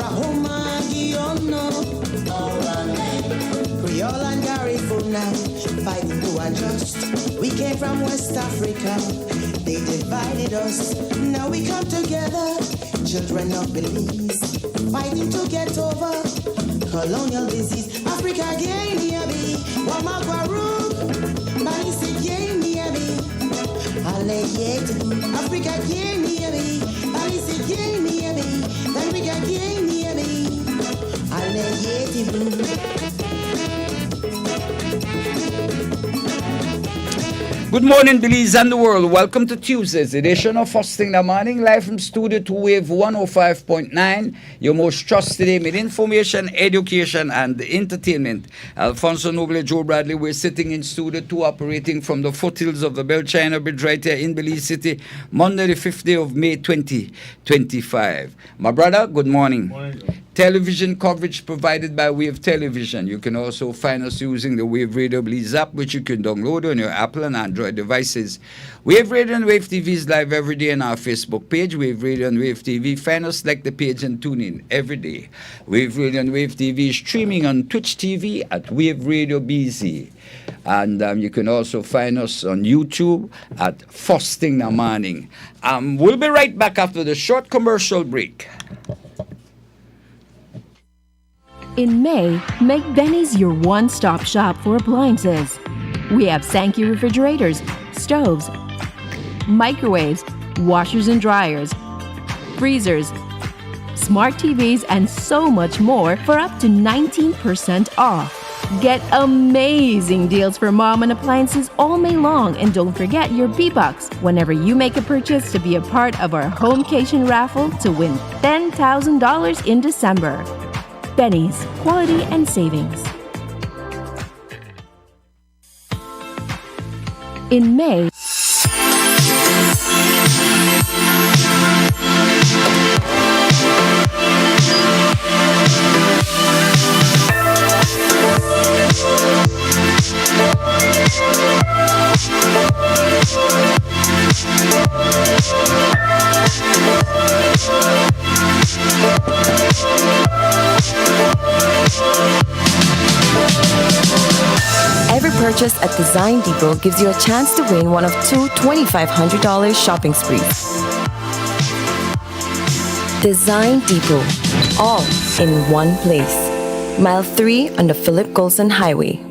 Oklahoma, Guyana, Creole and Garifuna, fighting to adjust. We came from West Africa, they divided us. Now we come together, children of Belize, fighting to get over colonial disease. Africa gave me a bee, Wamagwaru, Manisi gave me a bee. Africa gave me a bee, Manisi gave me a bee. Africa gave me a bee, Good morning, Belize and the world. Welcome to Tuesday's edition of Fus Ting Da Mawnin, live from Studio 2 Wave 105.9, your most trusted aim in information, education, and entertainment. Alfonso Noble, Joe Bradley, we're sitting in Studio 2, operating from the foothills of the Bell China Bridge right here in Belize City, Monday the 5th day of May 2025. My brother, good morning. Morning. Television coverage provided by Wave Television. You can also find us using the Wave Radio Belize app, which you can download on your Apple and Android devices. Wave Radio and Wave TV is live every day on our Facebook page, Wave Radio and Wave TV. Find us, like the page, and tune in every day. Wave Radio and Wave TV is streaming on Twitch TV at Wave Radio BZ. And you can also find us on YouTube at Fus Ting Da Mawnin. We'll be right back after the short commercial break. In May, make Benny's your one-stop shop for appliances. We have Sankey refrigerators, stoves, microwaves, washers and dryers, freezers, smart TVs, and so much more for up to 19% off. Get amazing deals for mom and appliances all May long, and don't forget your B-Bucks whenever you make a purchase to be a part of our Homecation raffle to win $10,000 in December. Benny's, quality and savings. In May, every purchase at Design Depot gives you a chance to win one of two $2,500 shopping sprees. Design Depot, all in one place. Mile 3 on the Philip Golson Highway.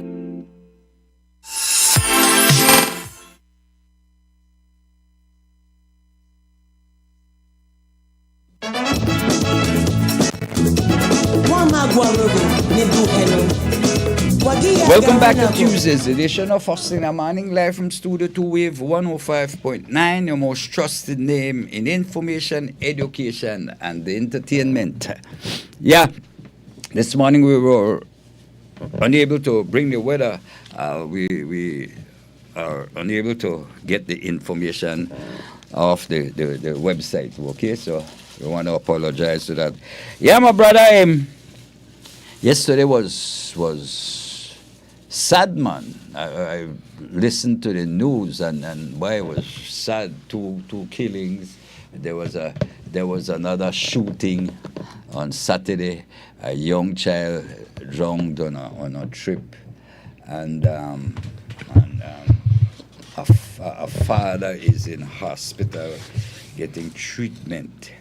Welcome back to Tuesday's edition of Fus Ting Da Mawnin, live from Studio 2 Wave 105.9, your most trusted name in information, education, and entertainment. Yeah, this morning we were unable to bring the weather. We are unable to get the information off the website, okay? So we want to apologize to that. Yeah, my brother, yesterday was sad, man. I listened to the news and boy, it was sad. Two killings. There was another shooting on Saturday. A young child drowned on a trip, and a father is in hospital getting treatment,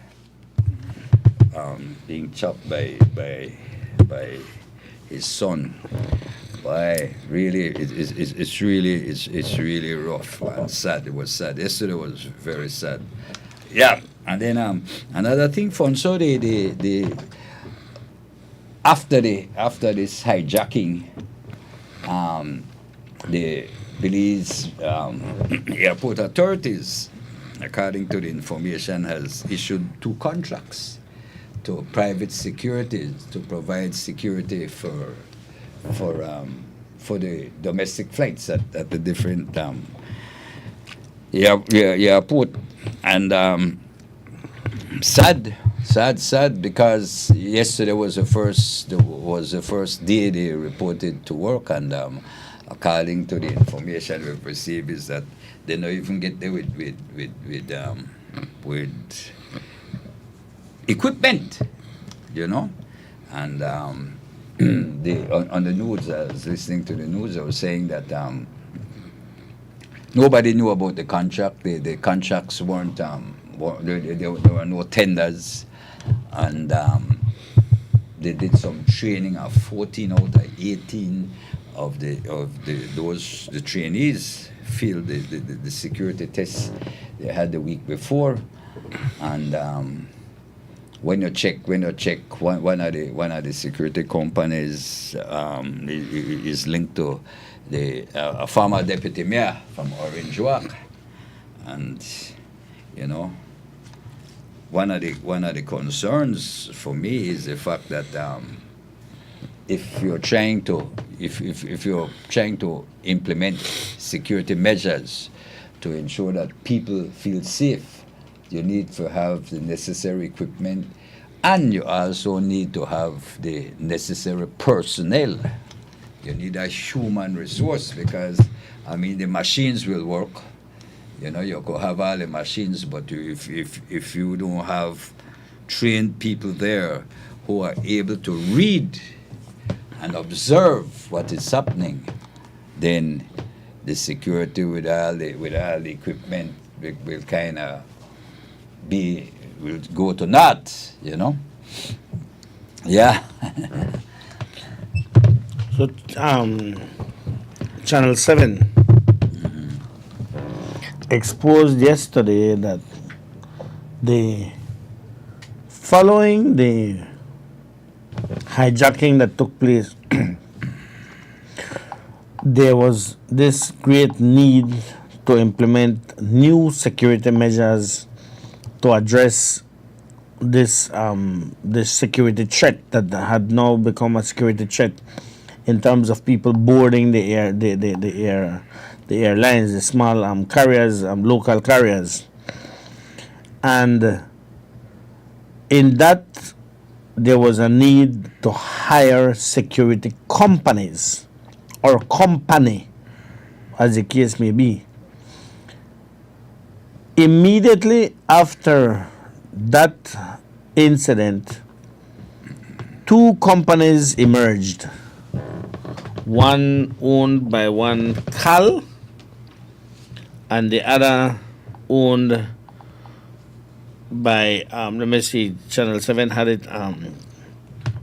being chopped by his son. Why? Really, it's really rough and sad. It was sad. Yesterday was very sad. Yeah, and then another thing, Fonso, the after this hijacking, the Belize airport authorities, according to the information, has issued 2 contracts to private securities to provide security for the domestic flights at the different airport. And sad because yesterday was the first day they reported to work, and according to the information we've received is that they don't even get there with equipment. you know. And on the news, I was listening to the news, I was saying that nobody knew about the contract. The contracts weren't, there were no tenders. And they did some training of 14 out of 18 of the trainees failed the security tests they had the week before. And when you check one of the security companies is linked to a former deputy mayor from Orange Walk. And you know, one of the concerns for me is the fact that if you're trying to implement security measures to ensure that people feel safe, you need to have the necessary equipment, and you also need to have the necessary personnel. You need a human resource, because I mean the machines will work. You know, you could have all the machines, but if you don't have trained people there who are able to read and observe what is happening, then the security with all the equipment will kind of will go to naught, you know. Yeah. So, Channel 7 exposed yesterday that following the hijacking that took place, there was this great need to implement new security measures to address this security threat that had now become a security threat in terms of people boarding the airlines, the small carriers, local carriers. And in that, there was a need to hire security companies, or company, as the case may be. Immediately after that incident, two companies emerged. One owned by one Cal, and the other owned by, let me see, Channel 7 had it.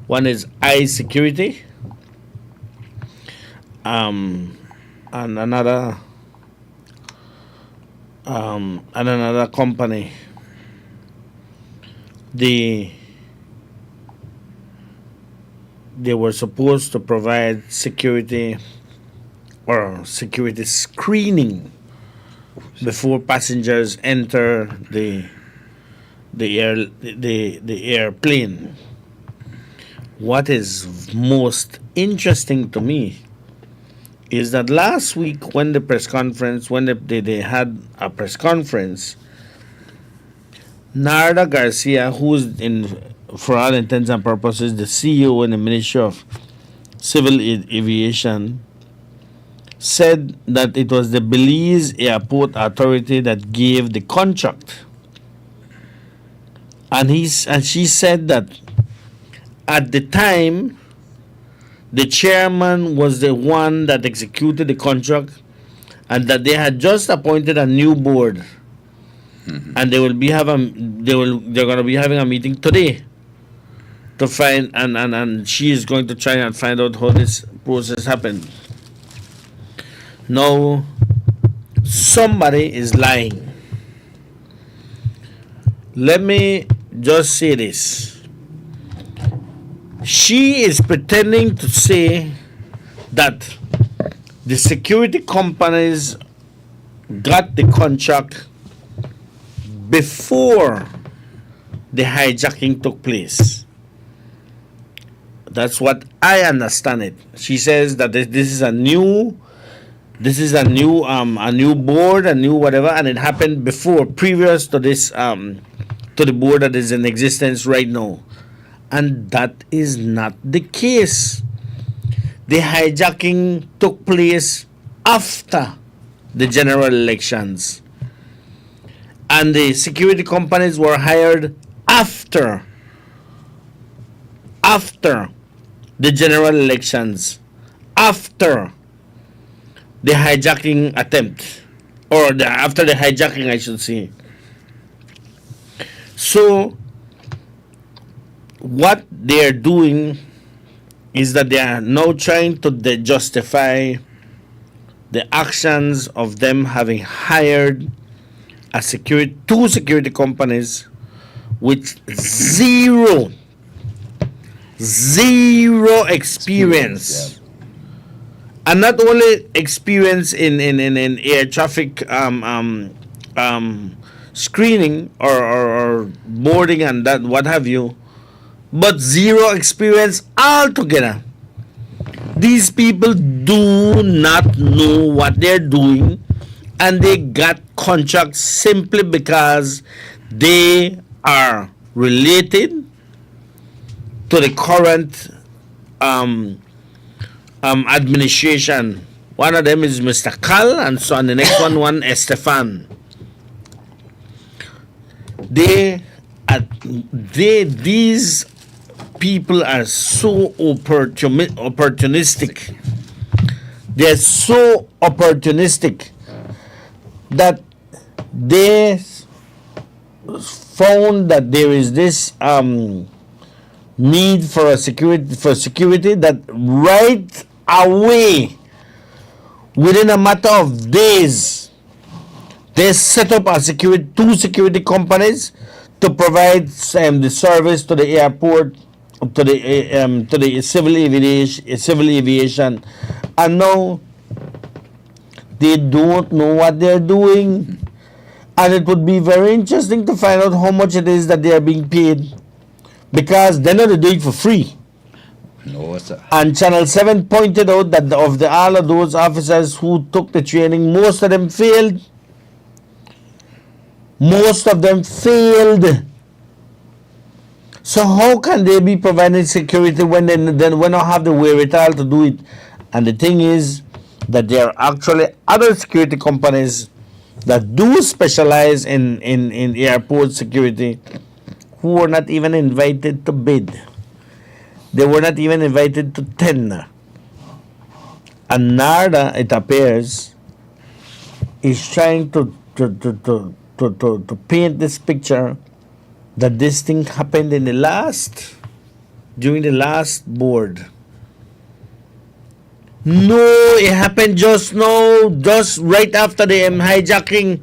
One is iSecurity, and another company. They were supposed to provide security or security screening before passengers enter the airplane. What is most interesting to me is that last week when they had a press conference, Narda Garcia, who's for all intents and purposes the CEO in the Ministry of Civil Aviation, said that it was the Belize Airport Authority that gave the contract. And she said that at the time, the chairman was the one that executed the contract, and that they had just appointed a new board, and they're going to be having a meeting today to find, and she is going to try and find out how this process happened. Now, somebody is lying. Let me just say this. She is pretending to say that the security companies got the contract before the hijacking took place. That's what I understand it. She says that this is a new board, a new whatever, and it happened previous to this to the board that is in existence right now. And that is not the case. The hijacking took place after the general elections, and the security companies were hired after after the general elections, after the hijacking attempt, or after the hijacking, I should say. So, what they are doing is that they are now trying to justify the actions of them having hired two security companies with zero experience. And not only experience in air traffic screening or boarding and that what have you, but zero experience altogether. These people do not know what they're doing, and they got contracts simply because they are related to the current administration. One of them is Mr. Kal, and so on the next one Estefan. These people are so opportunistic. They're so opportunistic that they found that there is this need for security that right away, within a matter of days, they set up two security companies to provide the service to the airport, to the civil aviation, and now they don't know what they're doing. And it would be very interesting to find out how much it is that they are being paid, because they're not doing it for free. No, sir. And Channel 7 pointed out that of all of those officers who took the training, most of them failed. Most of them failed. So how can they be providing security when they don't have the wherewithal to do it? And the thing is that there are actually other security companies that do specialize in airport security who were not even invited to bid. They were not even invited to tender. And NARDA, it appears, is trying to paint this picture that this thing happened during the last board. No, it happened just now, just right after the hijacking.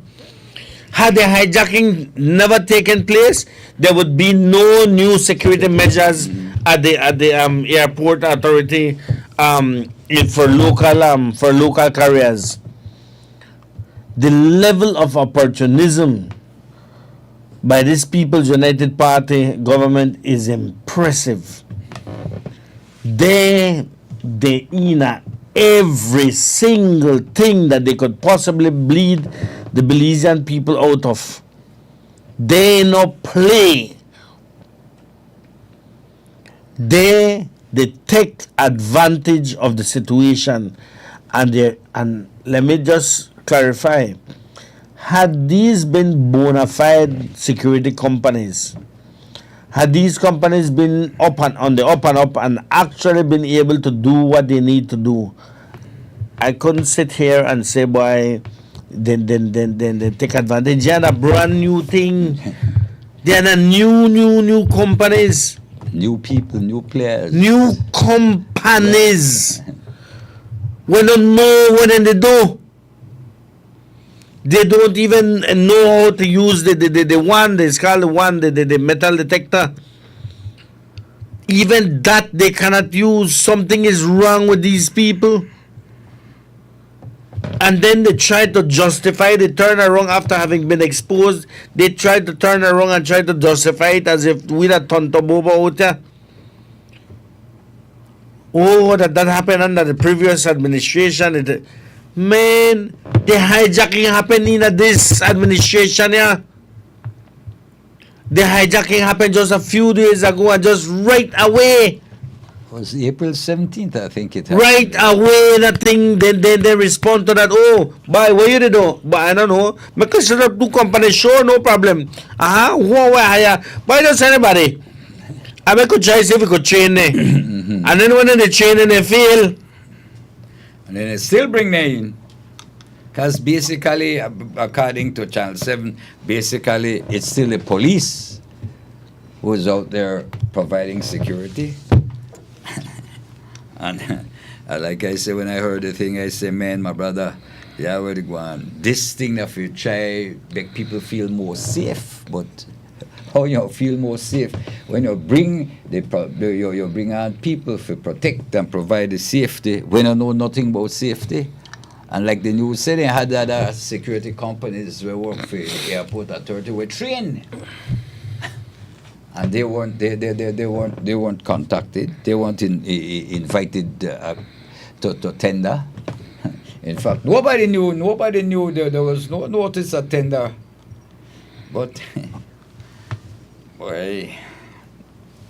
Had the hijacking never taken place, there would be no new security measures at the airport authority for local carriers. The level of opportunism by this People's United Party government is impressive. They in every single thing that they could possibly bleed the Belizean people out of. They no play. They take advantage of the situation, and let me just clarify. Had these been bona fide security companies, had these companies been on the up and up and actually been able to do what they need to do, I couldn't sit here and say, boy, then they take advantage. They are a brand new thing. They are new companies. New people, new players. New companies. We don't know what they do. They don't even know how to use the metal detector. Even that they cannot use. Something is wrong with these people. And then they try to justify the turnaround after having been exposed. They try to turn around and try to justify it as if we're a tontoboba out there. Oh, that happened under the previous administration. Man, the hijacking happened in this administration, yeah. The hijacking happened just a few days ago, and just right away. It was April 17th, I think it happened. Right away, that thing, then they respond to that. Oh, boy, what you do? But I don't know. Because set up two companies, sure, no problem. Who hire? Why don't anybody? I could try see if we could train there. And then when they train and they fail, And then they still bring them in. Because basically, according to Channel 7, basically it's still the police who's out there providing security. And like I said, when I heard the thing, I said, man, my brother, yeah, where to go on? This thing that you try make people feel more safe, but how you feel more safe when you bring you bring on people to protect and provide the safety when you know nothing about safety. And like the news said, they had other security companies who work for the airport authority were trained, and they weren't contacted. They weren't invited to tender. In fact, nobody knew. There was no notice of tender. But boy,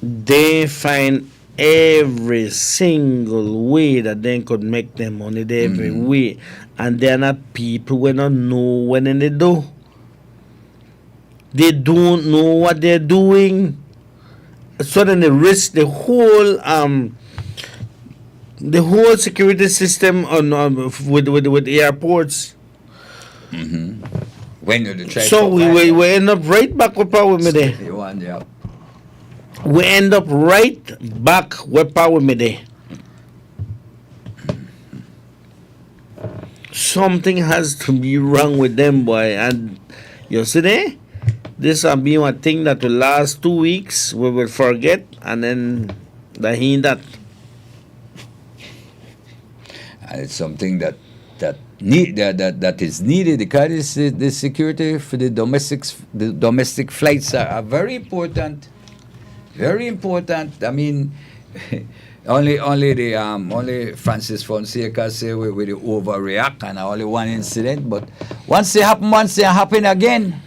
they find every single way that they could make them money, every way. And they're not people who don't know when they do. They don't know what they're doing. So then they risk the whole security system with airports. When you try so we end up right back with power me there. Yeah. We end up right back where power me there. Something has to be wrong with them, boy. And you see there? This will be one thing that will last 2 weeks. We will forget, and then the hint that. And it's something that is needed because the security for the domestic flights are very important. Very important. I mean, only Francis Fonseca say we the overreact and only one incident, but once they happen again.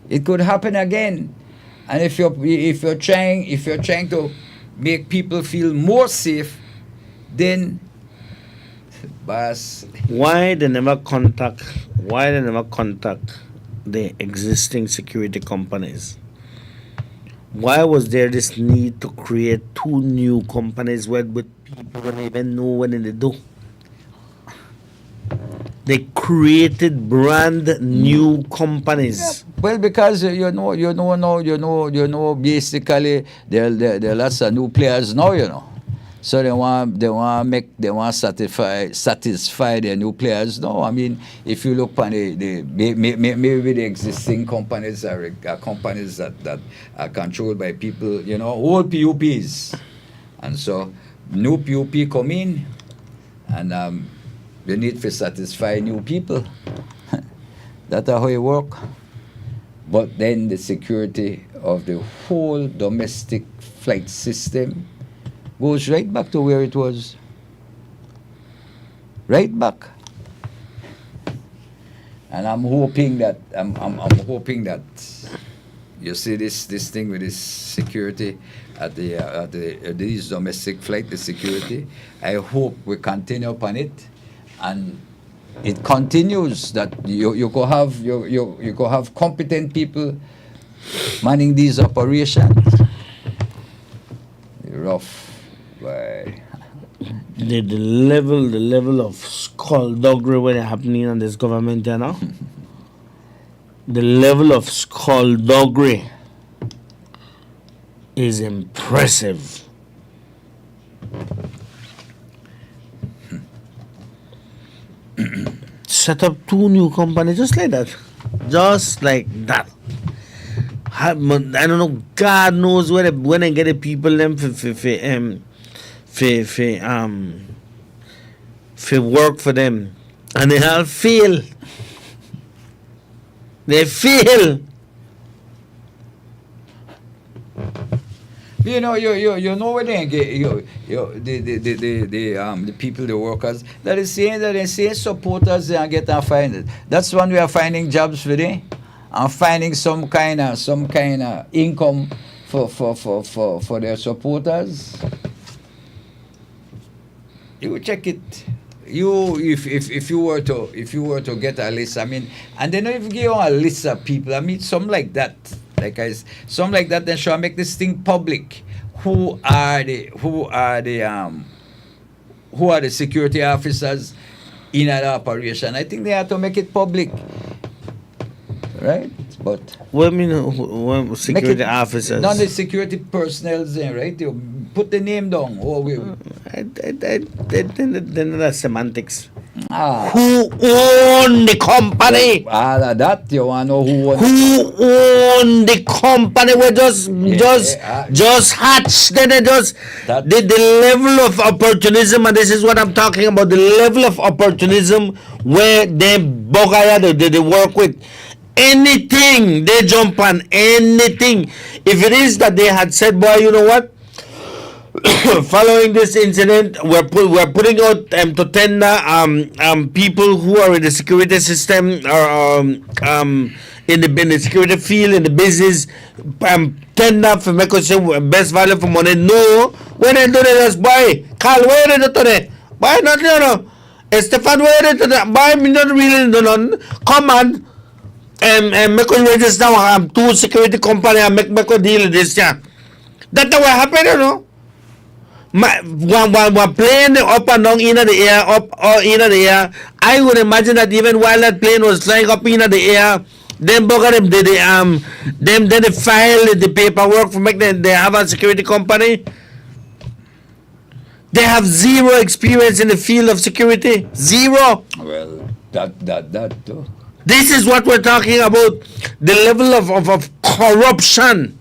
It could happen again. And if you're trying to make people feel more safe, then why they never contact the existing security companies? Why was there this need to create 2 new companies with people don't even know what they do? They created brand new companies. Yeah. Well, because basically there are lots of new players now, So they want satisfy their new players. No, I mean, if you look on maybe the existing companies are companies that are controlled by people, old PUPs, and so new PUP come in, and the need for satisfy new people. That's how it work. But then the security of the whole domestic flight system goes right back to where it was. Right back. And I'm hoping that you see this thing with this security at these domestic flight, the security. I hope we continue upon it, and it continues that you could have competent people manning these operations. Rough. Boy. The level of skullduggery when happening in this government, the level of skullduggery is impressive. Set up 2 new companies just like that. I don't know. God knows when I get the people them for work for them, and they all fail. They fail. You know what they get the people, the workers that is saying supporters and get and find it. That's when we are finding jobs for them and finding some kind of income for their supporters. You check it. If you were to get a list, I mean, and they don't even give you a list of people. I mean, some like that. Something like that. Then should I make this thing public? Who are the security officers in that operation? I think they have to make it public, right? But What mean security officers? not the security personnel there, right? You put the name down. Then that's semantics. Ah, Who own the company? that you want to know who owns. Who own the company? We just hatch. Then they just the level of opportunism, and this is what I'm talking about. The level of opportunism where they bogaya they work with. Anything they jump on, anything. If it is that they had said, boy, you know what? Following this incident, we're putting out to tender people who are in the security system or in the security field, in the business, tender for make us best value for money. No, when they do this, boy, Carl, where they do today? Boy, not Stefan, where they do that? Boy, me not really do come on. Make us register two security company and make us deal with this. Yeah, that's what happened, you know. One plane up and down in the air, up or in the air. I would imagine that even while that plane was flying up in the air, then them did then they filed the paperwork for make them they have a security company. They have zero experience in the field of security. Zero. Well, that too. This is what we're talking about. The level of corruption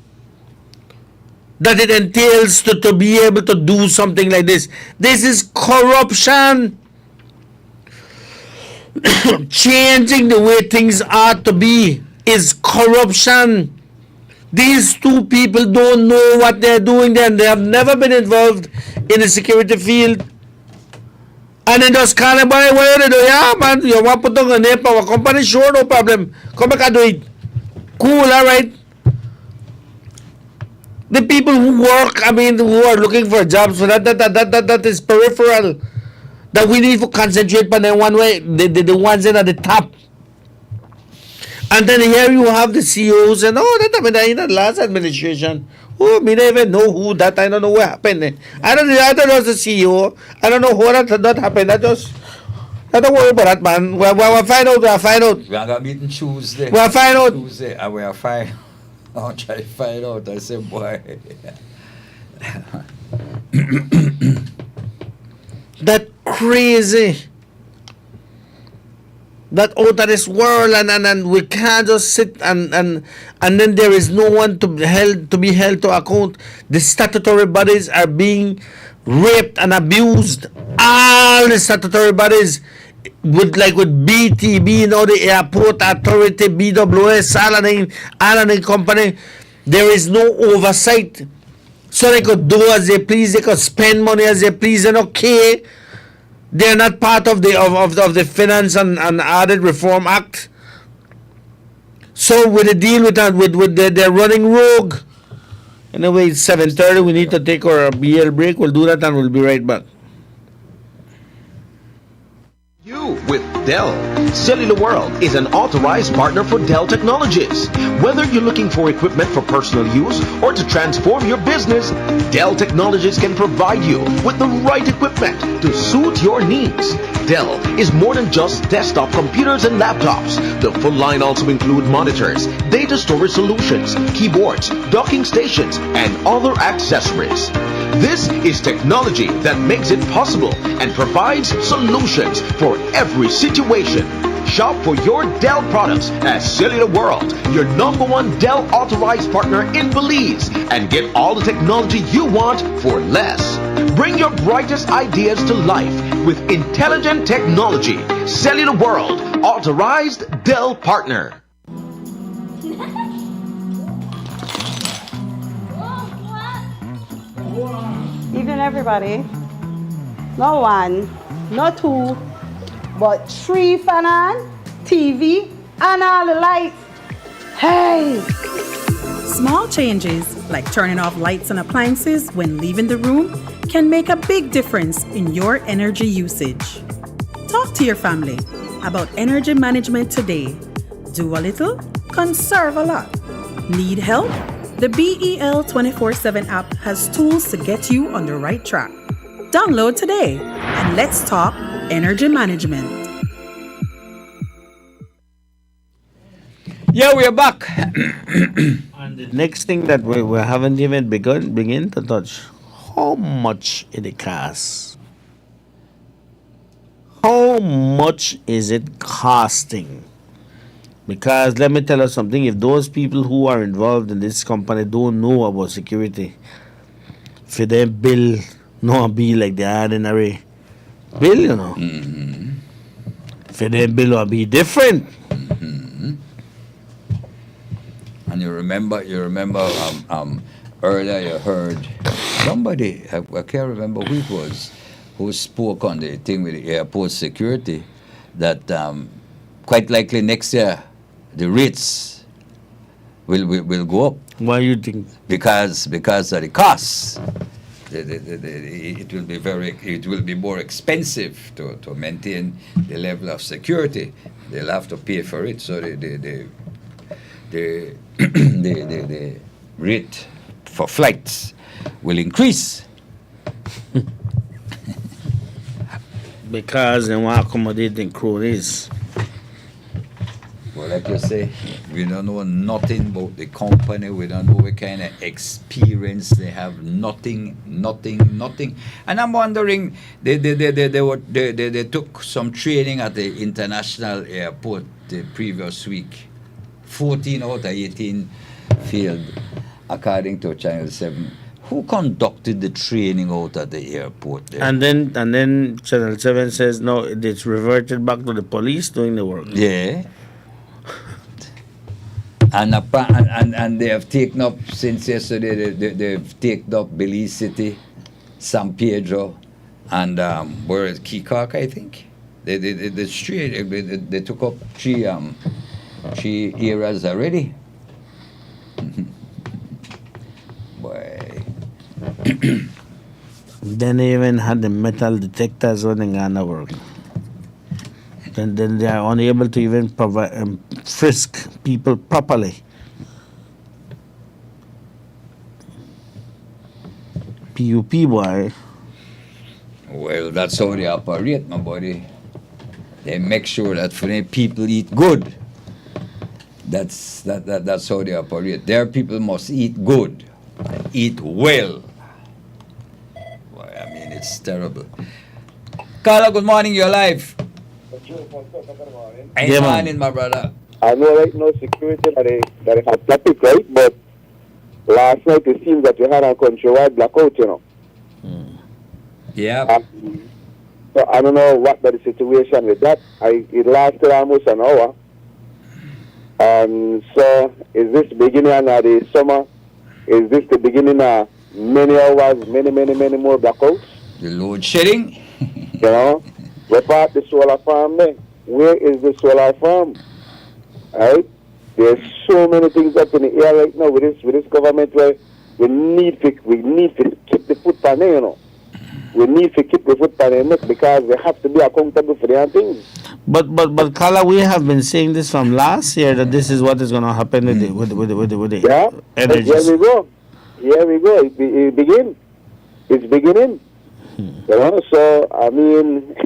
that it entails to be able to do something like this. This is corruption. Changing the way things ought to be is corruption. These two people don't know what they're doing there, and they have never been involved in the security field. And then just call them, boy, what you do? Yeah, man, you want to put on a name for our company? Sure, no problem. Come back and do it. Cool, all right. The people who work, who are looking for jobs, so that is peripheral. That we need to concentrate on the one way, the ones that are at the top. And then here you have the CEOs and in the last administration. Oh, me don't even know who that. I don't know what happened. I don't know the CEO. I don't know what that happened. I don't worry about that, man. We'll find out. We'll find out. We are going to meet on Tuesday. We'll find out. Tuesday, and we'll find out. I'll try to find out. I said, boy. That crazy. That out of this world, and we can't just sit and then there is no one to be held to account. The statutory bodies are being raped and abused. All the statutory bodies with BTB, the airport authority, BWS, all the company, there is no oversight. So they could do as they please, they could spend money as they please, and okay. They're not part of the Finance and Audit Reform Act. So with the deal with that, with they're running rogue. Anyway, it's 7:30. We need to take our BL break. We'll do that and we'll be right back. You with Dell. Cellular World is an authorized partner for Dell Technologies. Whether you're looking for equipment for personal use or to transform your business, Dell Technologies can provide you with the right equipment to suit your needs. Dell is more than just desktop computers and laptops. The full line also includes monitors, data storage solutions, keyboards, docking stations, and other accessories. This is technology that makes it possible and provides solutions for every situation. Shop for your Dell products at Cellular World, your #1 Dell authorized partner in Belize, and get all the technology you want for less. Bring your brightest ideas to life with intelligent technology. Cellular World, authorized Dell partner. Evening, everybody. No one, not two, but 3 fan on, TV, and all the lights. Hey! Small changes, like turning off lights and appliances when leaving the room, can make a big difference in your energy usage. Talk to your family about energy management today. Do a little, conserve a lot. Need help? The BEL 24/7 app has tools to get you on the right track. Download today and let's talk energy management. Yeah, we're back. And the next thing that we haven't even begin to touch, how much it costs? How much is it costing? Because let me tell you something, if those people who are involved in this company don't know about security, for them bill no be like the ordinary bill, you know. For them bill will be different. And you remember earlier you heard somebody, I can't remember who it was, who spoke on the thing with the airport security, that quite likely next year the rates will go up. Why you think? Because of the costs. It will be more expensive to maintain the level of security. They'll have to pay for it. So the rate for flights will increase. Because they want to accommodate the crews. Well, like you say, we don't know nothing about the company. We don't know what kind of experience they have. Nothing. And I'm wondering, they took some training at the international airport the previous week. 14 out of 18 failed, according to Channel 7. Who conducted the training out at the airport there? And then Channel 7 says no, it's reverted back to the police doing the work. Yeah. And they have taken up since yesterday. They've taken up Belize City, San Pedro, and where is Kikak, I think. They took up three areas already. Boy. Then they even had the metal detectors running on the work. And then they are unable to even provide frisk people properly. PUP, boy. Well, that's how they operate, my buddy. They make sure that for them people eat good. That's how they operate. Their people must eat good, eat well. Boy, I mean, it's terrible. Carla, good morning. You're live. Good morning, my brother. I know right now security that they have topic, right? But last night it seems that we had a countrywide blackout, you know. Yeah. So I don't know what the situation with that. It lasted almost an hour. So is this beginning of the summer? Is this the beginning of many hours, many more blackouts? The load shedding. You know, we part the solar farm there. Where is the solar farm? Right? There's so many things up in the air right now with this government where we need to keep the foot on there, you know. We need to keep the foot on there because they have to be accountable for their things. But Carla, we have been saying this from last year that this is what is going to happen with the energy. Here we go. It begins. It's beginning. You know, so I mean,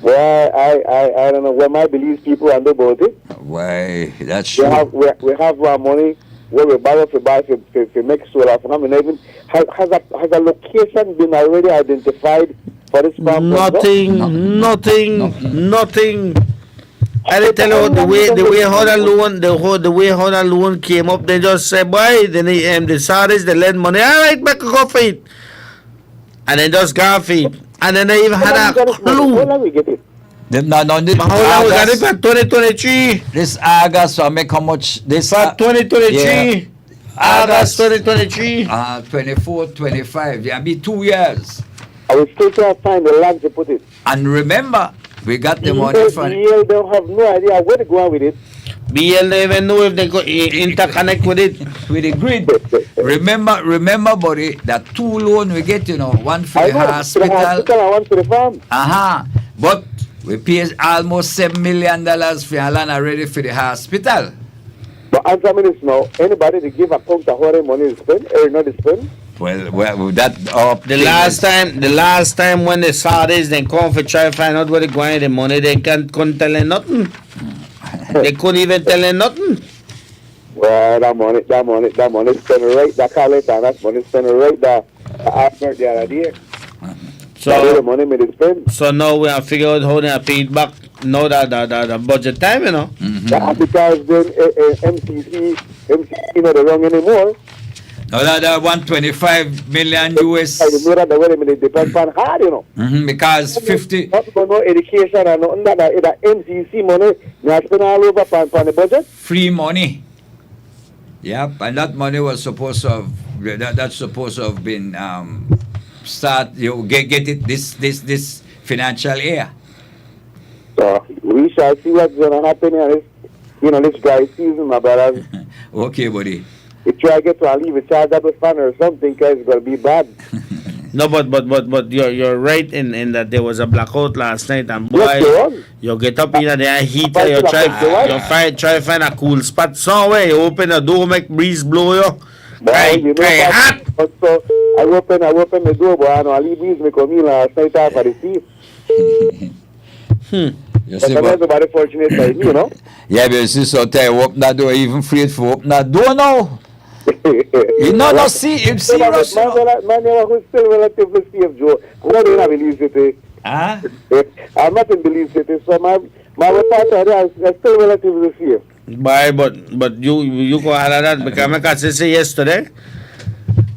well, I don't know what my Belize people under about it. Why? That's true. We have our money where we borrow to buy to make solar farm, and even has a location been already identified for this farm? Nothing. I tell you the way how the loan came up, they just say, boy, then the Saudis they lend money. All right, make a go for it, and then just go for it, and then they even had a clue. How long we get it? No, how long we got it for 2023? This August, so I make how much? This 2023. Yeah. August 2023. 24, 25. Yeah, be 2 years. I will still try to find the land to put it. And remember, we got the money from. BL don't have no idea where to go on with it. BL don't even know if they go interconnect with it. With the grid. remember, buddy, that two loan we get, you know, one for the hospital. And one for the farm. But we pay almost $7 million for land already for the hospital. But answer me this now. Anybody to give account of how the money is spent or not is spent? Well, that The last time when they saw this, they come for try to find out where they going the money. They couldn't tell them nothing. They couldn't even tell them nothing. Well, that money spent right there, call it, and that money spent right there. I heard the other day. So the money made it spend. So now we have figured out how they paid back. Now the budget time, you know. Mm-hmm. Yeah, because then MCC not the wrong anymore. No, that 125 million US. I know that the way they depend on hard, you know. Because 50. Not for no education and nothing that MCC money, they spend all over on the budget. Free money. Yep, and that money was supposed to have that's supposed to have been start get it this financial year. So we shall see what's gonna happen in this dry season, my brothers. Okay, buddy. If you try to get to leave a charge up a fan or something, because it's gonna be bad. No, but you're right in that there was a blackout last night, and boy, Yes, you get up in the heater, you try to find a cool spot somewhere. You open the door, make breeze blow you. Hot. So I open the door, but I know I leave breeze make come in last night after the thief. You see, but everybody fortunate like me, you know. Yeah, but you see, so tell you open that door, even afraid for open that door now. You know, see, you see, man, who's still relatively safe, Joe. I'm not in Belize City. Huh? I'm not in Belize City, so my reporter there is still relatively safe. Bye, but you go ahead of that because I say yesterday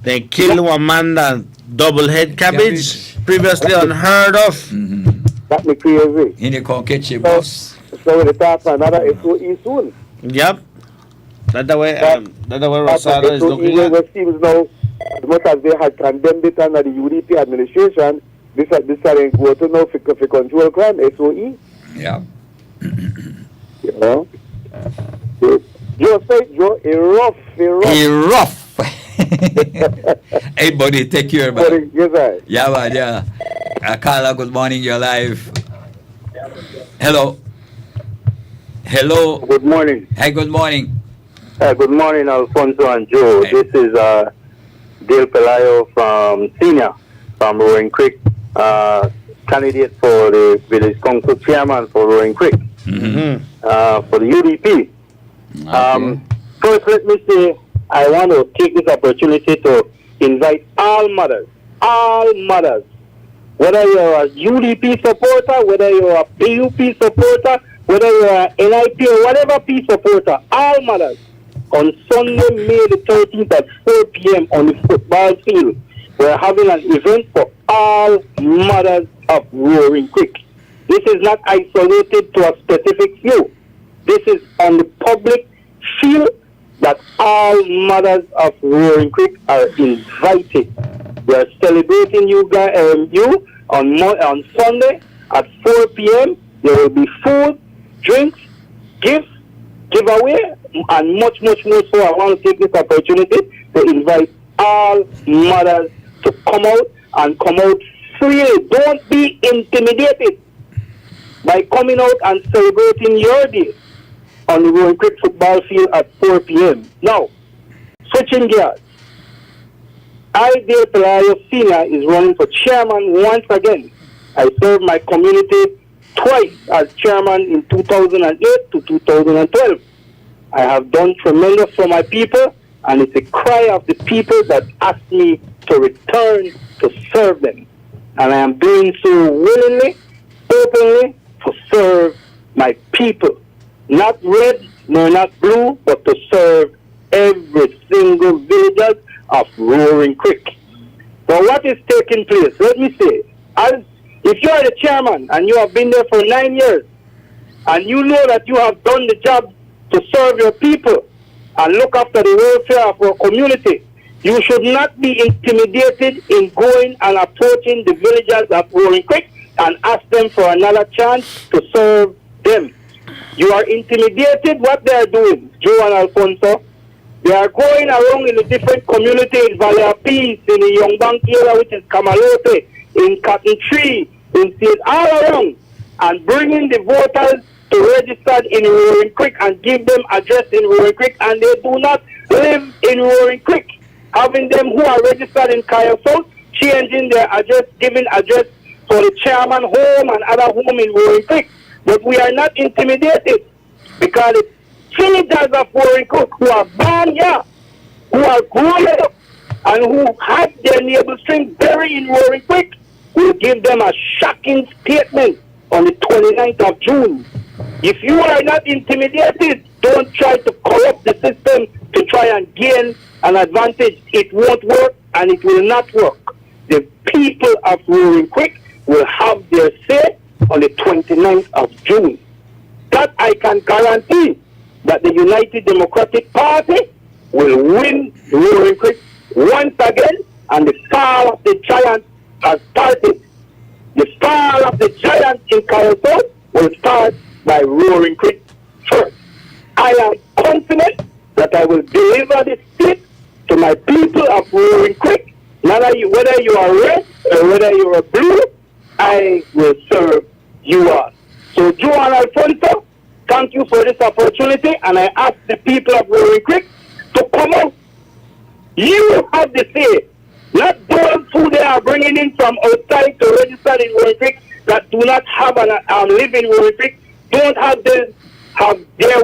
they killed one man that double head cabbage previously unheard of. Mm-hmm. That me crazy. In the Conkechi boss. So the talk another SOE soon. Yep. That's the way Rosado is looking at. It seems now, as much as they had condemned it under the UDP administration, this are go to now for control crime, SOE. Yeah. You know? Joe said, Joe, a rough. Hey, buddy, take care, man. Yes, sir. Yeah, man, yeah. Carla, good morning, you're live. Hello. Good morning. Hey, good morning. Good morning, Alfonso and Joe. Hey. This is Dale Pelayo from Senior, from Roaring Creek, candidate for the village council chairman for Roaring Creek, for the UDP. Okay. First, let me say, I want to take this opportunity to invite all mothers, whether you're a UDP supporter, whether you're a PUP supporter, whether you're an NIP or whatever P supporter, all mothers, on Sunday, May the 13th at 4 p.m. on the football field, we're having an event for all mothers of Roaring Creek. This is not isolated to a specific few. This is on the public field that all mothers of Roaring Creek are invited. We are celebrating you on Sunday at 4 p.m. There will be food, drinks, gifts, giveaway, and much more. So I want to take this opportunity to invite all mothers to come out freely. Don't be intimidated by coming out and celebrating your day on the Roaring Creek football field at 4 p.m. Now, switching gears. I, Dale Pelayo Senior, is running for chairman once again. I served my community twice as chairman in 2008 to 2012. I have done tremendous for my people, and it's a cry of the people that asked me to return to serve them. And I am doing so willingly, openly, to serve my people. Not red, nor not blue, but to serve every single villager of Roaring Creek. Now, what is taking place? Let me say, if you are the chairman and you have been there for 9 years, and you know that you have done the job to serve your people and look after the welfare of our community, you should not be intimidated in going and approaching the villagers of Roaring Creek and ask them for another chance to serve them. You are intimidated what they are doing, Joe and Alfonso. They are going around in the different communities, Valley of Peace, in the Young Bank area, which is Kamalote, in Cotton Tree, in State, all around, and bringing the voters to register in Roaring Creek and give them address in Roaring Creek, and they do not live in Roaring Creek. Having them who are registered in Kyle South, changing their address, giving address for the chairman home and other home in Roaring Creek. But we are not intimidated because the teenagers of Roaring Creek who are born here, who are grown up, and who have their navel string buried in Roaring Creek, will give them a shocking statement on the 29th of June. If you are not intimidated, don't try to corrupt the system to try and gain an advantage. It won't work, and it will not work. The people of Roaring Creek will have their say on the 29th of June. That I can guarantee, that the United Democratic Party will win Roaring Creek once again, and the fall of the giant has started. The fall of the giant in Colorado will start by Roaring Creek first. I am confident that I will deliver this state to my people of Roaring Creek. Whether you are red or whether you are blue, I will serve you all. So, Joe and Alfonso, thank you for this opportunity, and I ask the people of Roaring Creek to come out. You have the say, not those who they are bringing in from outside to register in Roaring Creek that do not have live in Roaring Creek, don't have their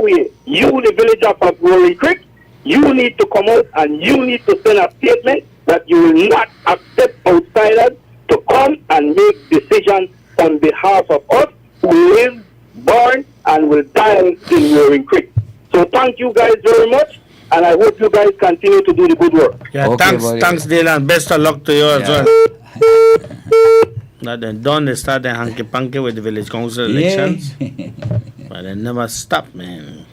way. You, the villagers of Roaring Creek, you need to come out and you need to send a statement that you will not accept outsiders to come and make decisions on behalf of us who live, born, and will die in Roaring Creek. So thank you guys very much, and I hope you guys continue to do the good work. Yeah, Okay, thanks, Dale, and best of luck to you as well. Now then, done, they start the hanky-panky with the village council elections. But they never stop, man.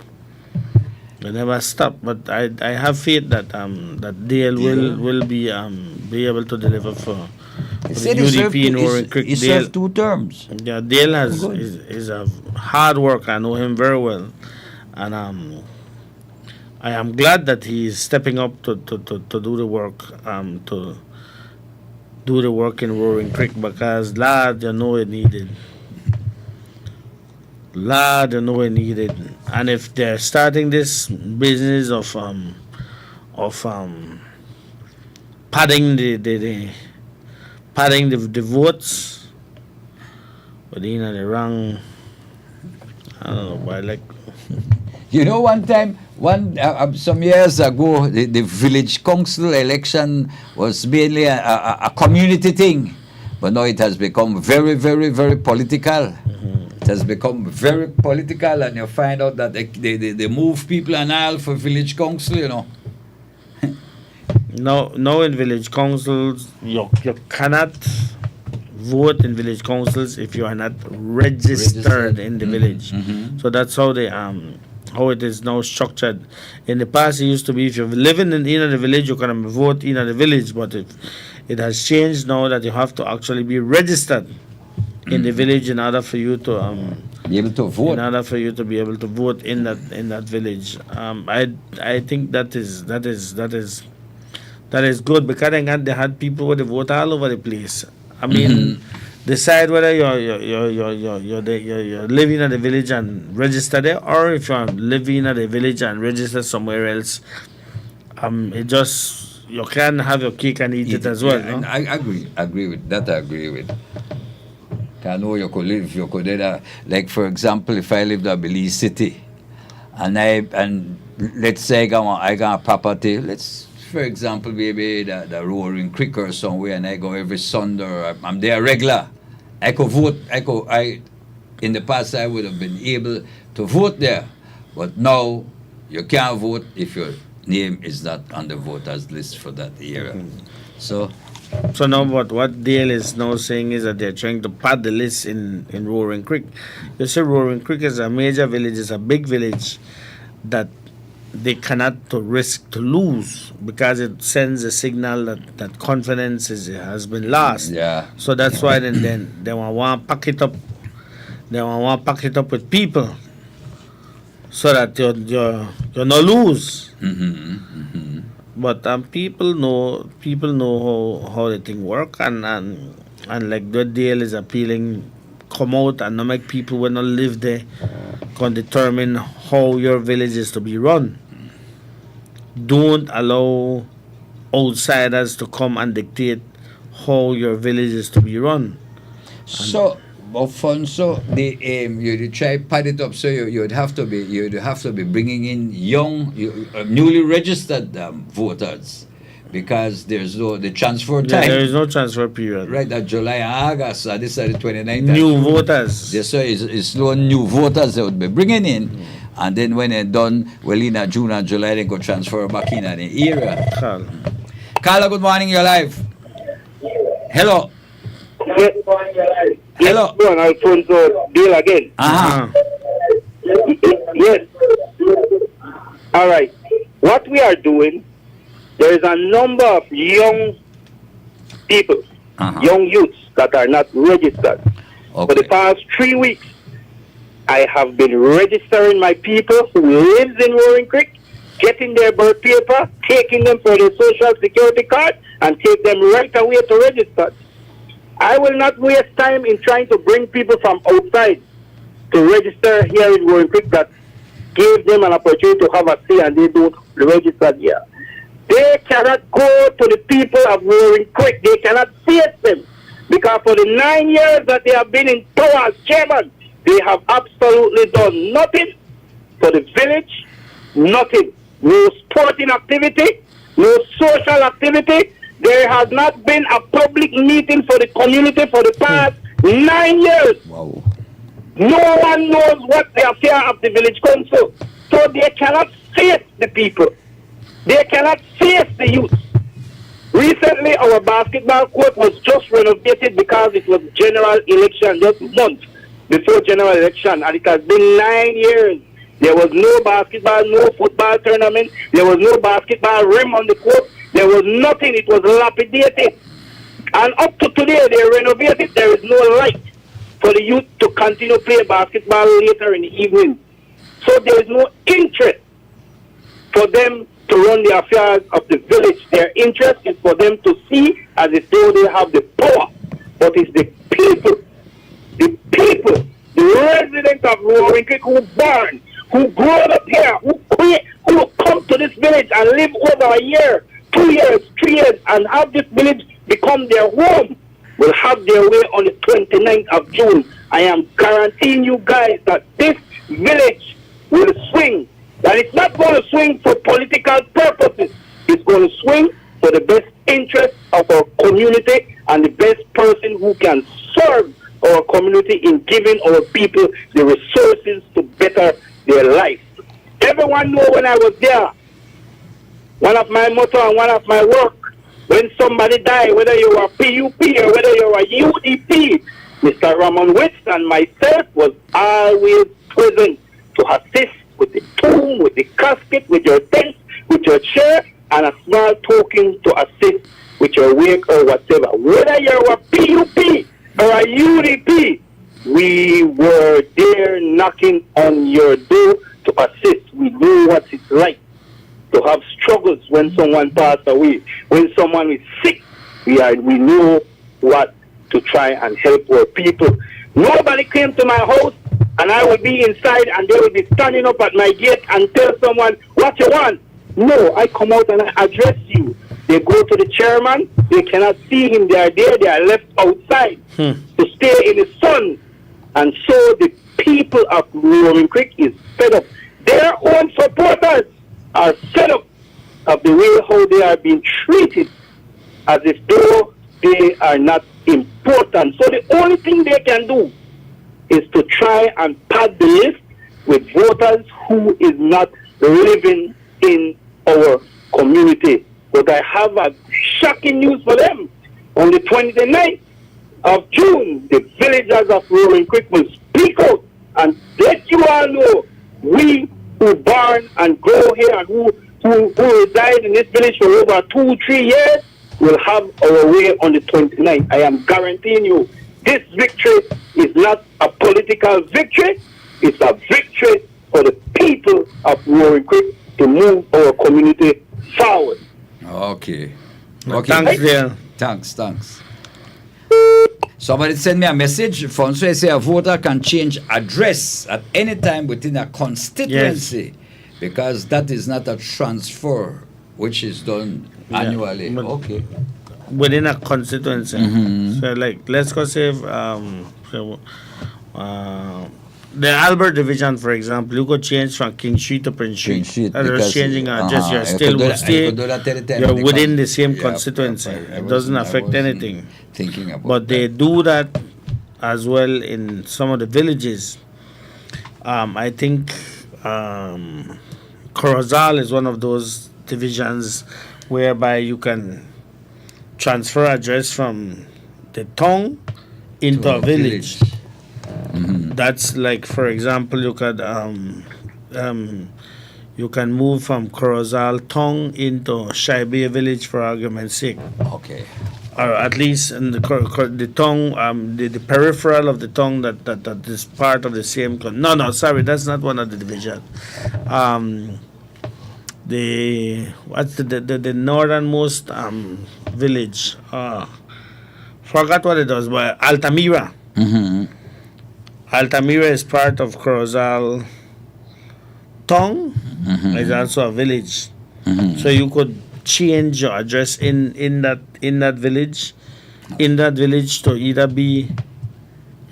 They never stop. But I have faith that that Dale will be able to deliver for the UDP in Roaring Creek. He served 2 terms. Yeah, Dale is a hard worker. I know him very well, and I am glad that he is stepping up to do the work to do the work in Roaring Creek, because lad, you know it needed. Lad, you know it needed. And if they're starting this business of padding the votes, but in the wrong, I don't know, but like. You know, some years ago, the village council election was mainly a community thing, but now it has become very, very, very political. It has become very political, and you find out that they move people and all for village council, you know. No, in village councils, you cannot vote in village councils if you are not registered in the village. So that's how they how it is now structured. In the past, it used to be if you're living in the village, you can vote in the village, but it has changed now that you have to actually be registered in the village in order for you to be able to vote. In order for you to be able to vote in that village. I think that is good, because they had people with the vote all over the place. I mean, decide whether you're living in the village and register there, or if you're living in the village and register somewhere else. It just, you can have your cake and eat it as well. Yeah, no? I agree with that. I agree with. I know you could like, for example, if I lived in Belize City, and let's say I got a property, for example, maybe the Roaring Creek or somewhere, and I go every Sunday, or I'm there regular. I could vote. In the past, I would have been able to vote there, but now you can't vote if your name is not on the voters list for that area. So now what Dale is now saying is that they're trying to pad the list in Roaring Creek. You see, Roaring Creek is a major village, it's a big village that they cannot risk to lose, because it sends a signal that confidence has been lost. Yeah. So that's why then they want to pack it up. They want to pack it up with people, so that you're not lose. But people know how the thing work, and like the deal is appealing come out and not make people when not live there can determine how your village is to be run. Don't allow outsiders to come and dictate how your village is to be run. So, Alfonso, you try pad it up so you'd have to be bringing in young, newly registered voters, because there's the transfer time. There is no transfer period. Right, that July and August, this is the 29th. New voters. Yes, so it's no new voters they would be bringing in. And then when they're done, well, in June and July, they go transfer back in the area. Carla, good morning, you're live. Hello. Yes. Hello. Yes, Alfonso, deal again. Yes. All right. What we are doing, there is a number of young people, young youths that are not registered. For the past 3 weeks, I have been registering my people who lives in Roaring Creek, getting their birth paper, taking them for their social security card, and take them right away to register. I will not waste time in trying to bring people from outside to register here in Roaring Creek that gave them an opportunity to have a say and they don't register here. They cannot go to the people of Roaring Creek. They cannot face them, because for the 9 years that they have been in power as chairman, they have absolutely done nothing for the village, nothing. No sporting activity, no social activity. There has not been a public meeting for the community for the past 9 years. Wow. No one knows what the affair of the village council. So they cannot face the people. They cannot face the youth. Recently, our basketball court was just renovated because it was general election just months before general election, and it has been 9 years. There was no basketball, no football tournament. There was no basketball rim on the court. There was nothing. It was dilapidated. And up to today, they renovated. There is no light for the youth to continue play basketball later in the evening. So there is no interest for them to run the affairs of the village. Their interest is for them to see as if they have the power. But it's the people, the residents of Roaring Creek who born, who grew up here, who come to this village and live over a year, 2 years, 3 years, and have this village become their home, will have their way on the 29th of June. I am guaranteeing you guys that this village will swing. That it's not going to swing for political purposes. It's going to swing for the best interest of our community and the best person who can serve our community in giving our people the resources to better their life. Everyone know when I was there, one of my motto and one of my work, when somebody die, whether you are PUP or whether you are UDP, Mr. Ramon Witz and myself was always present to assist with the tomb, with the casket, with your tent, with your chair, and a small token to assist with your wake or whatever. Whether you're a PUP or a UDP, we were there knocking on your door to assist. We know what it's like to have struggles when someone passed away, when someone is sick. We know what to try and help our people. Nobody came to my house and I will be inside and they will be standing up at my gate and tell someone what you want. No, I come out and I address you. They go to the chairman, they cannot see him, they are there, they are left outside to stay in the sun. And so the people of Roaring Creek is fed up. Their own supporters are fed up of the way how they are being treated as if though they are not important. So the only thing they can do is to try and pad the list with voters who is not living in our community. But I have a shocking news for them. On the 29th of June, the villagers of Roaring Creek will speak out and let you all know we who born and grow here and who reside in this village for over 2-3 years will have our way on the 29th. I am guaranteeing you this victory is not a political victory. It's a victory for the people of Roaring Creek to move our community forward. Okay. Thanks, dear. Thanks. Somebody send me a message. Fonso say a voter can change address at any time within a constituency because that is not a transfer which is done annually. Okay. Within a constituency. So like let's go say the Albert division, for example, you could change from King Street to Prince Street. That's changing address. You're still you're within the same constituency. It doesn't affect anything. Thinking about but they do that as well in some of the villages. I think Corozal is one of those divisions whereby you can transfer address from the town into a village. That's like, for example, you could you can move from Corozal town into Shaibe village for argument's sake. Okay. Or at least in the tongue, the peripheral of the tongue that is part of the same. No, sorry, that's not one of the division. The northernmost village? Forgot what it was, but Altamira. Altamira is part of Corozal tongue. It's also a village, so you could change your address in that village to either be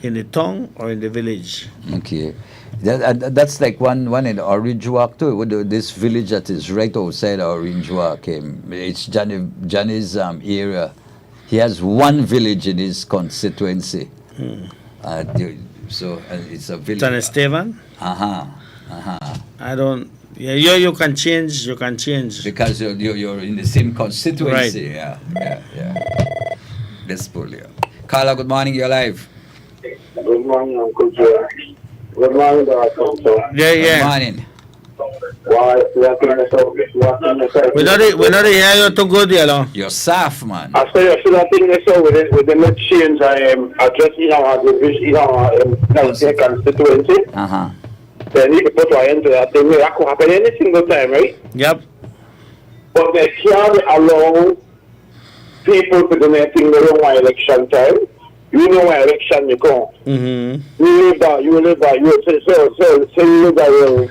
in the town or in the village. Okay, that's like one in Orange Walk too. This village that is right outside Orange Walk. It's Johnny's area. He has one village in his constituency. So it's a village. San Esteban. I don't. Yeah, you can change. You can change because you're in the same constituency. Right. Yeah. Let's pull you. Carla, good morning. You're live. Good morning, Uncle Joe. Good morning, Uncle Joe. Yeah. Good morning. Why? We not hear you too good, you know. You're soft, man. I say you should have think this out with the net change. Address in our division, constituency. Then you can put your into that thing. That could happen any single time, right? Yep. But they can't allow people to do anything the wrong election time. You know why election you go. You live by. So you live by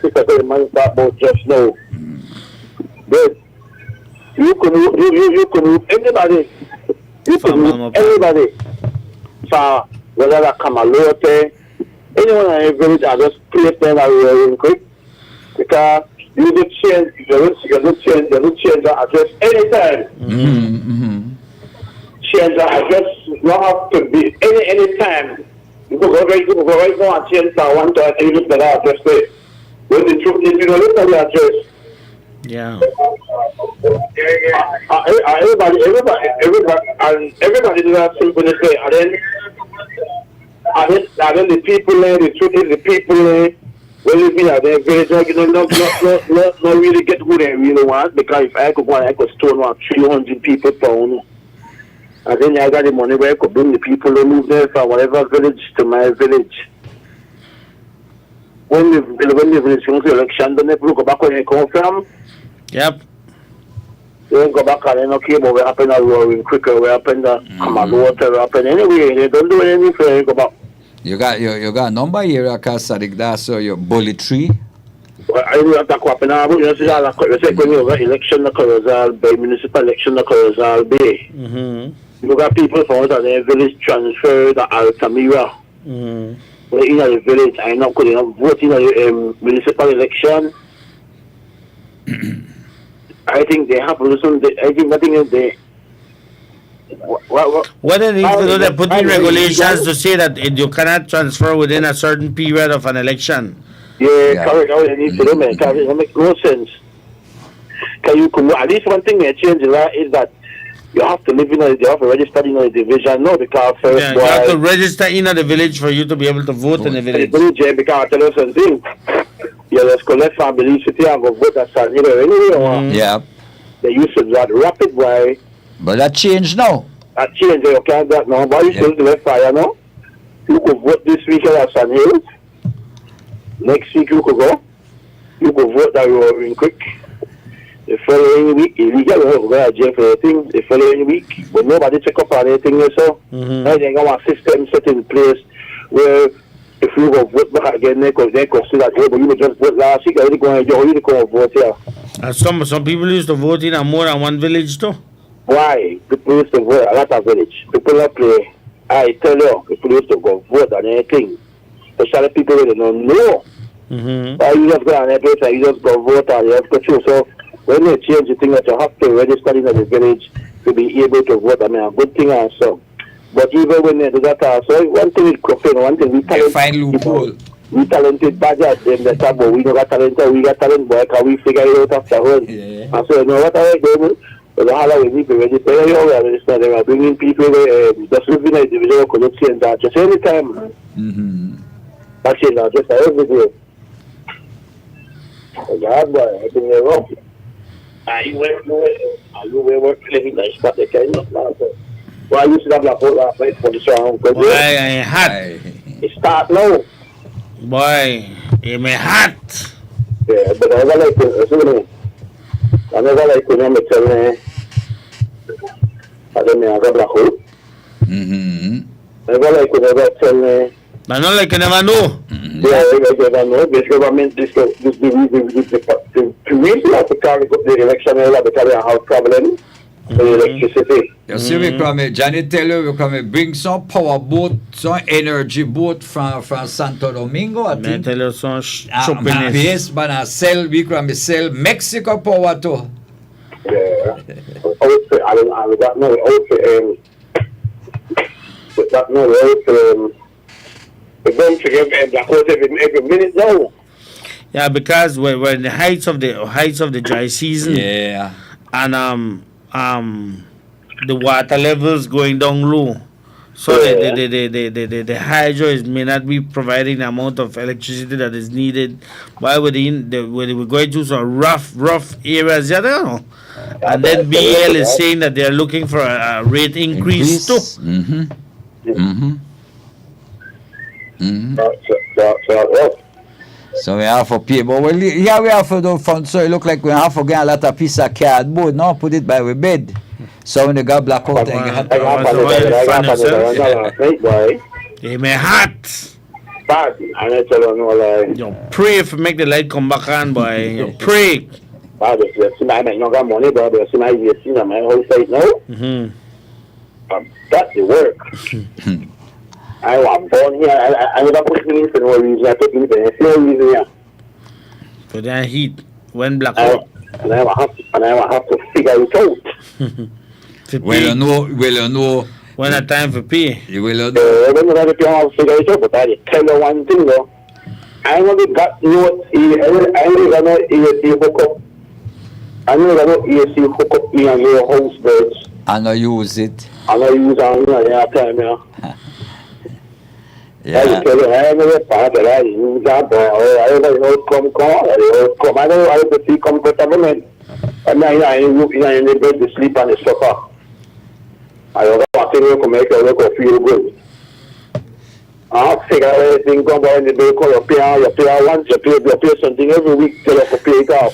because the man start about just now. But you can anybody. So whether that Kamalote, anyone in the village, I just place them real quick because you don't change the address anytime. Change the address not have to be any time. You can go right now and change that one time and you look at that address there. When the truth is, you don't look at the address. Yeah. Everybody do that simple this way. And then the people there, the truth is the people there, when you be at their village, not really get who they really want, because if I could go and I could store about 300 people pound. And then I got the money where I could bring the people who move there from whatever village to my village. When the village comes to election, then they go back where they come from. Yep. They go back and they don't care about what happened at Roaring Quicker, what happened at Kamalote, what happened anyway. They don't do anything for they go back. You got a number here, so your bullet tree. Well, I don't have to happen now, but you say when you have election in Corozal Bay, municipal election in Corozal Bay. You got people from out of their village transferred to Altamira. Well, in the village, I not could vote in the municipal election. I think they have to do something. I think they. What they need to do, they put in regulations to say that you cannot transfer within a certain period of an election. Yeah, correct. How they need to do, man. It makes no sense. At least one thing they change the law is that you have to live in you have to register in a division. No, because first you have to register in the village for you to be able to vote in the village. Because I tell you something. You just collect family city and go vote at San Hill anyway. Yeah. They used to do that rapid way. But that changed now. That changed. You can't do that now. But you still do it fire now. You could vote this weekend at San Hill. Next week you could go. You could vote that Roaring Quick. The following week, illegal, we go to jail for the thing. The following week, but nobody check up on anything, so. Now they got a system set in place where if you go vote back again, they consider that, hey, but you just vote last week, you need to go vote here. And some people used to vote in more than one village too. Why? People used to vote a lot of village. People don't play. I tell you, people used to go vote on anything. Especially people who don't know. Why you just go on a place and you just go vote and you have to choose. So when they change the thing that you have to register in the village to be able to vote, I mean, a good thing also. But even when they do that also, one thing is crooked, one thing we talented. Find loophole. We talented badgers, them that talk about we don't got talent, we got talent, boy, can we figure it out after all? Yeah. And so, you know what I do? So the whole we need to register, we are bringing people, just living in the individual connection and that, just anytime. That's it now, just every day. Yeah, boy, I think you're wrong. You were living like that, they can't not. Well, I used to have like last night for the song. Boy, I hot. It start now. Boy, it may hot. Yeah, but I never like to, I never like to remember telling me, I don't know, I got black hole. I never like to never tell me. I don't like you never know. Yeah, I never know. This government, the reason of the carry the election, because they have problem. Electricity. You see, we come, Johnny tell you, we come bring some power boat, some energy boat from Santo Domingo, I think. I tell you some Yes, but I sell, we come sell Mexico power too. Yeah. I don't know, we're going to give Black Horse every minute now. Yeah, because we're in the heights of the dry season. Yeah. And the water levels going down low, so the hydro may not be providing the amount of electricity that is needed. While we're going through some rough areas, I don't know. And then BL is saying that they're looking for a rate increase too. So we have to pay, but we have to do fund. So it look like we have to get a lot of piece of cardboard, now put it by the bed. So when they got blackout, they may hot. Bad, and I tell you no lie. You pray if make the light come back on, boy. You pray. Bad, if I make no money, but I see my house right now. That's the work. I was born here. I never put me in for no reason. I took me there. No reason here. For that heat, when blackout. And I have to figure it out. Well, you know. When a time for pay. You will know. I don't know if you have to figure it out, but I tell you one thing though. I only got no AC hook up. I only got no AC hook up in your house birds. I know use it. I know use it on your time, yeah. Yeah. I tell you, I never part of that. You got I don't know come. I don't know how to feel comfortable, man. And I in the bed to sleep on the sofa. I don't want to make it feel good. I figure everything come down in the bed, you pay once, you pay something every week till you pay it off.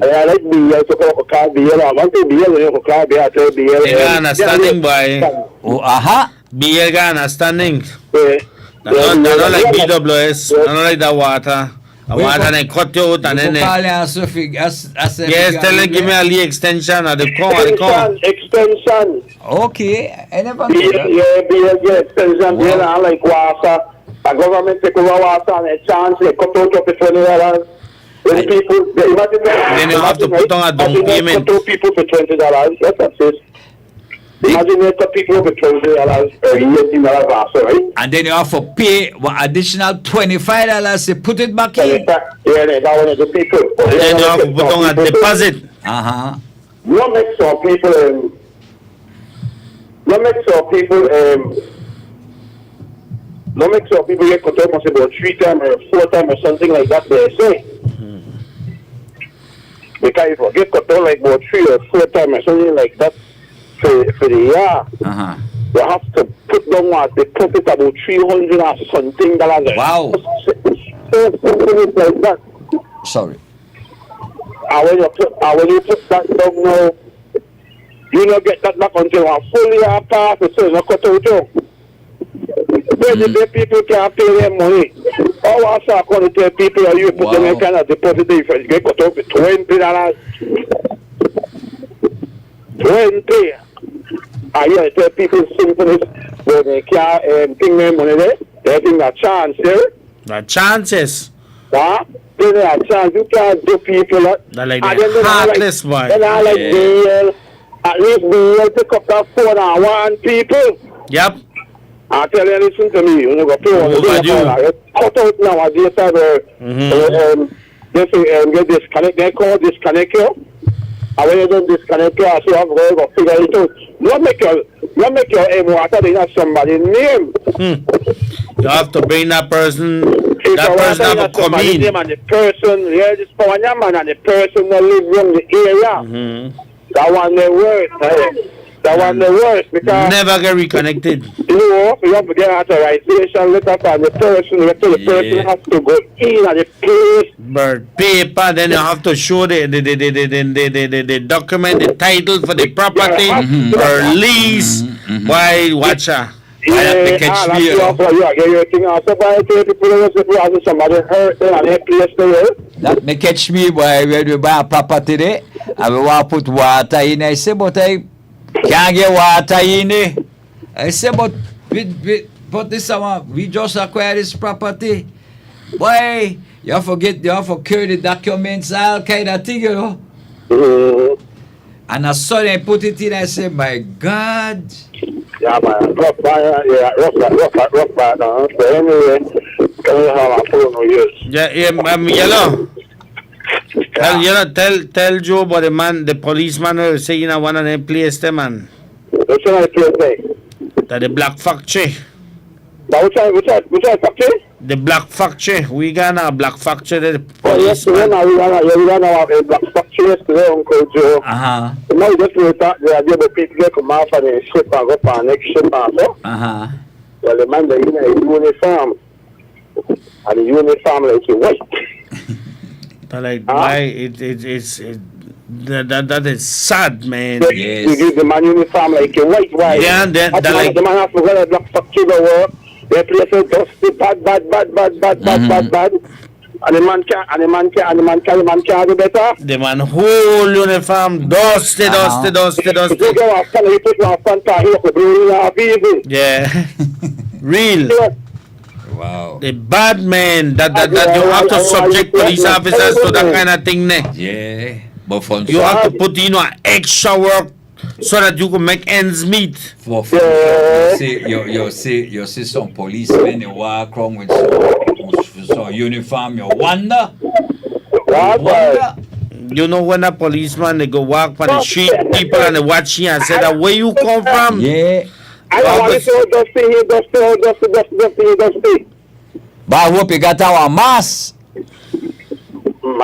I like BL to call a car BL. I want to BL when you call BL, I tell BL. Yeah, understanding by. Oh, aha. BL got understanding. Yeah. I don't like BWS. I don't like that water. The water they cut you out and then yes, tell them give me a little extension or the come. Extension. Okay, I never know that. Yeah, extension. Wow. I like water. The government take over water and a chance they cut out of the $20. When people, then you have to put on a down payment. Cut out people for $20. Yes, that's it. Imagine they cut people for $20 or $18 after, right? And then you have to pay additional $25 to put it back in. Yeah, that one of the people. Then you have to put on a deposit. No make some people get cut off about 3 times or 4 times or something like that, they say. Because if you get cut off like about 3 or 4 times or something like that for the year, you have to put down what they put it about $300 or something. Wow. Like that. Sorry. when you put that down now, you don't get that back until a full year pass, so you don't cut out you. When the people can't pay their money, how else are going to tell people that you put them in kind of deposit difference? Get cut out with $20. 20. I tell people simple, but they can't think their money there. They think a chance there. The chances. What? There's a chance. You can't do people that. They're like the heartless boy. They're not like DL. At least DL pick up that phone and warn people. Yep. I tell you, listen to me. You go play on the cut out now. They say get disconnect. They call disconnect you. And when you don't disconnect you, so I'm going to figure it out. Not make your water they have somebody's name. You have to bring that person. That person have to come in. Name and the person, yeah, this power man and the person that live around the area. That one the worst. That one the worst because never get reconnected. You have to get authorization letter from the person. The person has to go in at the place. But paper, then you have to show the document, the title for the property, or lease. Why, watcha? Yeah, catch me. That may catch me by when we buy a property there. I will want to put water in. I say, but I can't get water in it. I say, but this summer, we just acquired this property. Boy, you have to carry the documents, all kind of thing, you know. And I saw them put it in, I said, my God. Yeah, man, rough bad. So anyway, can you have a phone or use? Yellow. Tell Joe about the policeman say you know one of them place them man. Which one I place That the black factory. Which factory? The black factory. We got a black factory. The yes, we gonna have a black factory yesterday, Uncle Joe. Now just we thought they are able people to come out for the ship and go for the next ship and so. Well, the man they in a uniform, and the uniform like white. Like why that is sad, man. Yes. You give the man uniform like a white. Why? Yeah, and then the man has to go to black factory to work. They play so dusty, bad. And the man can't do better. The man whole uniform dusty. Yeah. Real. Wow. The bad man that you have to subject police officers to that kind of thing, ne? Yeah. But you have to put in extra work so that you can make ends meet. You see some policemen, you walk around with some uniform, you wonder. You know when a policeman, they go walk on the street, people and they watch you and say that where you come from? Yeah. I want to say dusty. But I hope you got our mask. But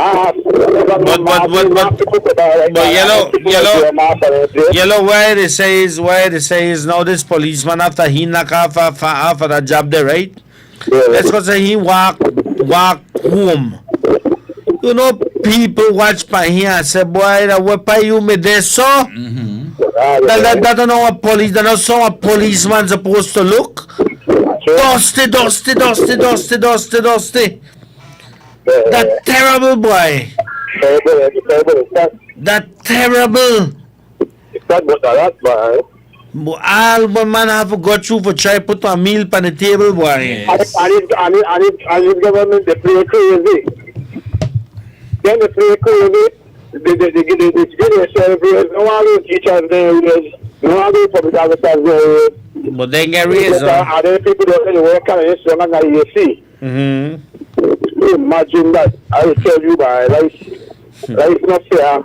yellow why they say is now this policeman after he knock off of that job there, right? Let's go say he walk home. You know, people watch by here and say, boy, what pay you me there so? That don't know what police, that not so a policeman supposed to look. Dusty. That terrible boy. That terrible. All one man have to go through for try put a meal on the table, boy. And his government they play crazy. Then they play crazy. They give themselves raise. No one will teach us their raise. No one will public officers their raise. But they get raised. Are there people that really work on it? So I'm not going to see. Imagine that. I will tell you, by life not fair.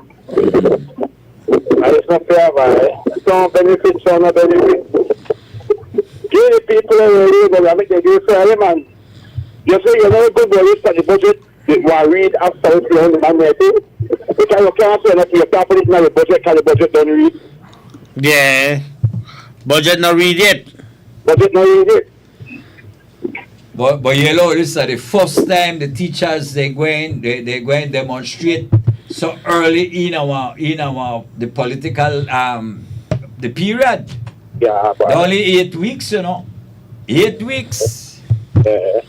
It's not fair, boy. Some benefits, some not benefits. Give the people a label, I make them give fair, man. You say you're not good, but you start the budget. You want to read after it's on the man there, too. Because you can't say that you can't put it in the budget, because the budget don't read. Yeah. Budget not read it. But yellow, this is the first time the teachers they go and demonstrate So early in the political the period. Yeah, but Only 8 weeks, 8 weeks.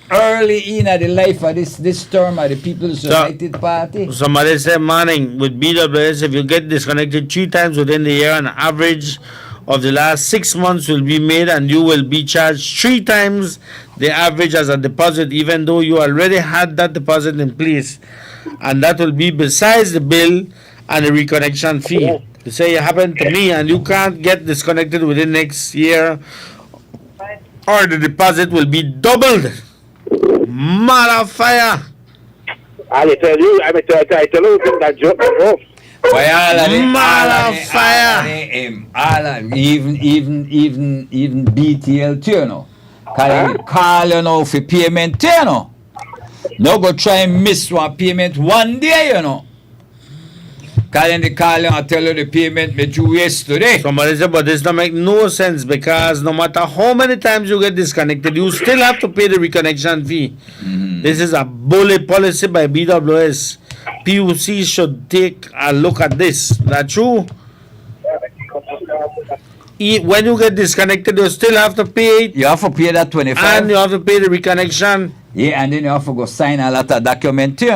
Early in the life of this term of the People's United Party. Somebody said, Manning, with BWS, if you get disconnected 3 times within the year, an average of the last 6 months will be made and you will be charged 3 times the average as a deposit, even though you already had that deposit in place. And that will be besides the bill and the reconnection fee. You say it happened to me and you can't get disconnected within next year, or the deposit will be doubled. Motherfire! I tell you that joke is off. Even BTL too, call you know for payment too, No go try and miss one payment one day, Calling the call you and tell you the payment made you yesterday. Somebody said, but this don't make no sense because no matter how many times you get disconnected, you still have to pay the reconnection fee. This is a bully policy by BWS. PUC should take a look at this. That's true. When you get disconnected, you still have to pay. You have to pay that 25. And you have to pay the reconnection. Yeah, and then you have to go sign a lot of document too,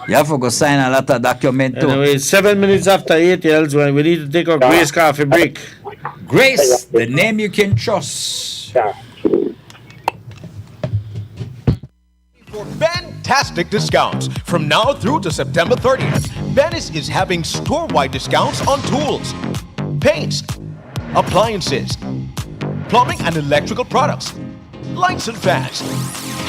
You have to go sign a lot of document too. Anyway, 7 minutes after 8, else when we need to take a Grace coffee break. Grace, the name you can trust. For fantastic discounts from now through to September 30th, Venice is having store-wide discounts on tools, paints, appliances, plumbing and electrical products, lights and fans,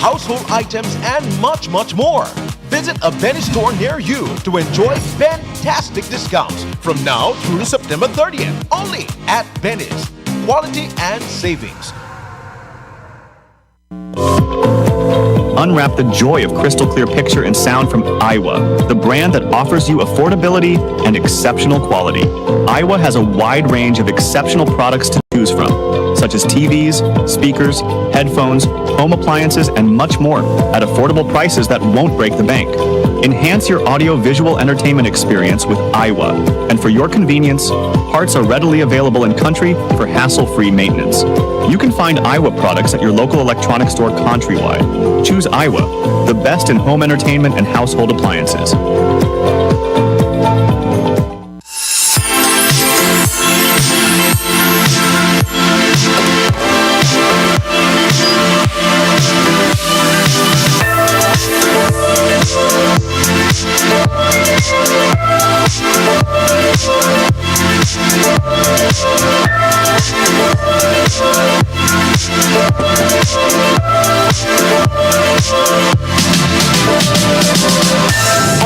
household items, and much, much more. Visit a Venice store near you to enjoy fantastic discounts from now through to September 30th, only at Venice. Quality and savings. Unwrap the joy of crystal clear picture and sound from Iowa, the brand that offers you affordability and exceptional quality. Iowa has a wide range of exceptional products to choose from, such as TVs, speakers, headphones, home appliances, and much more at affordable prices that won't break the bank. Enhance your audio-visual entertainment experience with Iowa, and for your convenience, parts are readily available in country for hassle-free maintenance. You can find Iowa products at your local electronics store countrywide. Choose Iowa, the best in home entertainment and household appliances.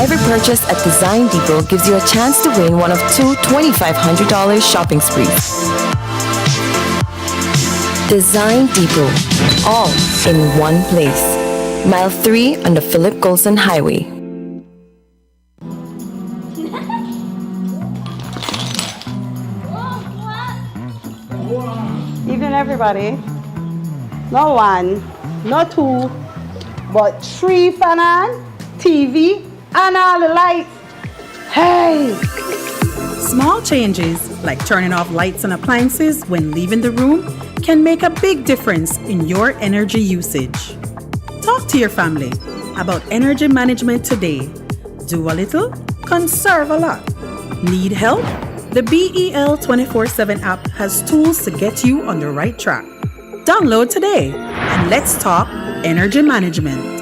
Every purchase at Design Depot gives you a chance to win one of 2 $2,500 shopping sprees. Design Depot, all in one place. Mile 3 on the Philip Golson Highway. Evening, everybody. No 1, no 2, but 3 fanan, TV, and all the lights. Hey! Small changes, like turning off lights and appliances when leaving the room, can make a big difference in your energy usage. Talk to your family about energy management today. Do a little, conserve a lot. Need help? The BEL 24/7 app has tools to get you on the right track. Download today and let's talk energy management.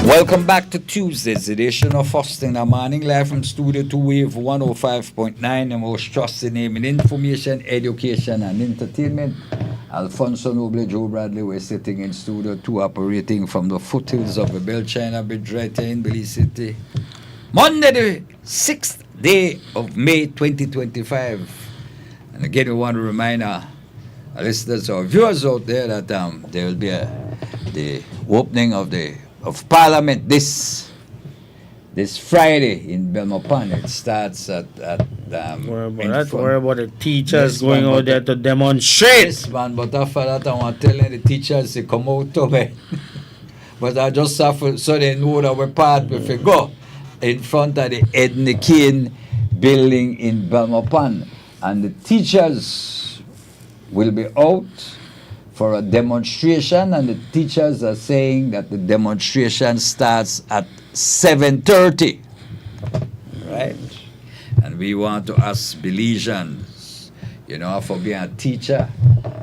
Welcome back to Tuesday's edition of Fus Ting Da Mawnin, live from Studio 2 Wave 105.9, the most trusted name in information, education, and entertainment. Alfonso Noble, Joe Bradley, we're sitting in Studio 2, operating from the foothills of the Bell China Bridge right here in Belize City. Monday, the 6th day of May 2025. And again, we want to remind our listeners or viewers out there that there will be the opening of the of Parliament this Friday in Belmopan. It starts at Worry about the teachers going out there to demonstrate. Yes, man, but after that, I want to tell the teachers to come out to me. But I just have to, so they know that we're part if we go in front of the Edna Kane building in Belmopan. And the teachers will be out for a demonstration, and the teachers are saying that the demonstration starts at 7:30. Right? And we want to ask Belizeans, for being a teacher,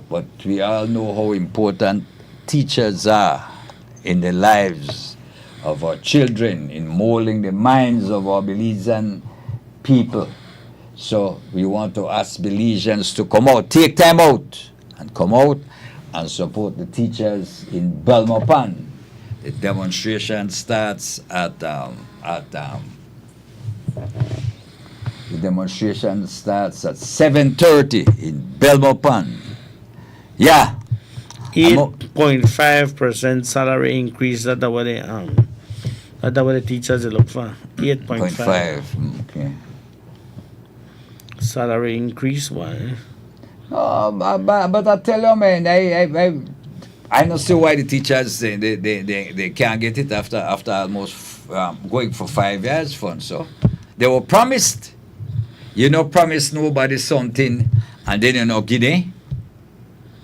but we all know how important teachers are in the lives of our children, in molding the minds of our Belizean people. So we want to ask Belizeans to come out, take time out, and come out and support the teachers in Belmopan. The demonstration starts at 7:30 in Belmopan. Yeah. 8.5% salary increase. That's what the teachers look for. 8.5. Okay. Salary increase. Why? Oh, but I tell you, man, I don't see why the teachers they can't get it after almost going for 5 years fund. So they were promised. Promise nobody something, and then give them.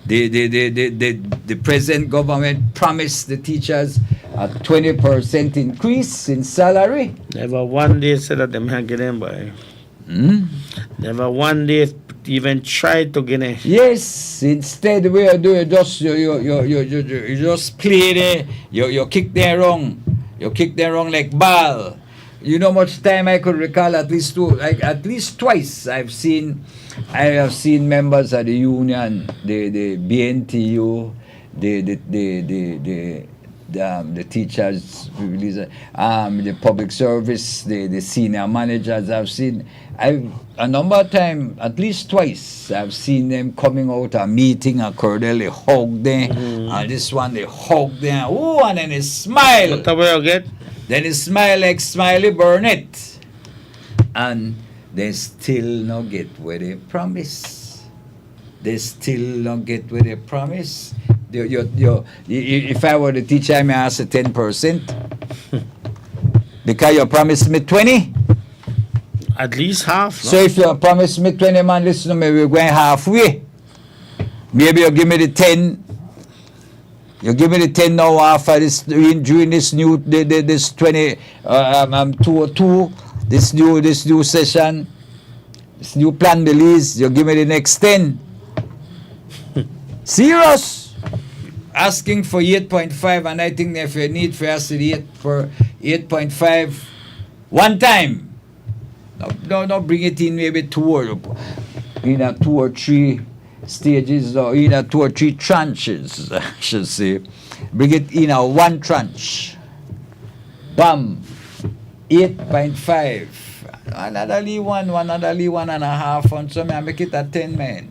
The present government promised the teachers a 20% increase in salary. Never one day said that them can get them by. Never one day even tried to get it. Yes, instead we are doing just you just play there, you kick them wrong. You kick them wrong like ball. Much time I could recall at least twice I have seen members of the union, the BNTU, the teachers, the public service, the senior managers. I've seen a number of times, at least twice, I've seen them coming out a meeting, a Cordell, they hug them, and this one they hug them, and then they smile. What the way you get? Then they smile like Smiley Burnett, and they still not get where they promise. They still don't get where they promise. If I were the teacher, I may ask 10%. Because you promised me 20. At least half. So if you promised me 20, man, listen to me, we're going halfway. Maybe you give me the 10. You give me the 10 now after this, during this new, this 202, this new session, this new plan release, you give me the next 10. Serious. Asking for 8.5, and I think if you need for us to 8.5 one time. No, bring it in maybe two or 3 stages, or in 2 or 3 tranches, I should say. Bring it in a one tranche. Bam, 8.5. Another 1.5, and so I make it a 10, man.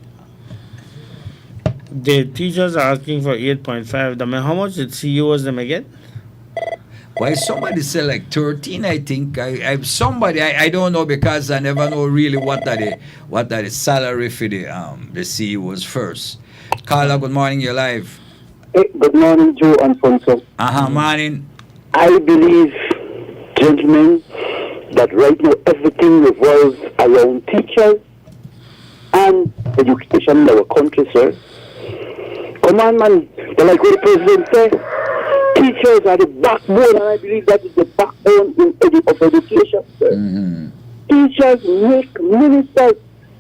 The teachers are asking for 8.5. How much did CEOs them get? Why somebody said like 13, I think. I don't know, because I never know really what are the salary for the CEOs first. Carla, good morning, you're live. Hey, good morning, Joe and Fonso. Morning. I believe, gentlemen, that right now everything revolves around teachers and education in our country, sir. Come on, man. Like what the president said, teachers are the backbone, and I believe that is the backbone of education, sir. Mm-hmm. Teachers make ministers,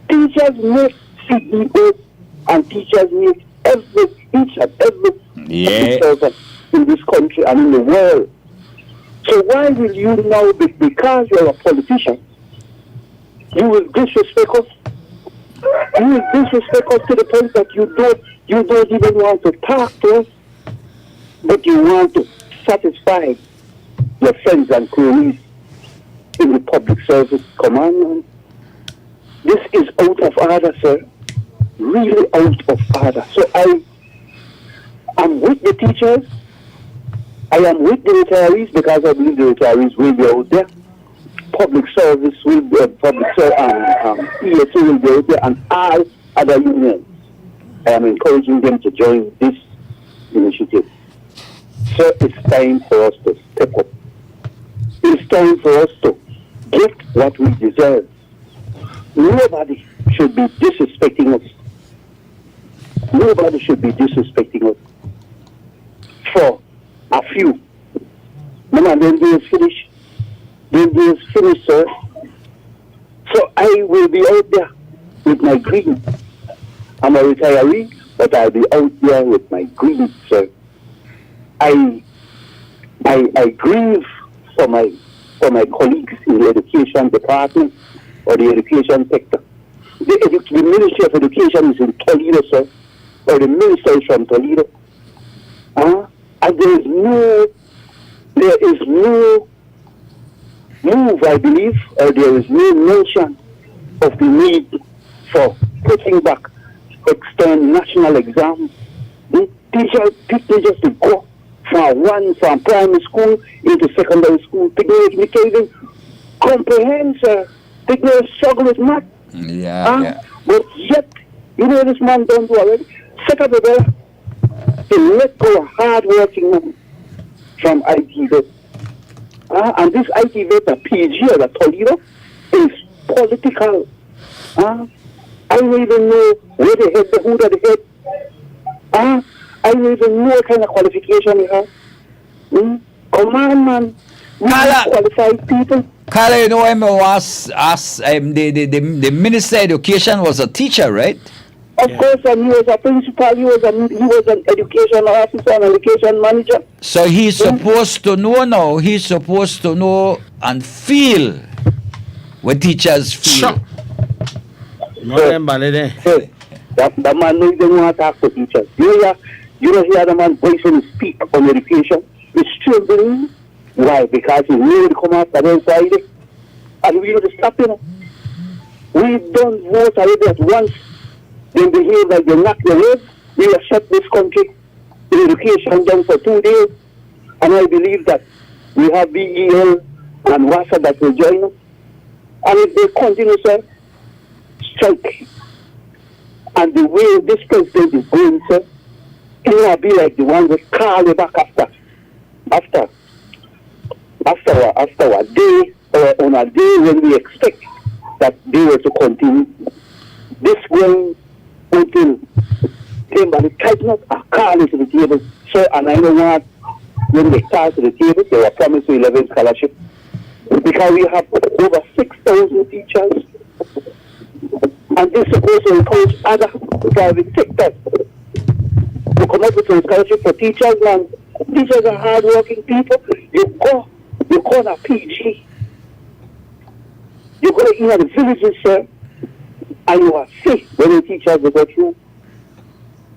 teachers make CEOs, and teachers make each and every person in this country and in the world. So why will you now, because you're a politician, you will disrespect us? You will disrespect us to the point that you don't even want to talk to us, but you want to satisfy your friends and colleagues in the public service. Come on, man. This is out of order, sir. Really out of order. So I'm with the teachers, I am with the retirees because I believe the retirees will be out there. Public service will be, PSO will be out there, and all other unions. I am encouraging them to join this initiative. So it's time for us to step up. It's time for us to get what we deserve. Nobody should be disrespecting us. Nobody should be disrespecting us for a few. When the day is finished, the day is finished, sir. So I will be out there with my green. I'm a retiree, but I'll be out there with my green, sir. I grieve for my colleagues in the education department or the education sector. The Ministry of Education is in Toledo, sir, or the minister is from Toledo. And there is no move, I believe, or there is no mention of the need for putting back external national exams. Teachers just to go from primary school into secondary school. They can't even comprehend, sir. They can't struggle with math. Yeah. But yet, you know this man done already. Second of all, to let go a hard-working man from IT vet. And this IT vet, the PG or the Toledo, is political. I don't even know where they head, who are the head. I don't even know what kind of qualification they have. Come on, man. We are qualified people. Carla, you know, I was asked, the Minister of Education was a teacher, right? Of course, and he was a principal, he was an education officer, an education manager. So he's supposed to know now, he's supposed to know and feel what teachers feel. Sure. No, that man knows they want to talk to teachers. You know, hear the man voice when he speak on education. It's true. Why? Because he knew to come after them Friday. And we need to stop him. We don't vote already at once. They behave like they knock their head. We have shut this country in education down for 2 days. And I believe that we have BEL and WASA that will join us. And if they continue, sir, strike. And the way this president is going, sir, it will be like the one that call back after a day or on a day when we expect that they were to continue. This going until came by the cabinet a call into the table. So, and I know what, when they start to the table, they were promised 11 scholarship. Because we have over 6,000 teachers. And this is supposed to encourage other private sectors to come up with some scholarship for teachers. And teachers are hard-working people. You call a PG. You go in the villages, sir, and you are sick when the teachers go through.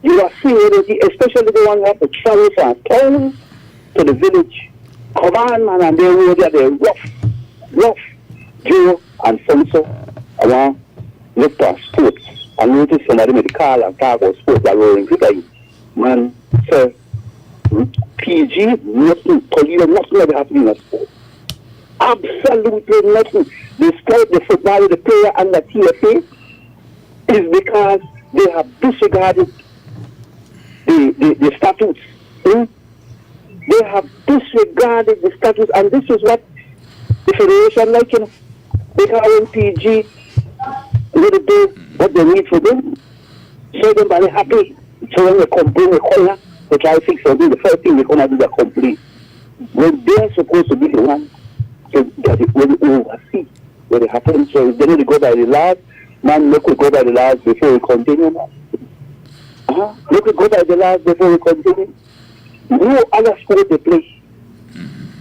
You are sick when especially the one who have to travel from town to the village. Come on, man, and they're rough. Joe and Fonso, I want to look for sports. I noticed somebody made the call and talk about sports that were in Italy. Man, sir, PG, nothing, Toledo, nothing ever happening in a sport. Absolutely nothing. Despite the football, the player and the TFA is because they have disregarded the statutes. They have disregarded the statutes, and this is what the federation like, you know. They call PG will do what they need to do. So they're happy. So when they complain, they call to try to fix something. The first thing they come and do is complain. When they're supposed to be the one so that it will oversee what happens. So if they need to go by the laws, man, look, we go by the laws before we continue. Look, we go by the laws before we continue. No other sport they play.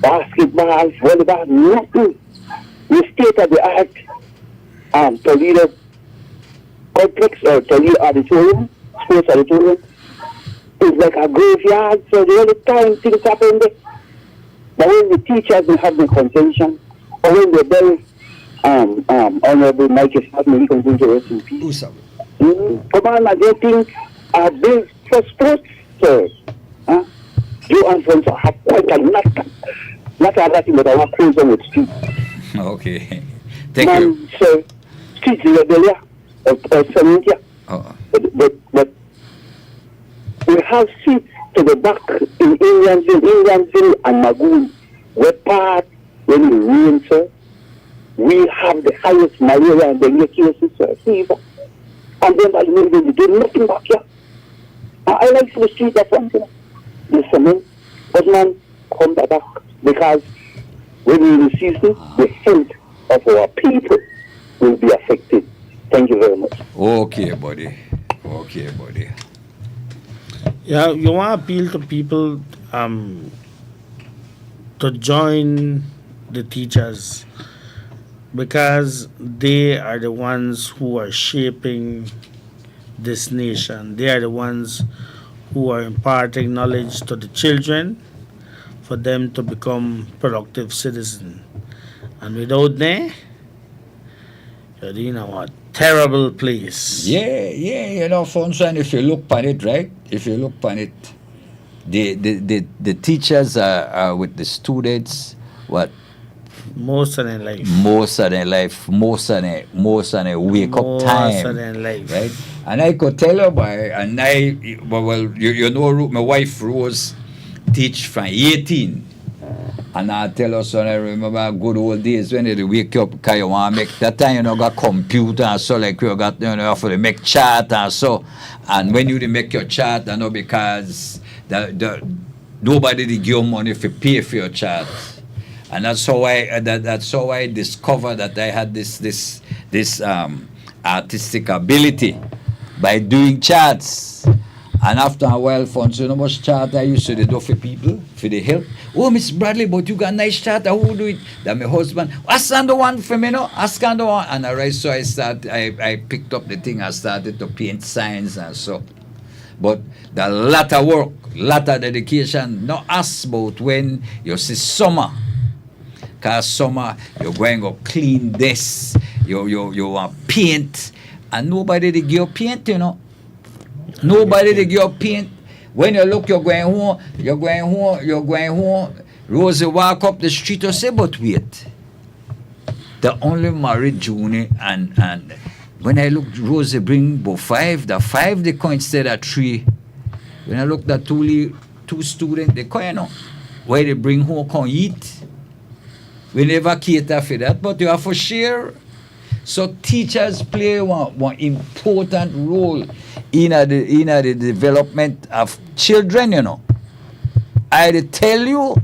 Basketball, volleyball, nothing. The state of the art, Toledo complex or Toledo auditorium, sports auditorium, is like a graveyard. So the only time things happen there. But when the teachers will have the contention, or when the very Honorable Mike is having comes into SCP. Come on, I don't think are built for sports, sir. You and friends have quite a not other thing, but I want to close on with street. Okay. Thank you. So, street is rebellion or something. But we have seats to the back in Indianville and Magoon. We're part when it rains, sir. We have the highest malaria and dengue cases, fever. And then by the middle, we do nothing back here. I like the street of one thing. Listen, but man, come back because when we in the season, the health of our people will be affected. Thank you very much. Okay, buddy. Okay, buddy. Yeah, you want to appeal to people to join the teachers because they are the ones who are shaping this nation. They are the ones who are imparting knowledge to the children for them to become productive citizens. And without them, you're in a terrible place. Yeah, Fonson, if you look on it, right? If you look on it, the teachers are with the students, what? Most of their life. Most of their wake up time. Most of their life. Right? And I could tell you, you know, my wife Rose teach from 18. And I tell her, son, I remember good old days when they wake up, because you want to make, that time, you know, got computer and so, like, you got, you know, for to make chart and so. And when you make your chart, you know, because nobody give you money to pay for your chart. And that's how I discovered that I had this artistic ability by doing charts. And after a while, you know much chart I used to do for people, for the help. Oh, Miss Bradley, but you got a nice chart. Who do it? That my husband. Ask the one for me, no? Ask the one. And so I picked up the thing. I started to paint signs and so. But the lot of work, lot of dedication. Not ask about when you see summer. Because summer, you're going to clean this. You want paint. And nobody they give you paint, you know. Nobody they give you paint. When you look, you're going home. Rosie walk up the street and say, but wait. The only married June and when I look, Rosie bring about 5. The 5 they come instead of 3. When I look at two students, they come, you know. Why they bring home, come eat. We never cater for that, but you have to share. So teachers play one important role in the development of children, you know. I tell you,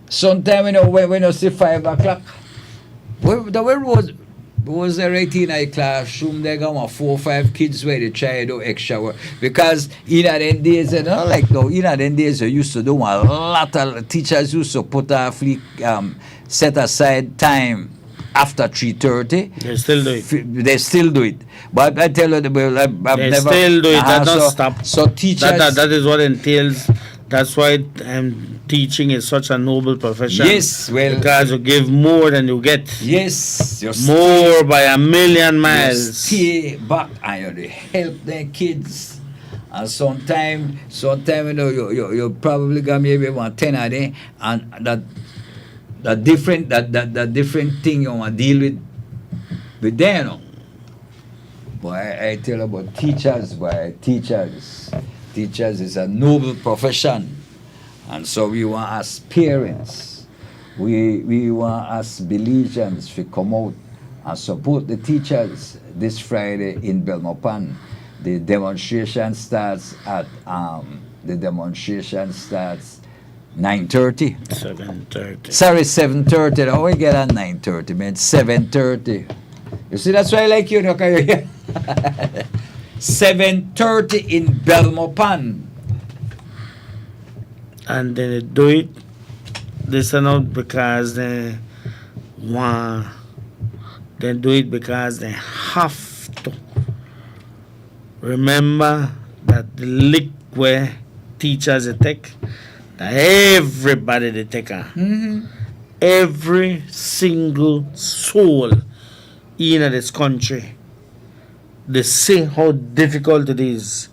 sometimes, you know, when you see 5 o'clock, the way was there right in a classroom, they got 4 or 5 kids where they try to do extra work. Because in the days, you know, like though, in the days, you used to do a lot of teachers used to put set aside time after 3:30. They still do it. But I tell you, I've never still do it. That doesn't stop. So teachers. That is what entails. That's why teaching is such a noble profession. Yes, well, because you give more than you get. Yes, more by a million miles. You stay back and you help the kids. And sometime, you know, you probably got maybe 10 a day, and that different thing you want to deal with them, you know. But I tell you about teachers, Teachers is a noble profession, and so we want as parents, we want as Belizeans to come out and support the teachers this Friday in Belmopan. The demonstration starts at 9:30. 7:30. Sorry, 7:30. How we get at 9:30, man? 7:30. You see, that's why I like you, no? 7:30 in Belmopan. And they do it, this and not because they want. They do it because they have to. Remember that the lick where teachers they take, everybody they take her. Mm-hmm. Every single soul in this country. They say how difficult it is.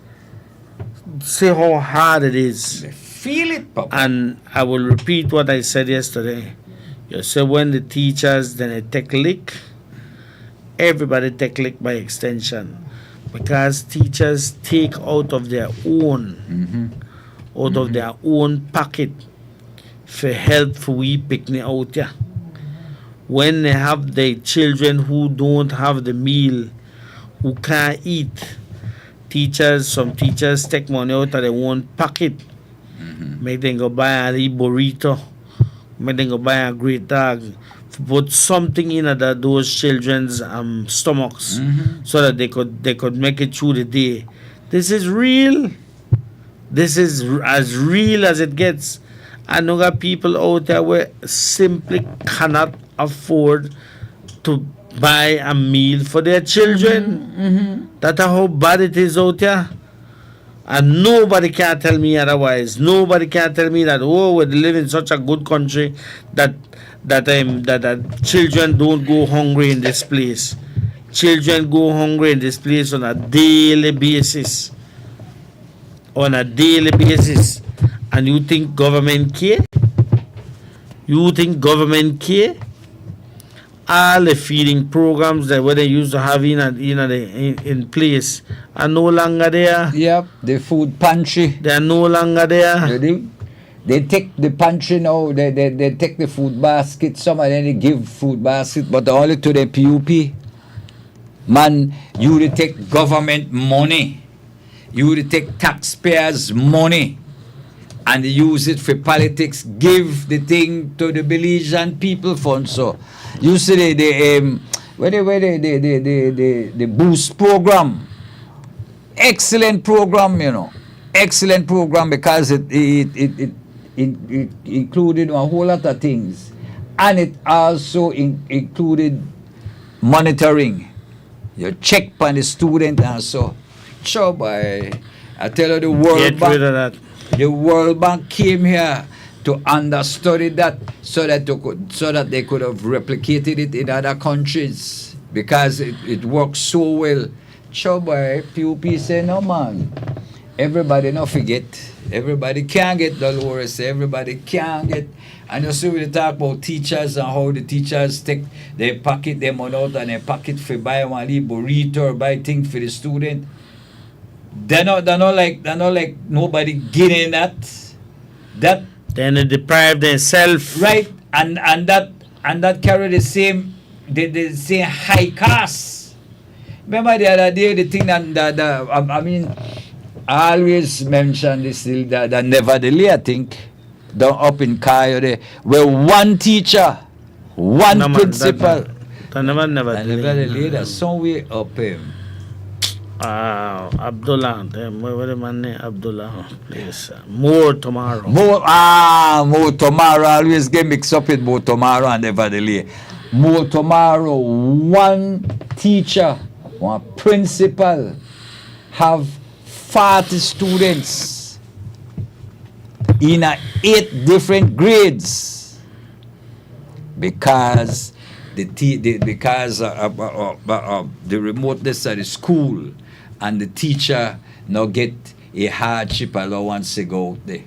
Say how hard it is. feel it, Papa. And I will repeat what I said yesterday. You say when the teachers then they take lick, everybody take lick by extension. Because teachers take out of their own, of their own pocket for help for we picnic out here. When they have the children who don't have the meal, who can't eat, some teachers take money out of their own pocket. Make them go buy a burrito, make them go buy a great dog, put something in those children's stomachs so that they could make it through the day. This is real. This is as real as it gets. I know that people out there where simply cannot afford to buy a meal for their children. That's how bad it is out there. And nobody can tell me otherwise. Nobody can tell me that, oh, we live in such a good country that children don't go hungry in this place. Children go hungry in this place on a daily basis. On a daily basis. And you think government care? You think government care? All the feeding programs that they used to have in place are no longer there. Yep, the food pantry. They are no longer there. They take the pantry now, they take the food basket, some of them they give food basket, but only to the PUP. Man, you take government money, you take taxpayers' money, and use it for politics, give the thing to the Belizean people fund. So you see the boost program, excellent program, excellent program, because it included a whole lot of things, and it also included monitoring. You check on the student and so. Sure, boy, I tell you, the World Bank. Get rid of that. The World Bank came here to understudy that so that they could have replicated it in other countries, because it works so well. Sure, boy, PUP say no, man. Everybody not forget. Everybody can get Dolores. Everybody can get. And you see we talk about teachers and how the teachers take they pocket their money out and they pocket for buy one burrito or buy things for the student. They're not like nobody getting that. Then they deprive themselves. Right, and that carry the same high cost. Remember the other day the thing I always mention this the nevertheless I think down up in Coyote where one teacher, one principal. Nevertheless that's somewhere up him. Abdullah, what the man name? Abdullah, please. More tomorrow. More tomorrow. I always get mixed up with more tomorrow and nevertheless. More tomorrow. One teacher, one principal, have 40 students in 8 different grades because of the remoteness of the school. And the teacher now get a hardship allowance to go out there.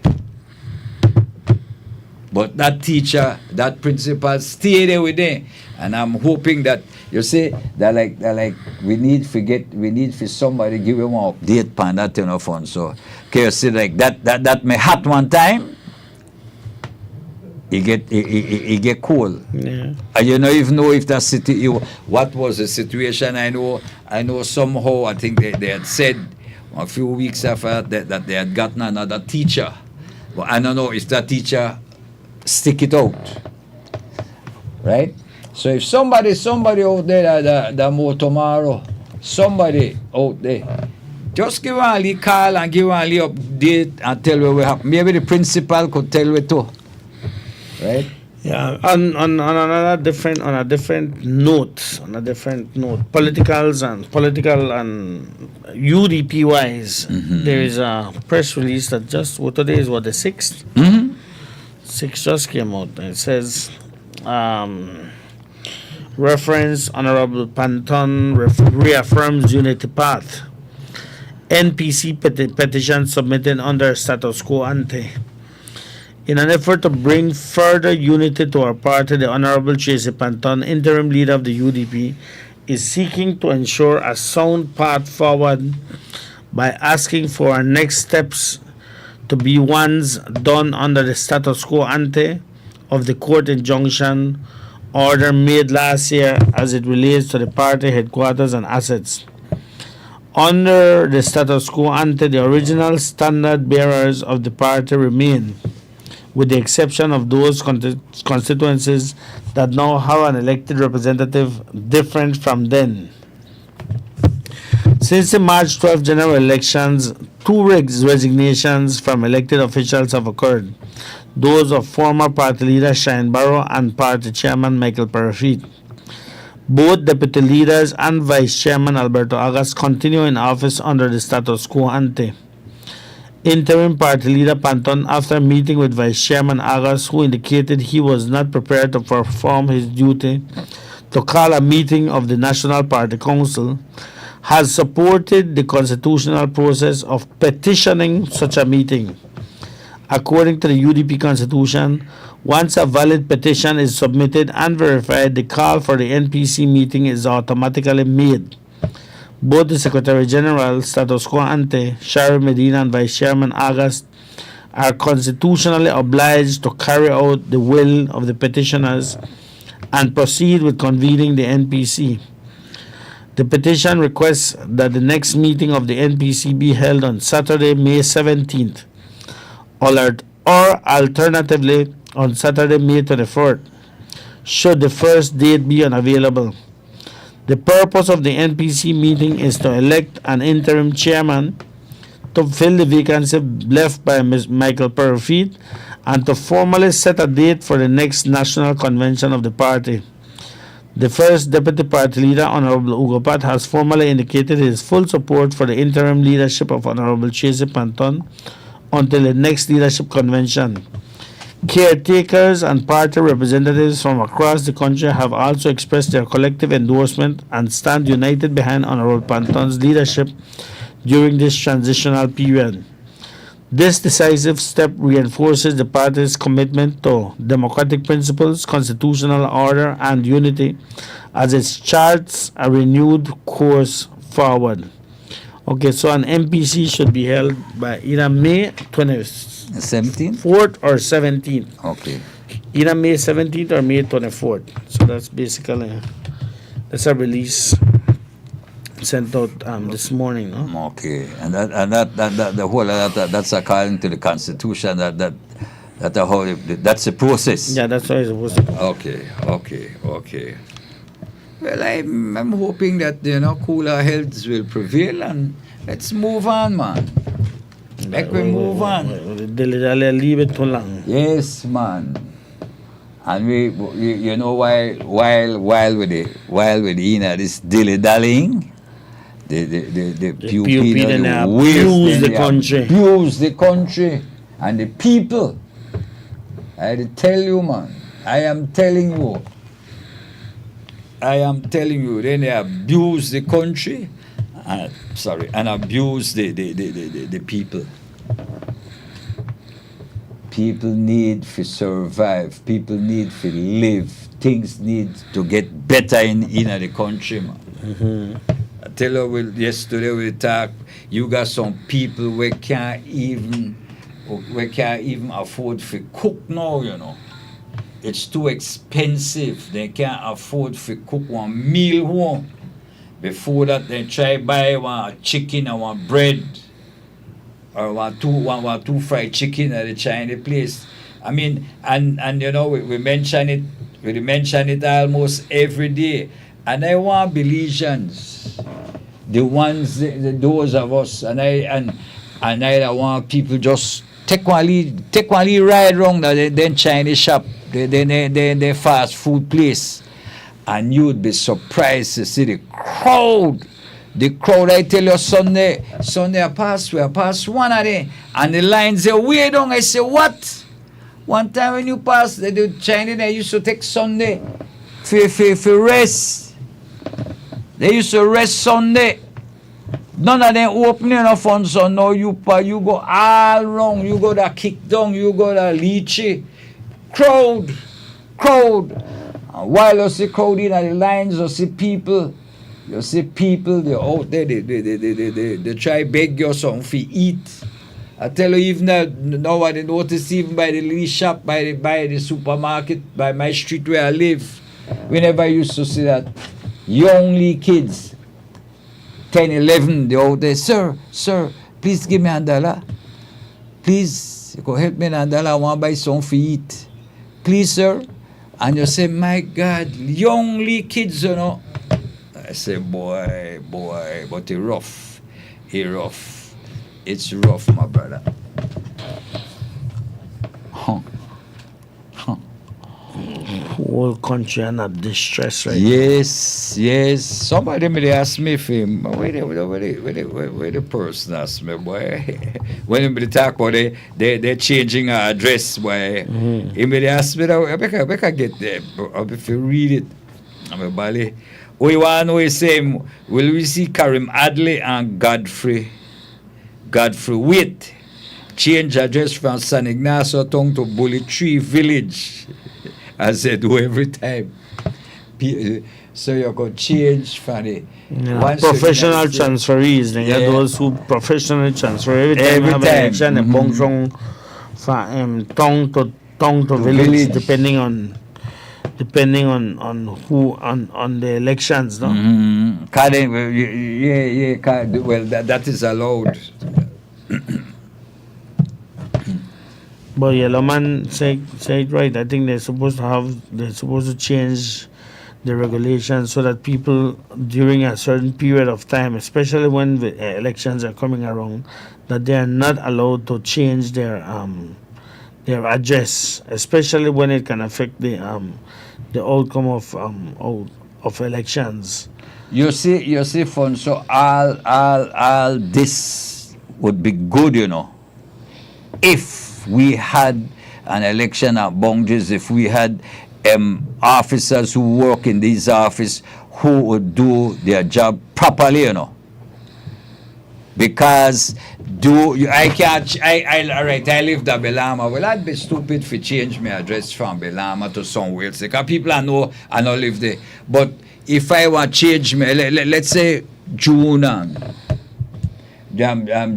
But that teacher, that principal, stay there with them. And I'm hoping that you say that like we need for somebody give him an update on that fund. So can you say like that may hot one time? He get cold. Yeah. And you don't even know if that city what was the situation. I know somehow I think they had said a few weeks after that they had gotten another teacher. But I don't know if that teacher stick it out. Right? So if somebody out there that more tomorrow, somebody out there, just give a little call and give a little update and tell where we have. Maybe the principal could tell you too. Right? Yeah. On a different note, political and UDP wise, there is a press release that today is the 6th? 6 just came out. It says reference Honorable Panton reaffirms unity path. NPC petition submitted under status quo ante. In an effort to bring further unity to our party, the Honorable Tracy Panton, interim leader of the UDP, is seeking to ensure a sound path forward by asking for our next steps to be ones done under the status quo ante of the court injunction order made last year as it relates to the party headquarters and assets. Under the status quo ante, the original standard bearers of the party remain, with the exception of those constituencies that now have an elected representative different from then. Since the March 12 general elections, two resignations from elected officials have occurred, those of former party leader Shine Barrow and party chairman Michael Parafit. Both deputy leaders and vice chairman Alberto Agas continue in office under the status quo ante. Interim party leader Panton, after meeting with vice chairman Agas, who indicated he was not prepared to perform his duty to call a meeting of the National Party Council, has supported the constitutional process of petitioning such a meeting. According to the UDP Constitution, once a valid petition is submitted and verified, the call for the NPC meeting is automatically made. Both the Secretary General, status quo ante, Shari Medina, and Vice Chairman August are constitutionally obliged to carry out the will of the petitioners and proceed with convening the NPC. The petition requests that the next meeting of the NPC be held on Saturday, May 17th, or alternatively on Saturday, May 24th, should the first date be unavailable. The purpose of the NPC meeting is to elect an interim chairman to fill the vacancy left by Ms. Michael Parafit and to formally set a date for the next national convention of the party. The first deputy party leader, Honorable Ugo Pat, has formally indicated his full support for the interim leadership of Honorable Tracy Panton until the next leadership convention. Caretakers and party representatives from across the country have also expressed their collective endorsement and stand united behind Honorable Panton's leadership during this transitional period. This decisive step reinforces the party's commitment to democratic principles, constitutional order, and unity as it charts a renewed course forward. Okay, so an MPC should be held by either May 17th, 4th, or 17th. Okay. Either May 17th or May 24th. So that's basically that's a release sent out this morning, no? Okay, and that the whole that's according to the Constitution. That's the process. Yeah, that's how it's supposed to be. Okay. Well, I'm hoping that cooler heads will prevail and let's move on, man. We move on. Leave it too long. Yes, man. And we while with this dilly dallying. The PUP abuse the country. Abuse the country and the people. I tell you, man. I am telling you. Then they abuse the country. And abuse the people. People need to survive. People need to live. Things need to get better in the country, man. Mm-hmm. I tell you, yesterday we talked. You got some people we can't even afford to cook now. It's too expensive. They can't afford to cook one meal home. Before that, they try buy one chicken or one bread or one two fried chicken at the Chinese place. I mean, and we mention it. We mention it almost every day. And I want Belizeans, those of us, and I want people just take one ride around the Chinese shop, the fast food place, and you'd be surprised to see the crowd. The crowd, I tell you, Sunday I pass one of them, and the lines are way down. I say, what? One time when you pass, the Chinese, they used to take Sunday for rest. They used to rest Sunday. None of them opening enough funds, so now you go all wrong. You go to kick down, you go to lychee. Crowd. And while you see crowd in the lines, you see people, they're out there, they try beg you something to eat. I tell you, even now I notice even by the little shop, by the supermarket, by my street where I live, whenever I used to see that, young kids, 10, 11, they out there, sir, please give me $1. Please, you can help me $1, I want to buy something to eat. Please, sir. And you say, my God, young kids, you know. I say, boy, but it's rough. It's rough, my brother. Whole country and at distress right Yes. Somebody may ask me if him, where the person ask me, boy. When they talk about they're changing our address, boy. He may ask me, I get there. If you read it, I'm a bally. We want to know the same. Will we see Karim Adley and Godfrey? Wait. Change address from San Ignacio Town to Bullet Tree Village. As they do every time. So you could change from the professional transferees. They are those who professionally transfer every time. Election, they bung from town to village, depending on who on the elections. No? Well, that is allowed. But Yellow Man said right. I think they're supposed to change the regulations so that people during a certain period of time, especially when the elections are coming around, that they are not allowed to change their address, especially when it can affect the outcome of elections. You see, Fun. So all this would be good, you know, if we had an election at boundaries, if we had officers who work in these offices who would do their job properly, you know. Because all right, I live in Belama. Well, I'd be stupid if I change my address from Belama to somewhere else. Because people I know live there. But if I want to change let's say June and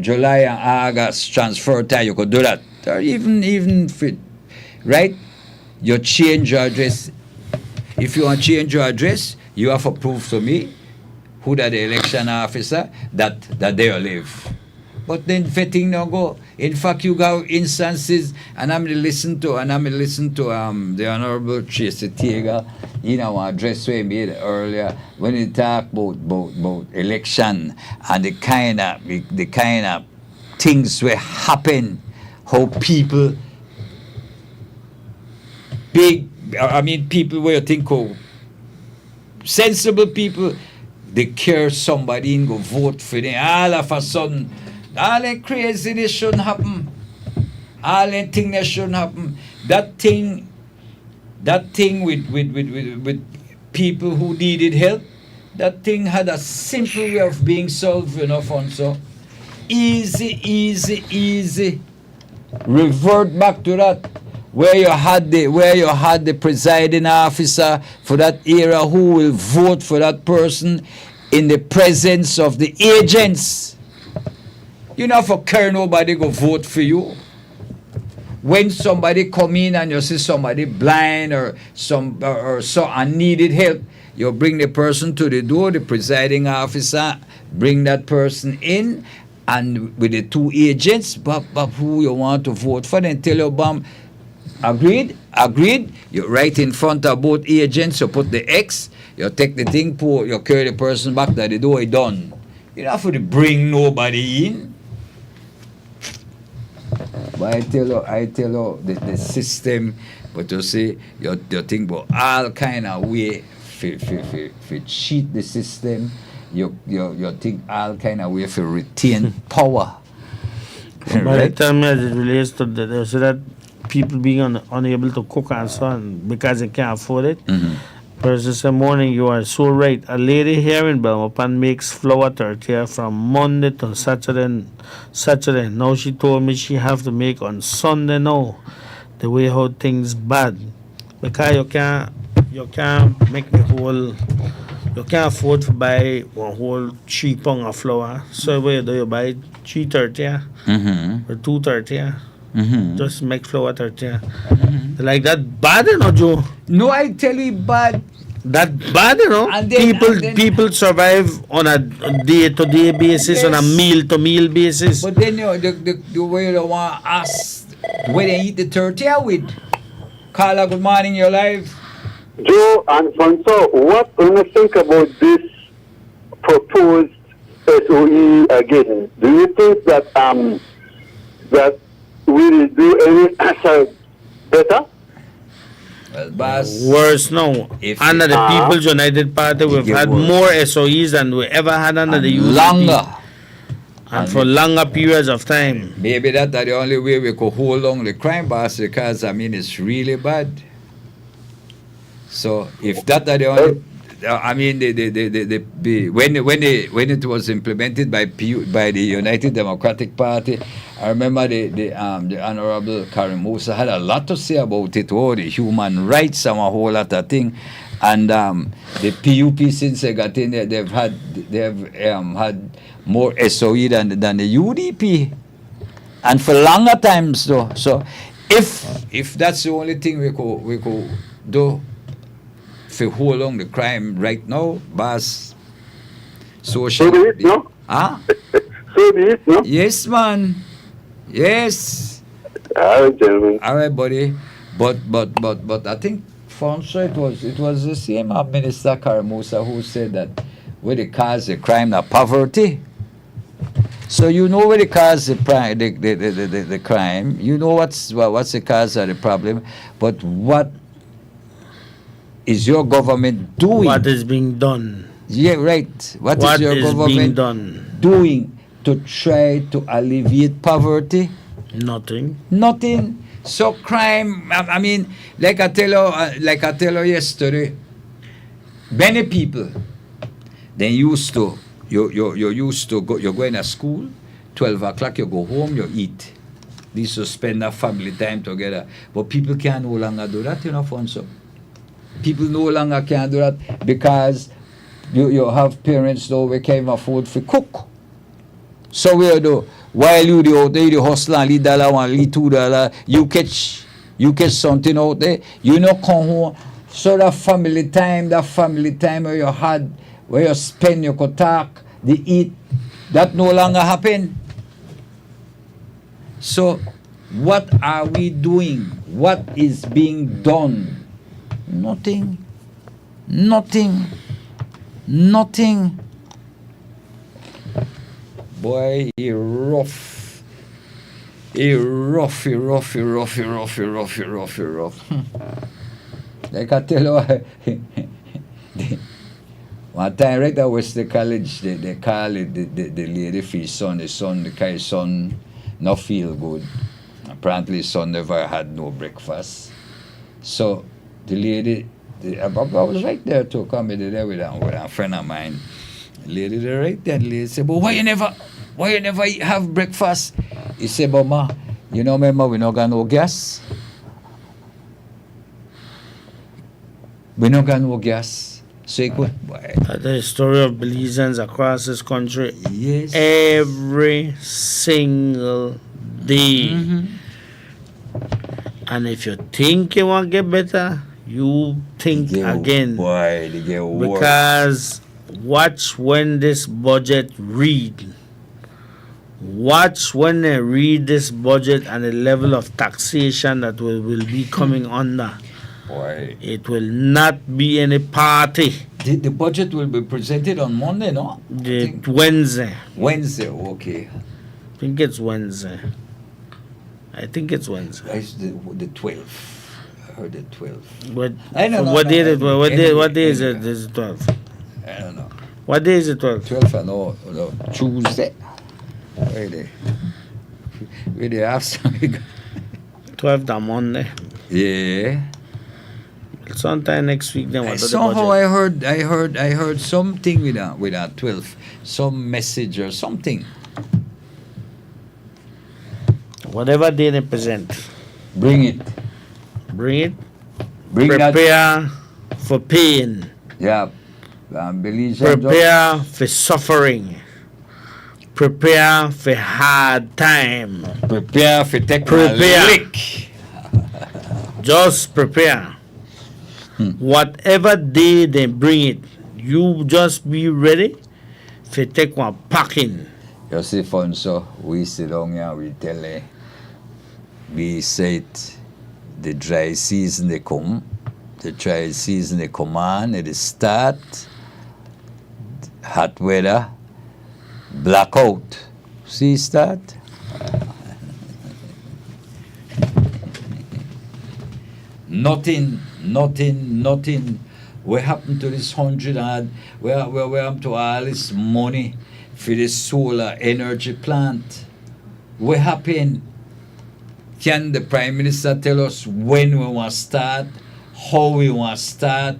July and August transfer time, you could do that. Or even fit, right? You change your address. If you want to change your address, you have to prove to me who that the election officer that they live. But then vetting no go. In fact, you got instances, and I'm listen to the Honorable Tracy Tega in our address we made earlier when he talked about election and the kind of things will happen. How people, people where you think of sensible people, they care somebody and go vote for them. All of a sudden, all that craziness shouldn't happen. All that thing that shouldn't happen. That thing with people who needed help, that thing had a simple way of being solved, you know, Fun. So easy. Revert back to that where you had the presiding officer for that era who will vote for that person in the presence of the agents. You know, for care nobody go vote for you. When somebody come in and you see somebody blind or so and needed help, you bring the person to the door, the presiding officer bring that person in. And with the two agents, but who you want to vote for, then tell your bum, agreed. You write in front of both agents, you put the X, you take the thing, you carry the person back to the door, it's done. You don't have to bring nobody in. But I tell you the system, but you see, you think about all kind of way to cheat the system. You think all kind of way to retain power. By the time as it relates to that people being unable to cook and so on because they can't afford it, Person said, morning, you are so right. A lady here in Belmopan makes flour tortilla from Monday to Saturday. Now she told me she have to make on Sunday now. The way how things bad. Because you can't make the whole, you can't afford to buy one whole 3 pound of flour. So what you do, you buy 3 tortilla or 2 tortilla. Just make flour tortilla. Like that bad, you know, Joe? No, I tell you, bad. That bad, you know. And then, People survive on a day-to-day basis, on a meal-to-meal basis. But then the way you want to ask where they eat the tortilla with. Carla, good morning, you're live. Joe and Francois, what do you think about this proposed SOE again? Do you think that that will do any better? Well, boss, worse now. Under the People's United Party, we've had more SOEs than we ever had under the UPP. Longer. And for longer periods of time. Maybe that's the only way we could hold on the crime, boss, because, I mean, it's really bad. So, if that's the only... I mean, when it was implemented by the United Democratic Party, I remember the Honorable Karim Musa had a lot to say about it, the human rights and a whole lot of things. And the PUP, since they got in there, they've had more SOE than the UDP, and for longer times though. So, if that's the only thing we could do. For how long the crime right now, boss? Social. So it, no? Huh? So it, no? Yes, man. Yes. All right, gentlemen. All right, buddy. But I think, Fonso, it was the same Minister Karamusa who said that where the cause the crime, not poverty. So you know where the cause the crime. You know what's the cause of the problem. But what is your government doing? What is being done? Yeah, right. What is your government doing to try to alleviate poverty? Nothing. So crime. I mean, like I tell you yesterday, many people they used to you used to go. You're going to school, 12 o'clock. You go home. You eat. They used to spend that family time together. But people can't no longer do that. You know, Fonso. People no longer can do that because you have parents though we can't afford to cook. So we do while you out there you hustle and lead $1, lead $2, you catch something out there, you know come home. So that family time where you had, where you spend, you could talk, they eat, that no longer happen. So what are we doing? What is being done? Nothing. Boy, he rough. Like I tell you, one time right at Western College, they call it the lady for his son. The son not feel good. Apparently his son never had no breakfast. So the lady, I was right there too, coming there with a friend of mine. The lady there right there, the lady said, but why you never have breakfast? He said, but ma, you know, remember we not got no gas? We not got no gas. So he could, the story of Belizeans across this country. Yes. Every single day. And if you think you want to get better, you think again. Boy, they get worse. Because watch when this budget read. Watch when they read this budget and the level of taxation that will be coming under. Boy. It will not be any party. The budget will be presented on Monday, no? Wednesday. Wednesday, okay. I think it's Wednesday. It's the 12th. I heard the 12th. What day is it? Is it 12th? I don't know. What day is it 12th? 12th, I know. Tuesday. Where they have some. 12th on Monday. Yeah. Sometime next week then what Somehow I heard something with a 12, some message or something. Whatever day they present. Bring it. Bring that. Prepare for pain. Yeah. Believe Prepare for suffering. Prepare for hard time. Prepare for take a lick. Just prepare. Whatever day they bring it, you just be ready for take one packing. You see, Fonso, we sit down here, we tell we say it, the dry season they come, the dry season they come on, it start, hot weather, blackout. See start? Nothing. What happened to this 100 and where happened to all this money for this solar energy plant? What happened? Can the Prime Minister tell us when we want to start, how we want to start,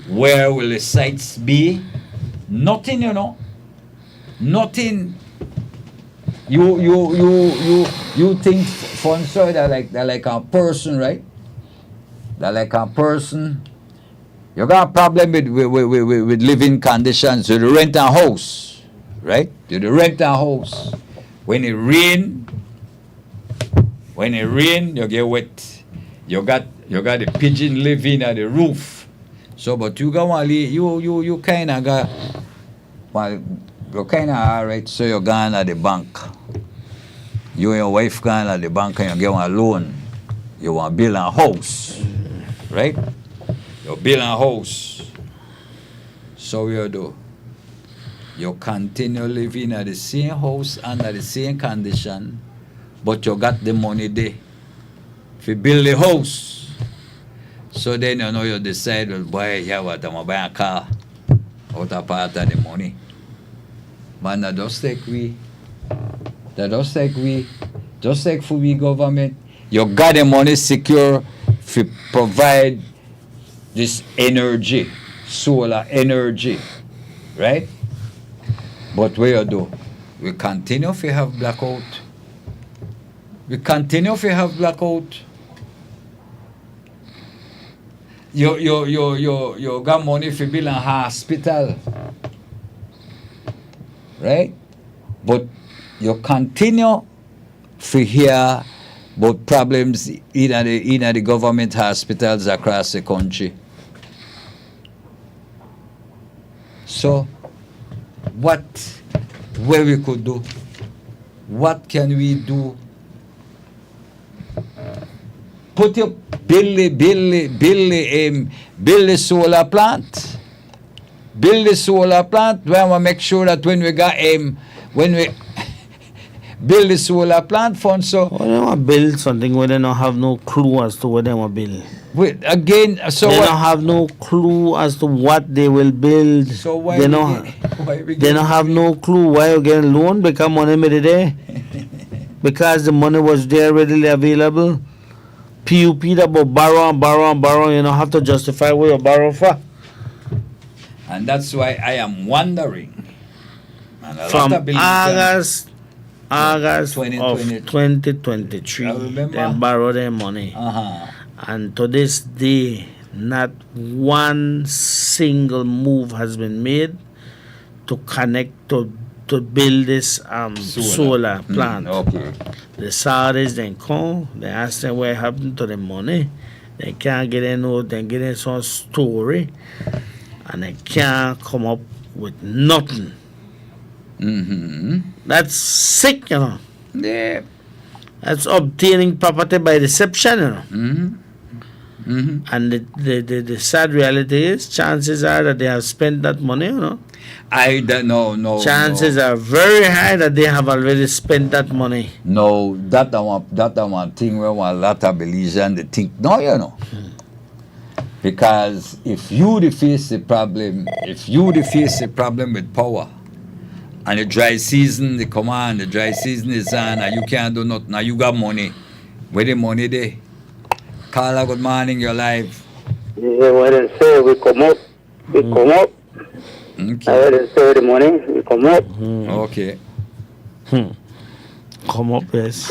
where will the sites be? Nothing, you know. Nothing. You think Fonso they're like a person, right? They're like a person. You got a problem with living conditions. You rent a house, right? You rent a house. When it rain, you get wet. You got the pigeon living at the roof. So, but you got one. You kind of got. Well, you're kind of alright. So you're going at the bank. You and your wife going at the bank and you get one loan. You want to build a house. Right? You build a house. So you do. You continue living at the same house under the same condition, but you got the money there. If you build the house, so then you know you decide, well, boy, yeah, what I'm going to buy a car out of part of the money. Man, that does take we. Just like for we government, you got the money secure to provide this energy, solar energy, right? But what you do? We continue to have blackout. You got money for build a hospital, right? But you continue to hear about problems in the government hospitals across the country. So, what we could do? What can we do? Put your build the solar plant. Build the solar plant. We want to make sure that when we build the solar plant fund, so they want to build something where they don't have no clue as to what they want to build. So they don't have no clue as to what they will build. So why they don't have no clue why you getting loan because money made it there. Because the money was there readily available. PUP that will borrow, you don't have to justify where you borrow for. And that's why I am wondering. From August 2023, they borrow their money. And to this day, not one single move has been made to connect to build this solar plant. Okay. The Saudis then come, they ask them what happened to the money. They can't get some story, and they can't come up with nothing. That's sick, you know. Yeah. That's obtaining property by deception, you know. And the sad reality is, chances are that they have spent that money, you know. I don't know. No. Chances are very high that they have already spent that money. No, that one thing where a lot of Belizeans they think no, you know. Because if you face the problem with power, and the dry season they come on, the dry season is on, and you can't do nothing. Now you got money. Where the money there? Carla, good morning, you're live. Yeah, what they say, we come up. We come up. Okay. I heard say the morning, we come up. Okay. Come up, yes.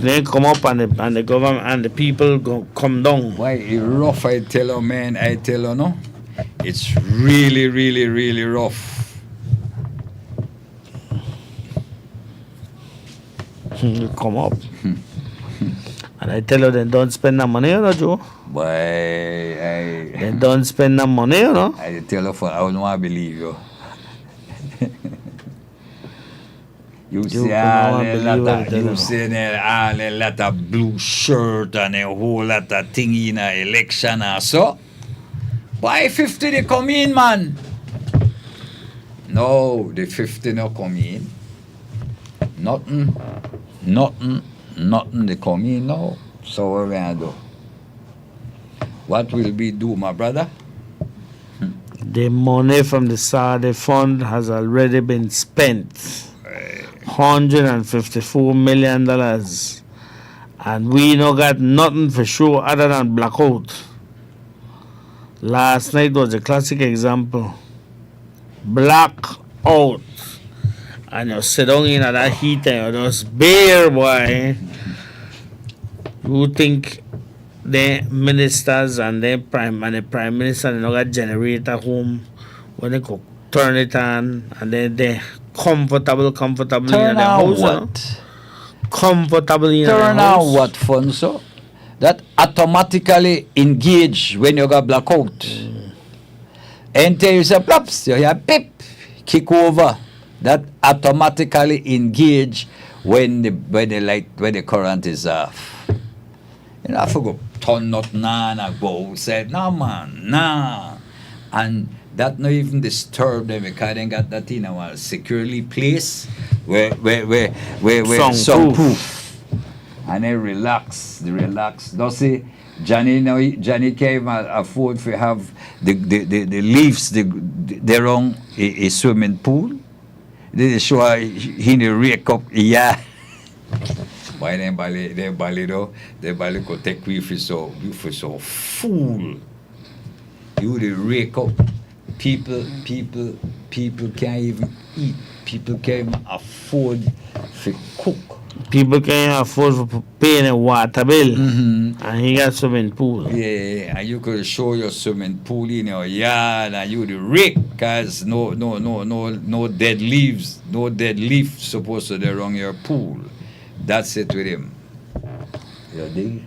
They come up and the government and the people go come down. Why it's rough, I tell you, man. I tell you, no. It's really, really, really rough. Come up. And I tell you, they don't spend the money, you know, Joe. Boy, They don't spend the money, you know. I tell you, I don't want to believe you. You see all a lot of blue shirt and a whole lot of thing in a election or so. Why 50 they come in, man? No, the 50 no come in. Nothing they come in now. So what we gonna do? What will we do, my brother? The money from the Saudi fund has already been spent. $154 million. And we no got nothing for sure other than blackout. Last night was a classic example. Blackout. And you sit down in that heat and you just bare, boy. You think the ministers and the prime minister they no got generator home when they go turn it on and then they comfortable in the house. What? Comfortable in the Turn house. on what fun so? That automatically engage when you got blackout. Enter you say plops, you hear pip, kick over. That automatically engage when the current is off. You know, I forgot turn nothing on and go outside. No man, nah. And that not even disturb them because they got that in a securely place where soundproof. And they relax. Don't say Johnny can't afford to have the leaves they're on a swimming pool. They show he rake up, yeah. Why they bally though? They bally go take you for so fool. You the rake up. People can't even eat. People can't even afford to cook. People can't afford to pay a water bill. And he got swimming pool. Yeah, and you could show your swimming pool in your yard and you the rake cause no dead leaves, no dead leaf supposed to be around your pool. That's it with him. You dig?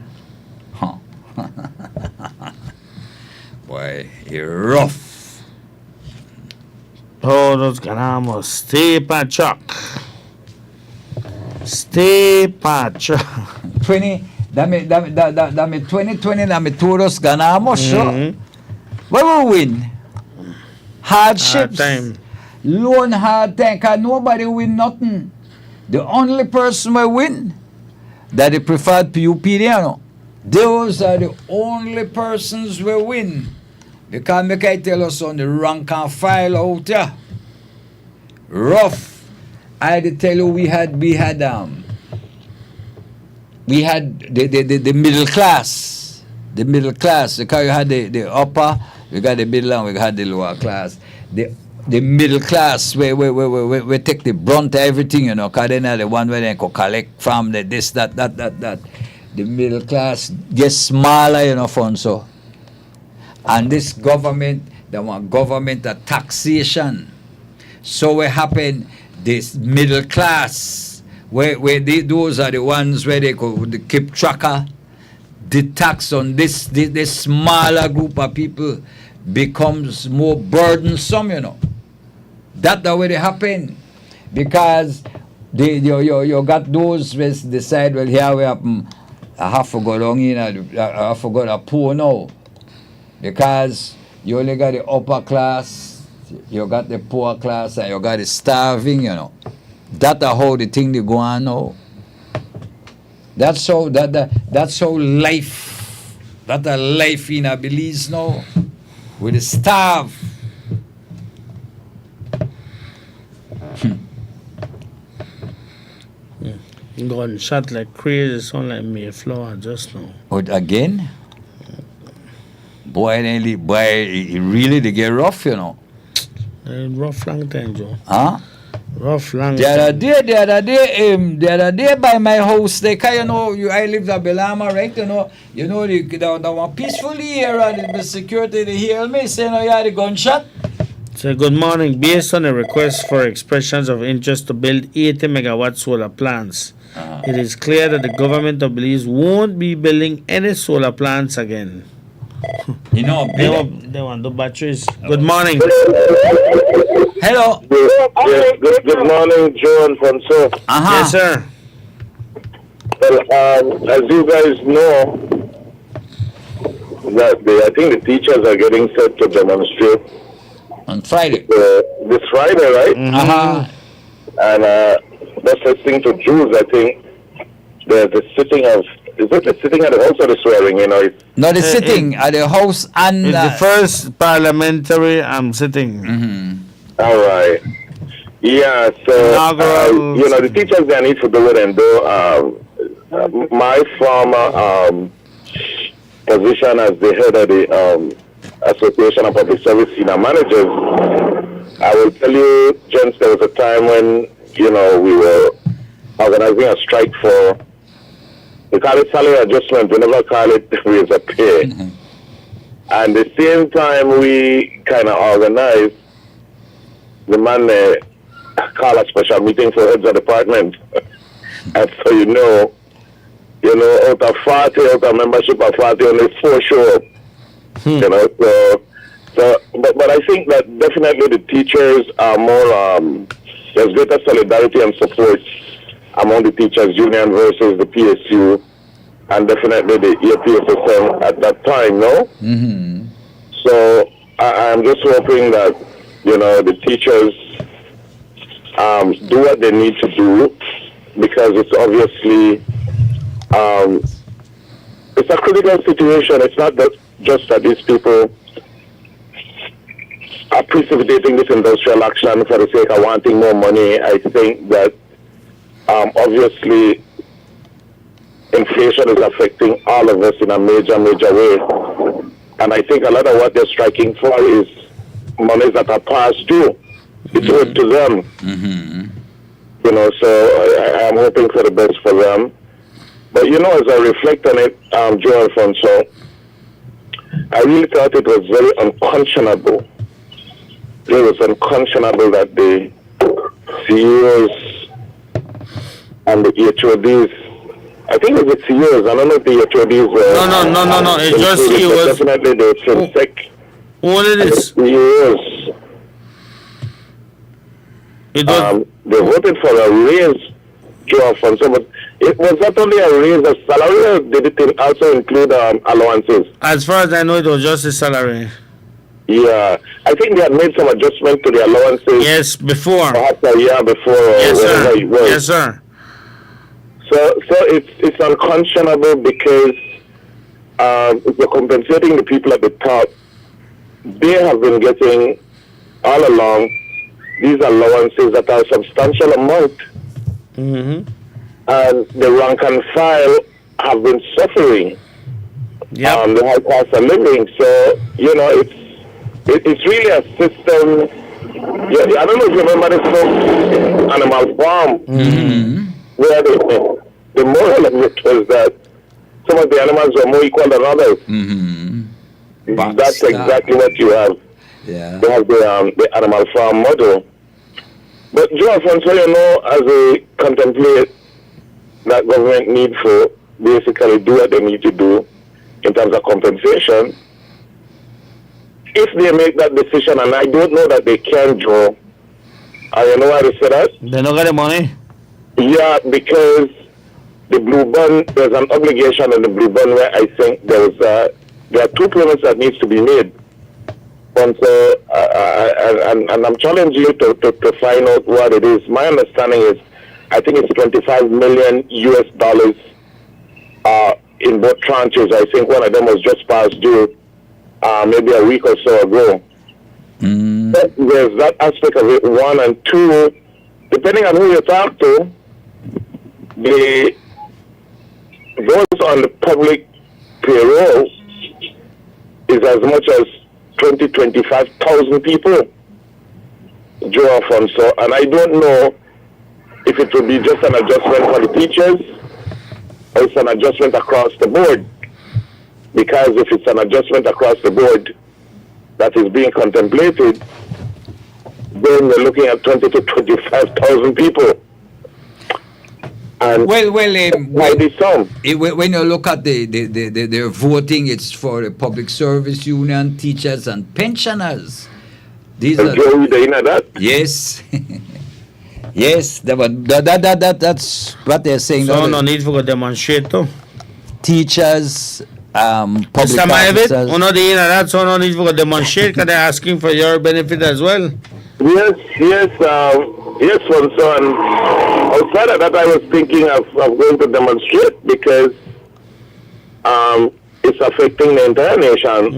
Huh. Boy, he rough. Todos ganamos. Stay Pachuck. Stay Pachuck. 20, dame 2020, dame todos ganamos. So, where we win? Hardships. Hard time. Loan hard time. Cause nobody win nothing. The only person will win that the preferred PUP there, no? Those are the only persons will win. Because make I tell us on the rank and file out there. Rough. I had to tell you we had the middle class. The middle class. Because you had the upper, we got the middle and we had the lower class. The middle class we take the brunt of everything, you know, because they're the one where they can collect from the this, that. The middle class gets smaller, you know, fun so. And this government, they want government of taxation. So what happened, this middle class, where those are the ones where they keep tracker, the tax on this smaller group of people becomes more burdensome, you know. That's the way it happen. Because you got those who decide, well, here we happen, I have to go down in, I have to go to poor now. Because you only got the upper class, you got the poor class, and you got the starving, you know. That's how the thing they go on now. That's how life, that's a life in a Belize now. With the starve. Gunshot like crazy, sound like Mayflower just now. But again? boy, really they get rough, you know. Rough long time, Joe. Huh? Rough long The time. other day by my house, I live in Belama, right? The one peacefully here and the security they hear me say, you had a gunshot. So good morning. Based on a request for expressions of interest to build 80 megawatt solar plants, it is clear that the government of Belize won't be building any solar plants again. They want the batteries. Good morning. Hello. Yes, good morning, Joe and Fonso. Yes, sir. Well, as you guys know, that I think the teachers are getting set to demonstrate on Friday. This Friday, right? And that's listening to Jews. I think the sitting of. Is it the sitting at the house or the swearing? No, the sitting at the house and it's the first parliamentary sitting. All right. Yeah. So the teachers they need to do it and do. My former position as the head of the Association of Public Service Senior Managers, I will tell you, gents, there was a time when we were organizing a strike for. We call it salary adjustment. We never call it raise of pay. And the same time we kind of organized, the man called a special meeting for heads of department. And so out of 40, out of membership of 40, only 4 show up. But I think that definitely the teachers are more, there's greater solidarity and support among the teachers union versus the PSU and definitely the EAPSSM at that time, no? So I'm just hoping that, the teachers do what they need to do because it's obviously, it's a critical situation. It's not just that these people are precipitating this industrial action for the sake of wanting more money. I think that obviously, inflation is affecting all of us in a major way. And I think a lot of what they're striking for is monies that are past due. It's owed to them. So I'm hoping for the best for them. But, as I reflect on it, Joe Alfonso, I really thought it was very unconscionable. It was unconscionable that the CEOs and the HODs, I think it was the CEOs, I don't know if the HODs were... No, it's just CEOs. Definitely the FinTech. What it is? The CEOs. They voted for a raise, Joe Alfonso, but it was not only a raise of salary, or did it also include allowances? As far as I know, it was just the salary. Yeah, I think they had made some adjustment to the allowances. Yes, before. Perhaps a year before. Yes, sir. It was. Yes, sir. So it's unconscionable because if you're compensating the people at the top, they have been getting all along these allowances that are a substantial amount. And the rank and file have been suffering the high cost of living. So, it's really a system. Yeah, I don't know if you remember this Animal Farm, where the moral of it was that some of the animals were more equal than others. That's exactly what you have. Yeah. They have the Animal Farm model. But Joe Alfonso, as we contemplate that government need for basically do what they need to do in terms of compensation, if they make that decision, and I don't know that they can, Joe, you know why they say that? They don't get the money? Yeah, because the Blue Bond, there's an obligation in the Blue Bond where I think there are 2 payments that needs to be made. And so, and I'm challenging you to find out what it is. My understanding is, I think it's $25 million in both tranches. I think one of them was just past due, maybe a week or so ago. But there's that aspect of it, 1, and 2, depending on who you talk to, those on the public payroll is as much as 25,000 people draw from. So, and I don't know if it will be just an adjustment for the teachers or it's an adjustment across the board. Because if it's an adjustment across the board that is being contemplated, then we're looking at 20 to 25,000 people. And when you look at the voting, it's for the Public Service Union, teachers and pensioners. These are that? Yes. Yes, that's what they're saying. So no need for a demonstrate too. Teachers, public Mr. Maivit, officers. no need for a demonstrate because they're asking for your benefit as well. Yes, Fonso, and outside of that, I was thinking of going to demonstrate because it's affecting the entire nation.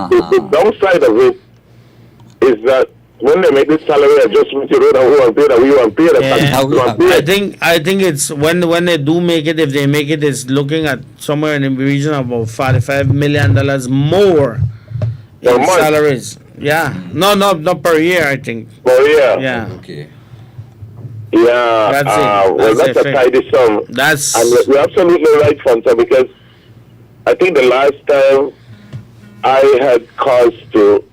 The downside of it is that when they make this salary adjustment, you know that who are paid and we are paid. I think it's when they do make it, if they make it, it's looking at somewhere in the region of about $45 million more in salaries. Yeah, no, not per year. I think. Per year. Yeah. Okay. Yeah. That's it. Well, that's a tidy sum. And you're absolutely right, Fonso, because I think the last time I had cause to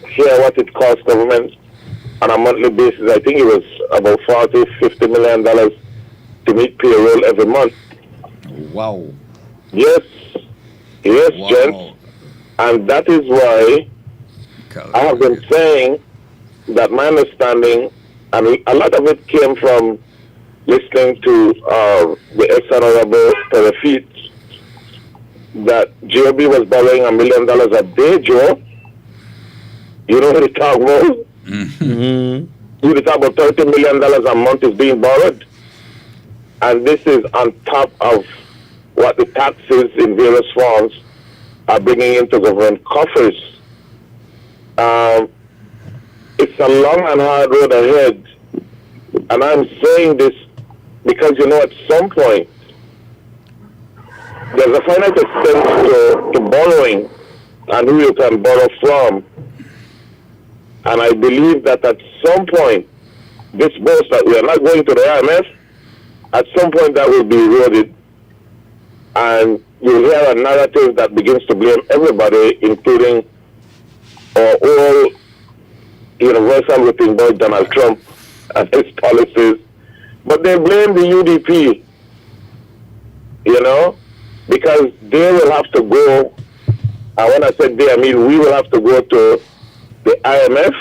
hear what it costs government on a monthly basis, I think it was about $40-50 million to meet payroll every month. Wow. Yes, Wow. gents. And that is why I have been saying that my understanding, and a lot of it came from listening to the ex-honorable Terefit, that GOB was borrowing $1 million a day, Joe. You know what they talk about? You talk about $30 million a month is being borrowed. And this is on top of what the taxes in various forms are bringing into government coffers. It's a long and hard road ahead. And I'm saying this because, you know, at some point, there's a finite extent to borrowing and who you can borrow from. And I believe that at some point, this boast that we are not going to the IMF, at some point that will be eroded. And you hear a narrative that begins to blame everybody, including our old universal whipping boy Donald Trump and his policies. But they blame the UDP, you know, because they will have to go, and when I said they, I mean we will have to go to the IMF,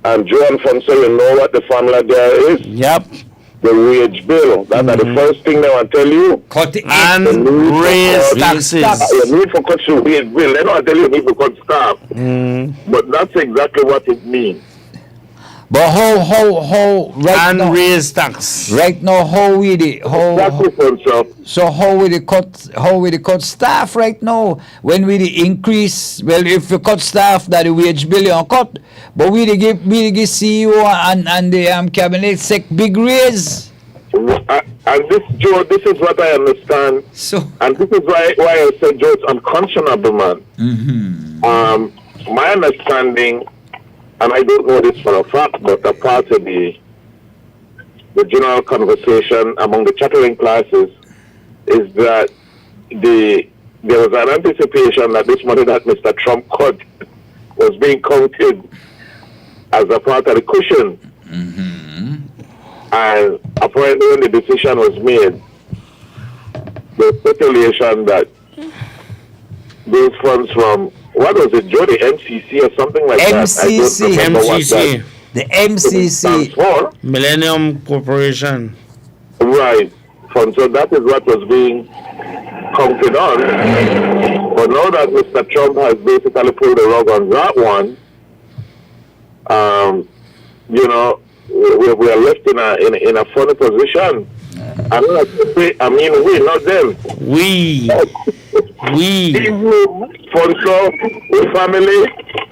and Joe and Fonso, you know what the formula there is? Yep. The wage bill. That's the first thing they want to tell you. Cut it and raise taxes. You need for cut your wage bill. They don't tell you need to cut staff. But that's exactly what it means. But how right and now, raise tax. Right now, how we the how we the cut staff right now? When we the increase, well, if you cut staff, that the wage bill you cut, but we the give CEO and the cabinet sec big raise. And this, Joe, this is what I understand. So, and this is why I said, Joe, it's unconscionable, man. My understanding, and I don't know this for a fact, but a part of the general conversation among the chattering classes is that there was an anticipation that this money that Mr. Trump cut was being counted as a part of the cushion. And apparently when the decision was made, the speculation that those funds from, what was it, Joe, the MCC or something like that? MCC. The MCC. For. Millennium Corporation. Right. So that is what was being counted on. But now that Mr. Trump has basically pulled the rug on that one, you know, we are left in a funny position. I mean, we, not them. We. Fonso, with family,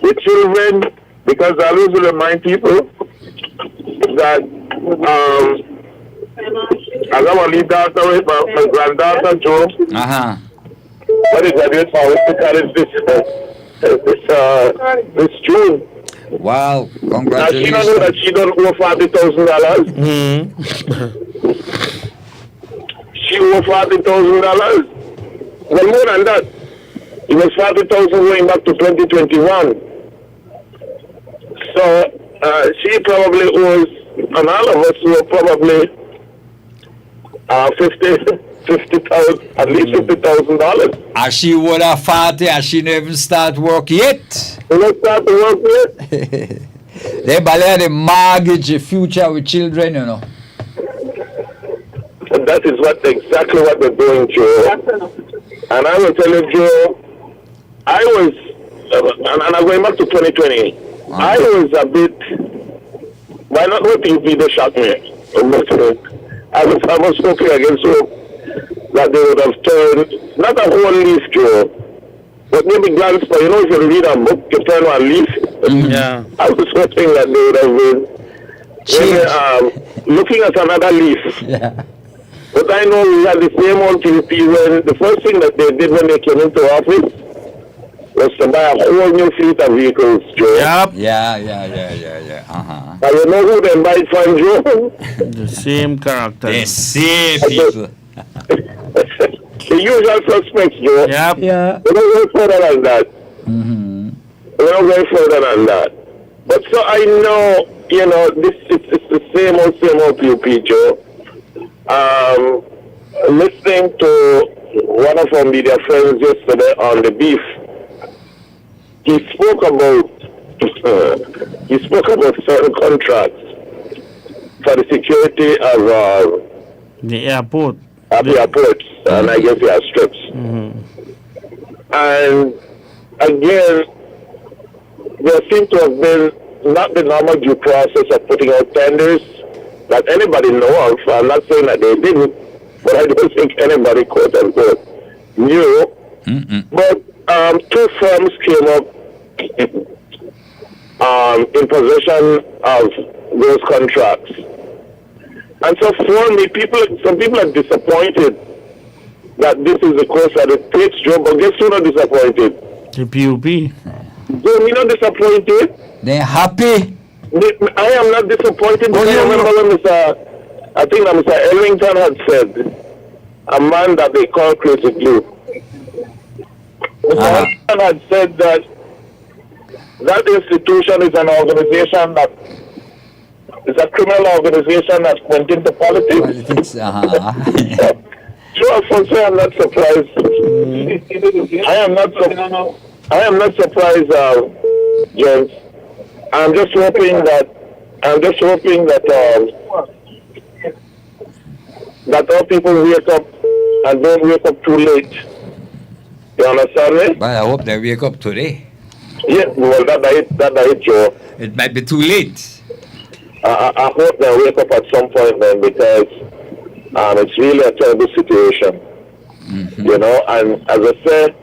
with children, because I always remind people that as our lead daughter, my granddaughter Joe, But he graduated from Western College this June. Wow, Now she don't congratulations. know that she don't owe $40,000. She owe $40,000. Well, more than that. It was 40,000 going back to 2021. So she probably owes, and all of us owe probably 50,000, at least $50,000. And she would have 40 and she never even start work yet. She not start to work yet. They balance the mortgage, the future with children, you know. And that is exactly what they're doing, Joe. And I will tell you, Joe, I was, and I'm going back to 2020, I was a bit, why not what you be the shock me? I was hoping against hope that they would have turned, not a whole leaf, Joe, but maybe glance, but you know, if you read a book, you turn one leaf. Yeah. I was hoping that they would have been looking at another leaf. Yeah. But I know we had the same old PUP when the first thing that they did when they came into office was to buy a whole new fleet of vehicles, Joe. Yep. Yeah. Uh-huh. And you know who they buy it from, Joe? The same character. The same people. The usual suspects, Joe. Yep. Yeah. We don't go further than that. Mm-hmm. We don't go further than that. But so I know, you know, it's the same old PUP, Joe. Listening to one of our media friends yesterday on the beef, he spoke about certain contracts for the security of The airport. the airports and I guess the airstrips. And again, there seemed to have been not the normal due process of putting out tenders that anybody know of. I'm not saying that they didn't, but I don't think anybody, quote unquote, knew. But two firms came up in possession of those contracts. And so for me, some people are disappointed that this is the course that it takes, Joe, but guess who's not disappointed? The PUP. Joe, me not disappointed. They're happy. I am not disappointed because I remember when I think that Mr. Ellington had said, a man that they call Crazy Glue. Mr. Ellington had said that institution is an organization that is a criminal organization that went into politics. Sure, for sure, I'm not surprised. I am not surprised, James. I'm just hoping that all people wake up and don't wake up too late. You understand me? Well, I hope they wake up today. Yeah, well, that it, Joe. It might be too late. I hope they wake up at some point then, because it's really a terrible situation. You know, and as I said,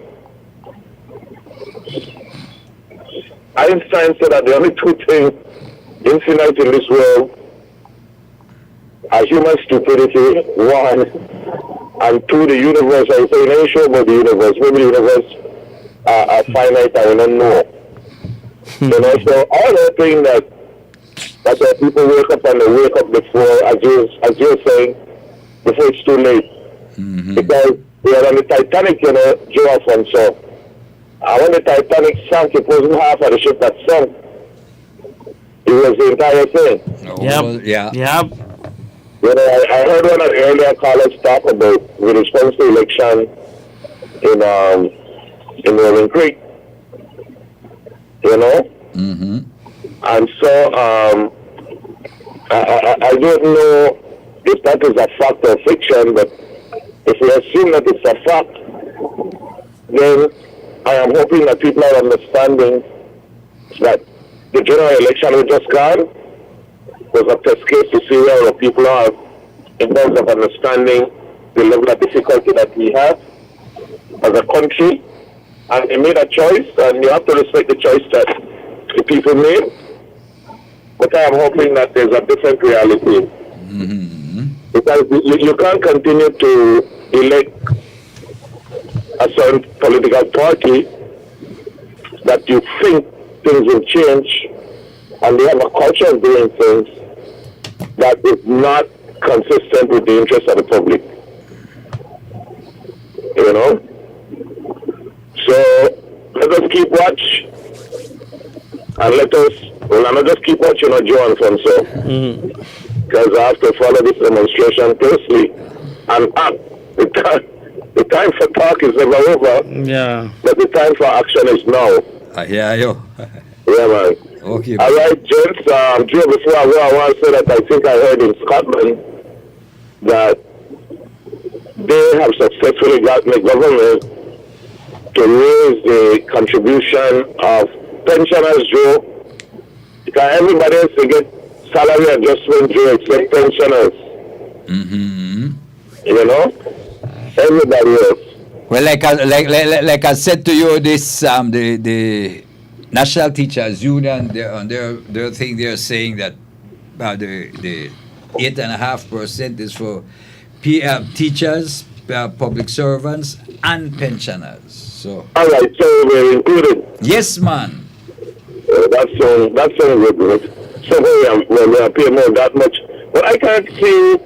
Einstein said that the only two things infinite in this world are human stupidity, one, and two, the universe. I say, not sure about the universe. Maybe the universe are finite and we don't know. You know, so I'm hoping that people wake up and they wake up before, as you're saying, before it's too late. Because we are on the Titanic, you know, Joe Alfonso. When the Titanic sank, it wasn't half of the ship that sank. It was the entire thing. Yep. You know, I heard one of the earlier callers talk about with response to election in Rolling Creek. You know? And so I don't know if that is a fact or fiction, but if we assume that it's a fact, then I am hoping that people are understanding that the general election we just got was a test case to see where the people are in terms of understanding the level of difficulty that we have as a country. And they made a choice, and you have to respect the choice that the people made. But I am hoping that there's a different reality. Because you can't continue to elect a certain political party that you think things will change, and they have a culture of doing things that is not consistent with the interest of the public. You know? So let us keep watch, and I'm not just keep watching on Joan from so, because I have to follow this demonstration closely. And the time for talk is never over. Yeah. But the time for action is now. I hear you. Yeah, man. Okay. All right, gents. Joe, before I go, I want to say that I think I heard in Scotland that they have successfully gotten the government to raise the contribution of pensioners, Joe. Because everybody else to get salary adjustment, Joe, except pensioners. You know? Everybody else. Well, like I said to you, this the National Teachers Union, their thing, they're saying that the 8.5% is for teachers, public servants, and pensioners. So. All right, so we're included. Yes, man. That's so good. So we are paying more that much, but I can't see.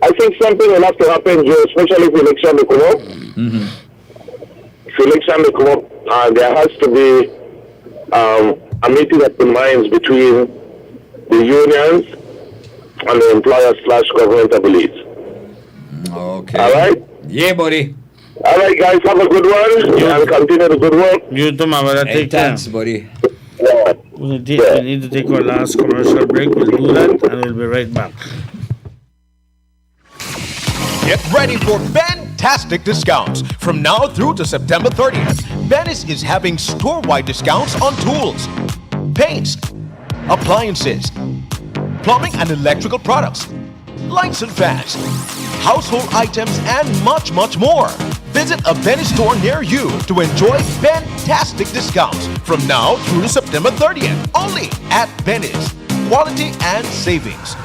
I think something will have to happen, Joe, especially if election will come up. If election will come up, there has to be a meeting of the minds between the unions and the employer/government, I believe. Okay. All right? Yeah, buddy. All right, guys, have a good one and continue the good work. You too, my brother. Take care. Thanks, buddy. Yeah. We need to take our last commercial break. We'll do that, and we'll be right back. Get ready for fantastic discounts. From now through to September 30th, Venice is having store-wide discounts on tools, paints, appliances, plumbing and electrical products, lights and fans, household items, and much, much more. Visit a Venice store near you to enjoy fantastic discounts from now through to September 30th. Only at Venice. Quality and savings.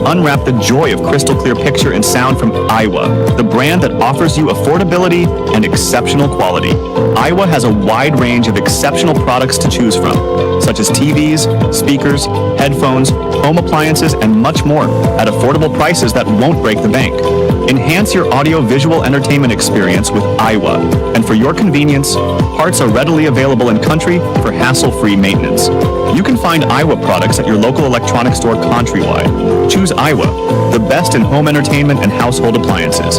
Unwrap the joy of crystal clear picture and sound from Iowa, the brand that offers you affordability and exceptional quality. Iowa has a wide range of exceptional products to choose from, such as TVs, speakers, headphones, home appliances, and much more at affordable prices that won't break the bank. Enhance your audio-visual entertainment experience with Iowa, and for your convenience, parts are readily available in country for hassle-free maintenance. You can find Iowa products at your local electronics store countrywide. Choose Iowa, the best in home entertainment and household appliances.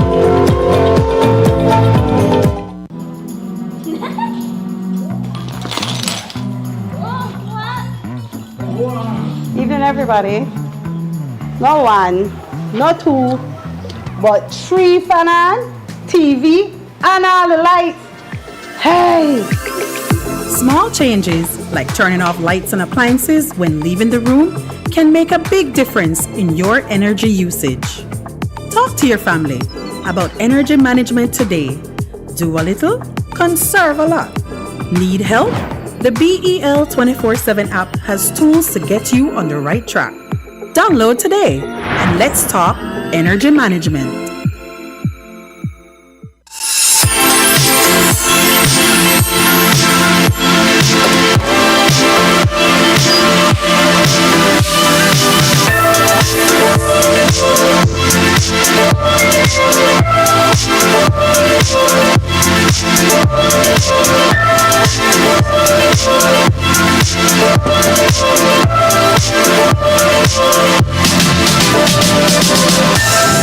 Evening, everybody. No one, not two, but 3 fan, TV, and all the lights. Hey! Small changes, like turning off lights and appliances when leaving the room, can make a big difference in your energy usage. Talk to your family about energy management today. Do a little, conserve a lot. Need help? The BEL 24/7 app has tools to get you on the right track. Download today and let's talk energy management.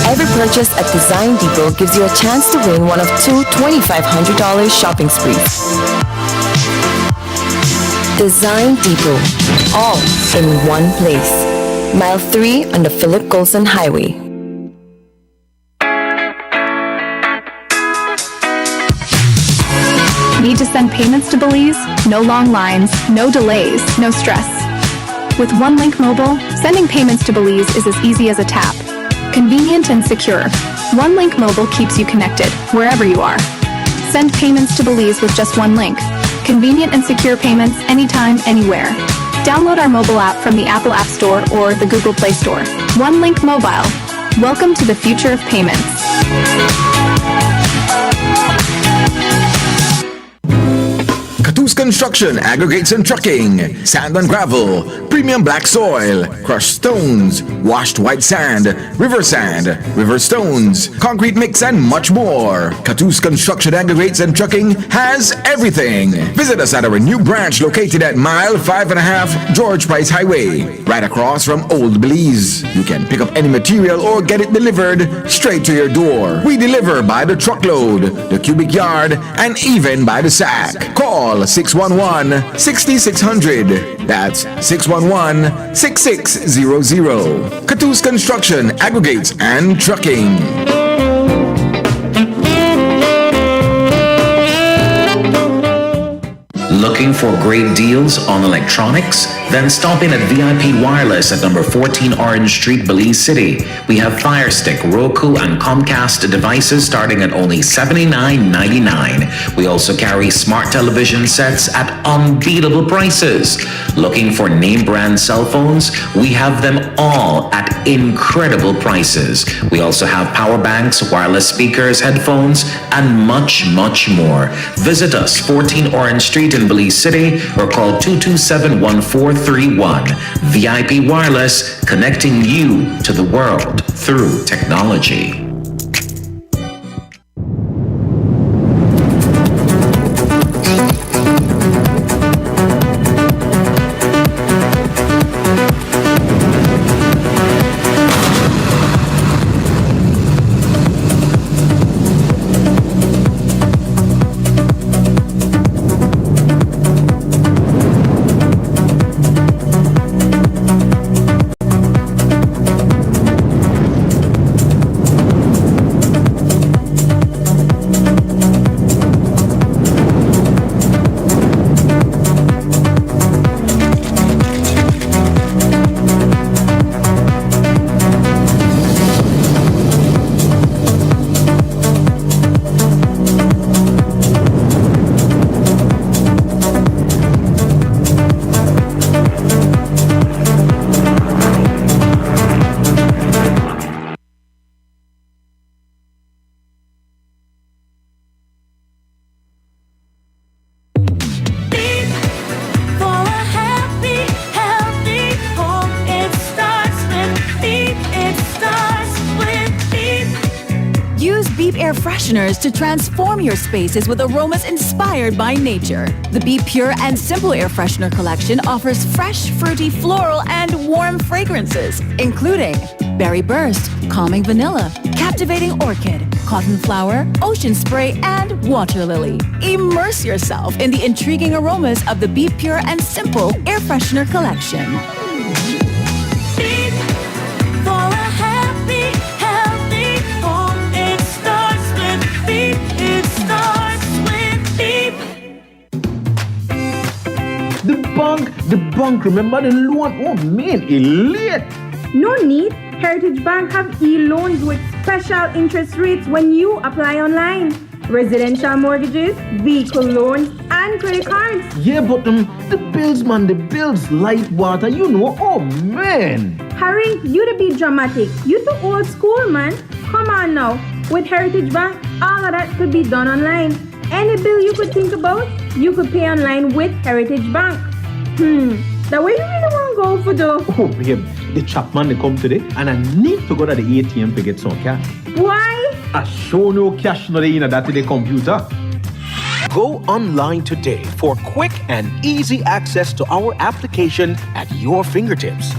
Every purchase at Design Depot gives you a chance to win one of two $2,500 shopping sprees. Design Depot, all in one place. Mile 3 on the Philip Golson Highway. Need to send payments to Belize? No long lines, no delays, no stress. With OneLink Mobile, sending payments to Belize is as easy as a tap. Convenient and secure. OneLink Mobile keeps you connected, wherever you are. Send payments to Belize with just one link. Convenient and secure payments anytime, anywhere. Download our mobile app from the Apple App Store or the Google Play Store. OneLink Mobile. Welcome to the future of payments. Catus Construction, Aggregates and Trucking, Sand and Gravel, Premium Black Soil, Crushed Stones, Washed White Sand, River Stones, Concrete Mix and much more. Catus Construction, Aggregates and Trucking has everything. Visit us at our new branch located at mile 5.5 George Price Highway, right across from Old Belize. You can pick up any material or get it delivered straight to your door. We deliver by the truckload, the cubic yard, and even by the sack. Call 611-6600. That's 611-6600. Catus Construction, Aggregates and Trucking. Looking for great deals on electronics? Then stop in at VIP Wireless at number 14 Orange Street, Belize City. We have Fire Stick, Roku, and Comcast devices starting at only $79.99. We also carry smart television sets at unbeatable prices. Looking for name brand cell phones? We have them all at incredible prices. We also have power banks, wireless speakers, headphones, and much, much more. Visit us 14 Orange Street in Belize City or call 227-1431. VIP Wireless, connecting you to the world through technology. To transform your spaces with aromas inspired by nature. The Be Pure and Simple Air Freshener collection offers fresh, fruity, floral, and warm fragrances, including Berry Burst, Calming Vanilla, Captivating Orchid, Cotton Flower, Ocean Spray, and Water Lily. Immerse yourself in the intriguing aromas of the Be Pure and Simple Air Freshener collection. The bank, remember the loan? Oh man, elite! No need. Heritage Bank have e-loans with special interest rates when you apply online. Residential mortgages, vehicle loans, and credit cards. Yeah, but the bills, man, the bills, light, water, you know, oh man. Harry, you to be dramatic. You too old school, man. Come on now. With Heritage Bank, all of that could be done online. Any bill you could think about, you could pay online with Heritage Bank. That way you really want to go for the... Oh, babe, the chapman they come today and I need to go to the ATM to get some cash. Why? I show no cash no in that the computer. Go online today for quick and easy access to our application at your fingertips.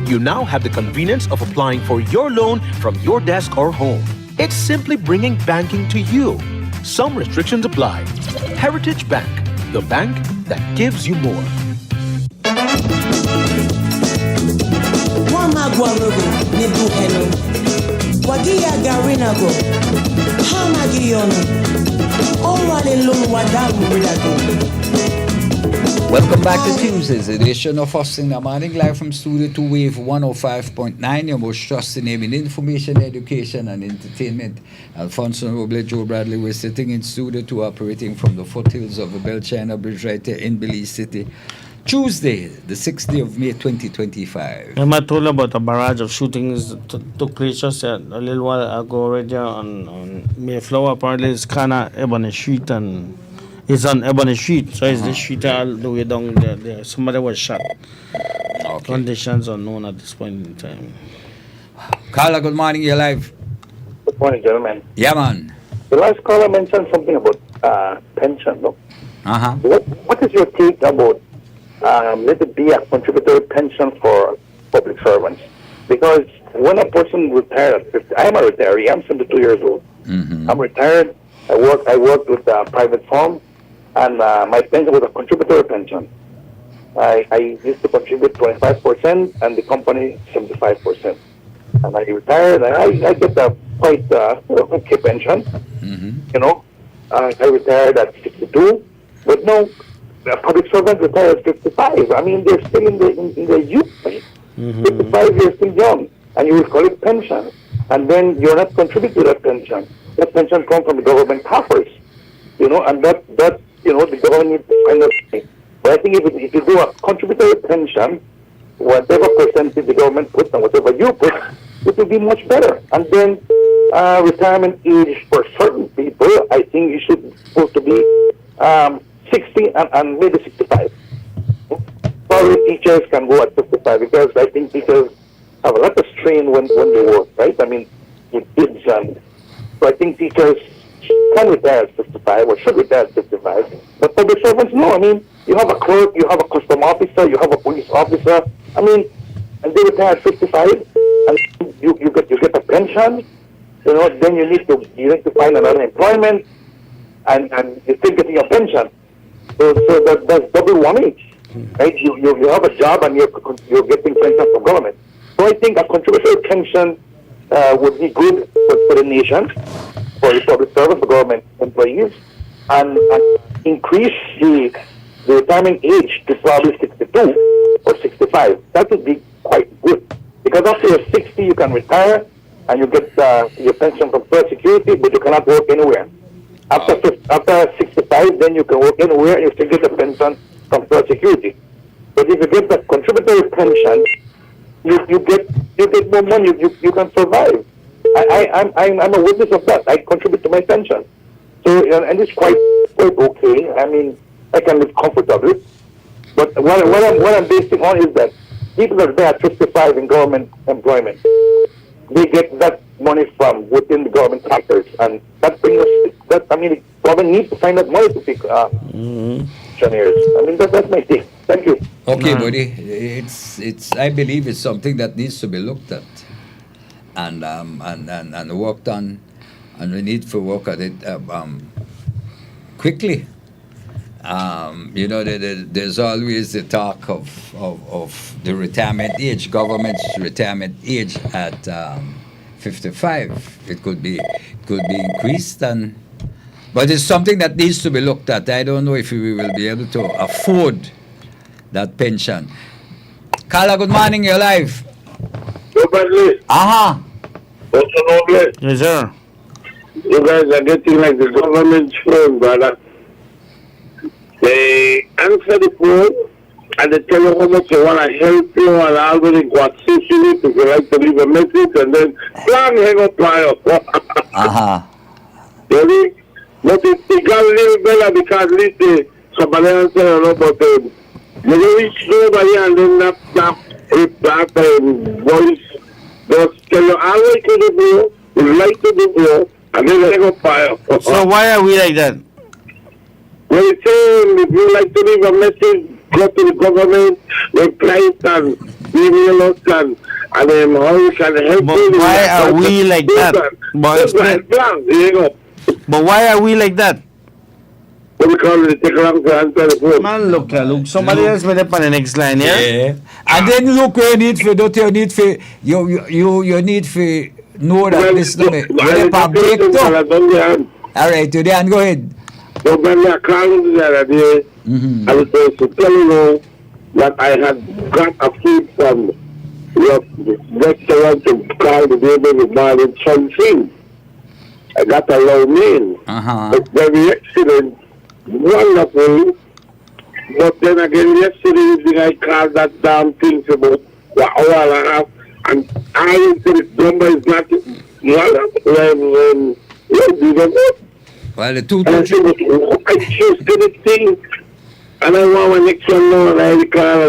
You now have the convenience of applying for your loan from your desk or home. It's simply bringing banking to you. Some restrictions apply. Heritage Bank, the bank that gives you more. Welcome back to Tuesday's edition of Fus Ting Da Mawnin, live from Studio 2 Wave 105.9, your most trusted name in information, education, and entertainment. Alfonso Roble, Joe Bradley, we're sitting in Studio 2, operating from the foothills of the Bell China Bridge right here in Belize City. Tuesday, the 6th day of May 2025. I told you about a barrage of shootings that took place just a little while ago right there on Mayflower. Apparently it's kind of Ebony Street and it's on Ebony Street. So it's the street all the way down there. Somebody was shot. Okay. Conditions unknown at this point in time. Carla, good morning, you're live. Good morning, gentlemen. Yeah, man. The last caller mentioned something about pension, no? Uh-huh. What is your take about let it be a contributory pension for public servants? Because when a person retires at 50, I'm a retiree, I'm 72 years old. Mm-hmm. I'm retired, I worked with a private firm, and my pension was a contributory pension. I used to contribute 25% and the company 75%. And I retired, and I get a quite okay pension. Mm-hmm. You know, I retired at 62, but no, public servants retire at 55. I mean, they're still in the youth phase. 55, you're still young, and you will collect pension, and then you're not contributing to that pension. That pension comes from the government coffers, you know, and that you know, the government needs to find out. But I think if you do a contributory pension, whatever percentage the government puts and whatever you put, it will be much better. And then retirement age for certain people, I think it should supposed to be 60 and maybe 65. Probably teachers can go at 55 because I think teachers have a lot of strain when they work, right? I mean, with kids, and so I think teachers can retire at 55 or should retire at 55. But public servants, no. I mean, you have a clerk, you have a custom officer, you have a police officer. I mean, and they retire at 55, and you get a pension. You know, then you need to find another employment, and you're still getting a pension. So that's double whammy, right? You have a job and you're getting pension from government. So I think a contributory pension would be good for the nation, for the public service, for government employees, and increase the retirement age to probably 62 or 65. That would be quite good. Because after you're 60, you can retire and you get your pension from Social Security, but you cannot work anywhere. After 65, then you can work anywhere and you still get a pension from Social Security. But if you get the contributory pension, you get more money. You can survive. I'm a witness of that. I contribute to my pension, so and it's quite okay. I mean, I can live comfortably. But what I'm basing on is that people that are there at 55 in government employment, they get that money from within the government sectors, and that brings us. That I mean, the government needs to find that money to pick pensioners. I mean, that's my take. Thank you. Okay, buddy. It's. I believe it's something that needs to be looked at, and worked on, and we need to work at it quickly. You know, there's always the talk of the retirement age, government's retirement age at 55. It could be increased, but it's something that needs to be looked at. I don't know if we will be able to afford that pension. Carla, good morning. You're live. Yes, sir. You guys are getting like the government phone, brother. They answer the phone and they tell you how much they want to help you and how many conversation if you like to leave a message and then plan hang up fire. Really? But it got a little better because at least somebody else said, no, but you don't reach nobody and then that voice just tell you all way to the blow, right to the blow, and then hang up fire. So why are we like that? Well, it's saying if you like to leave a message, go to the government, reply it and email us and how you can help you. But why are we like that? But why are we like that? Because it take long to answer the phone. Man, look. Somebody else made up on the next line, yeah? And then look where you need for, don't you need for, you need for know that this number. All right, today and go ahead. So when I called the other day, I was supposed to tell you that I had got a food from your restaurant to call the baby with morning something. I got a low meal. It's very excellent, wonderful. But then again, yesterday thing I call that damn thing for about an hour and a half. And I said this number is not well, the two and I said, but I just didn't think. And I want my next one now, and I call,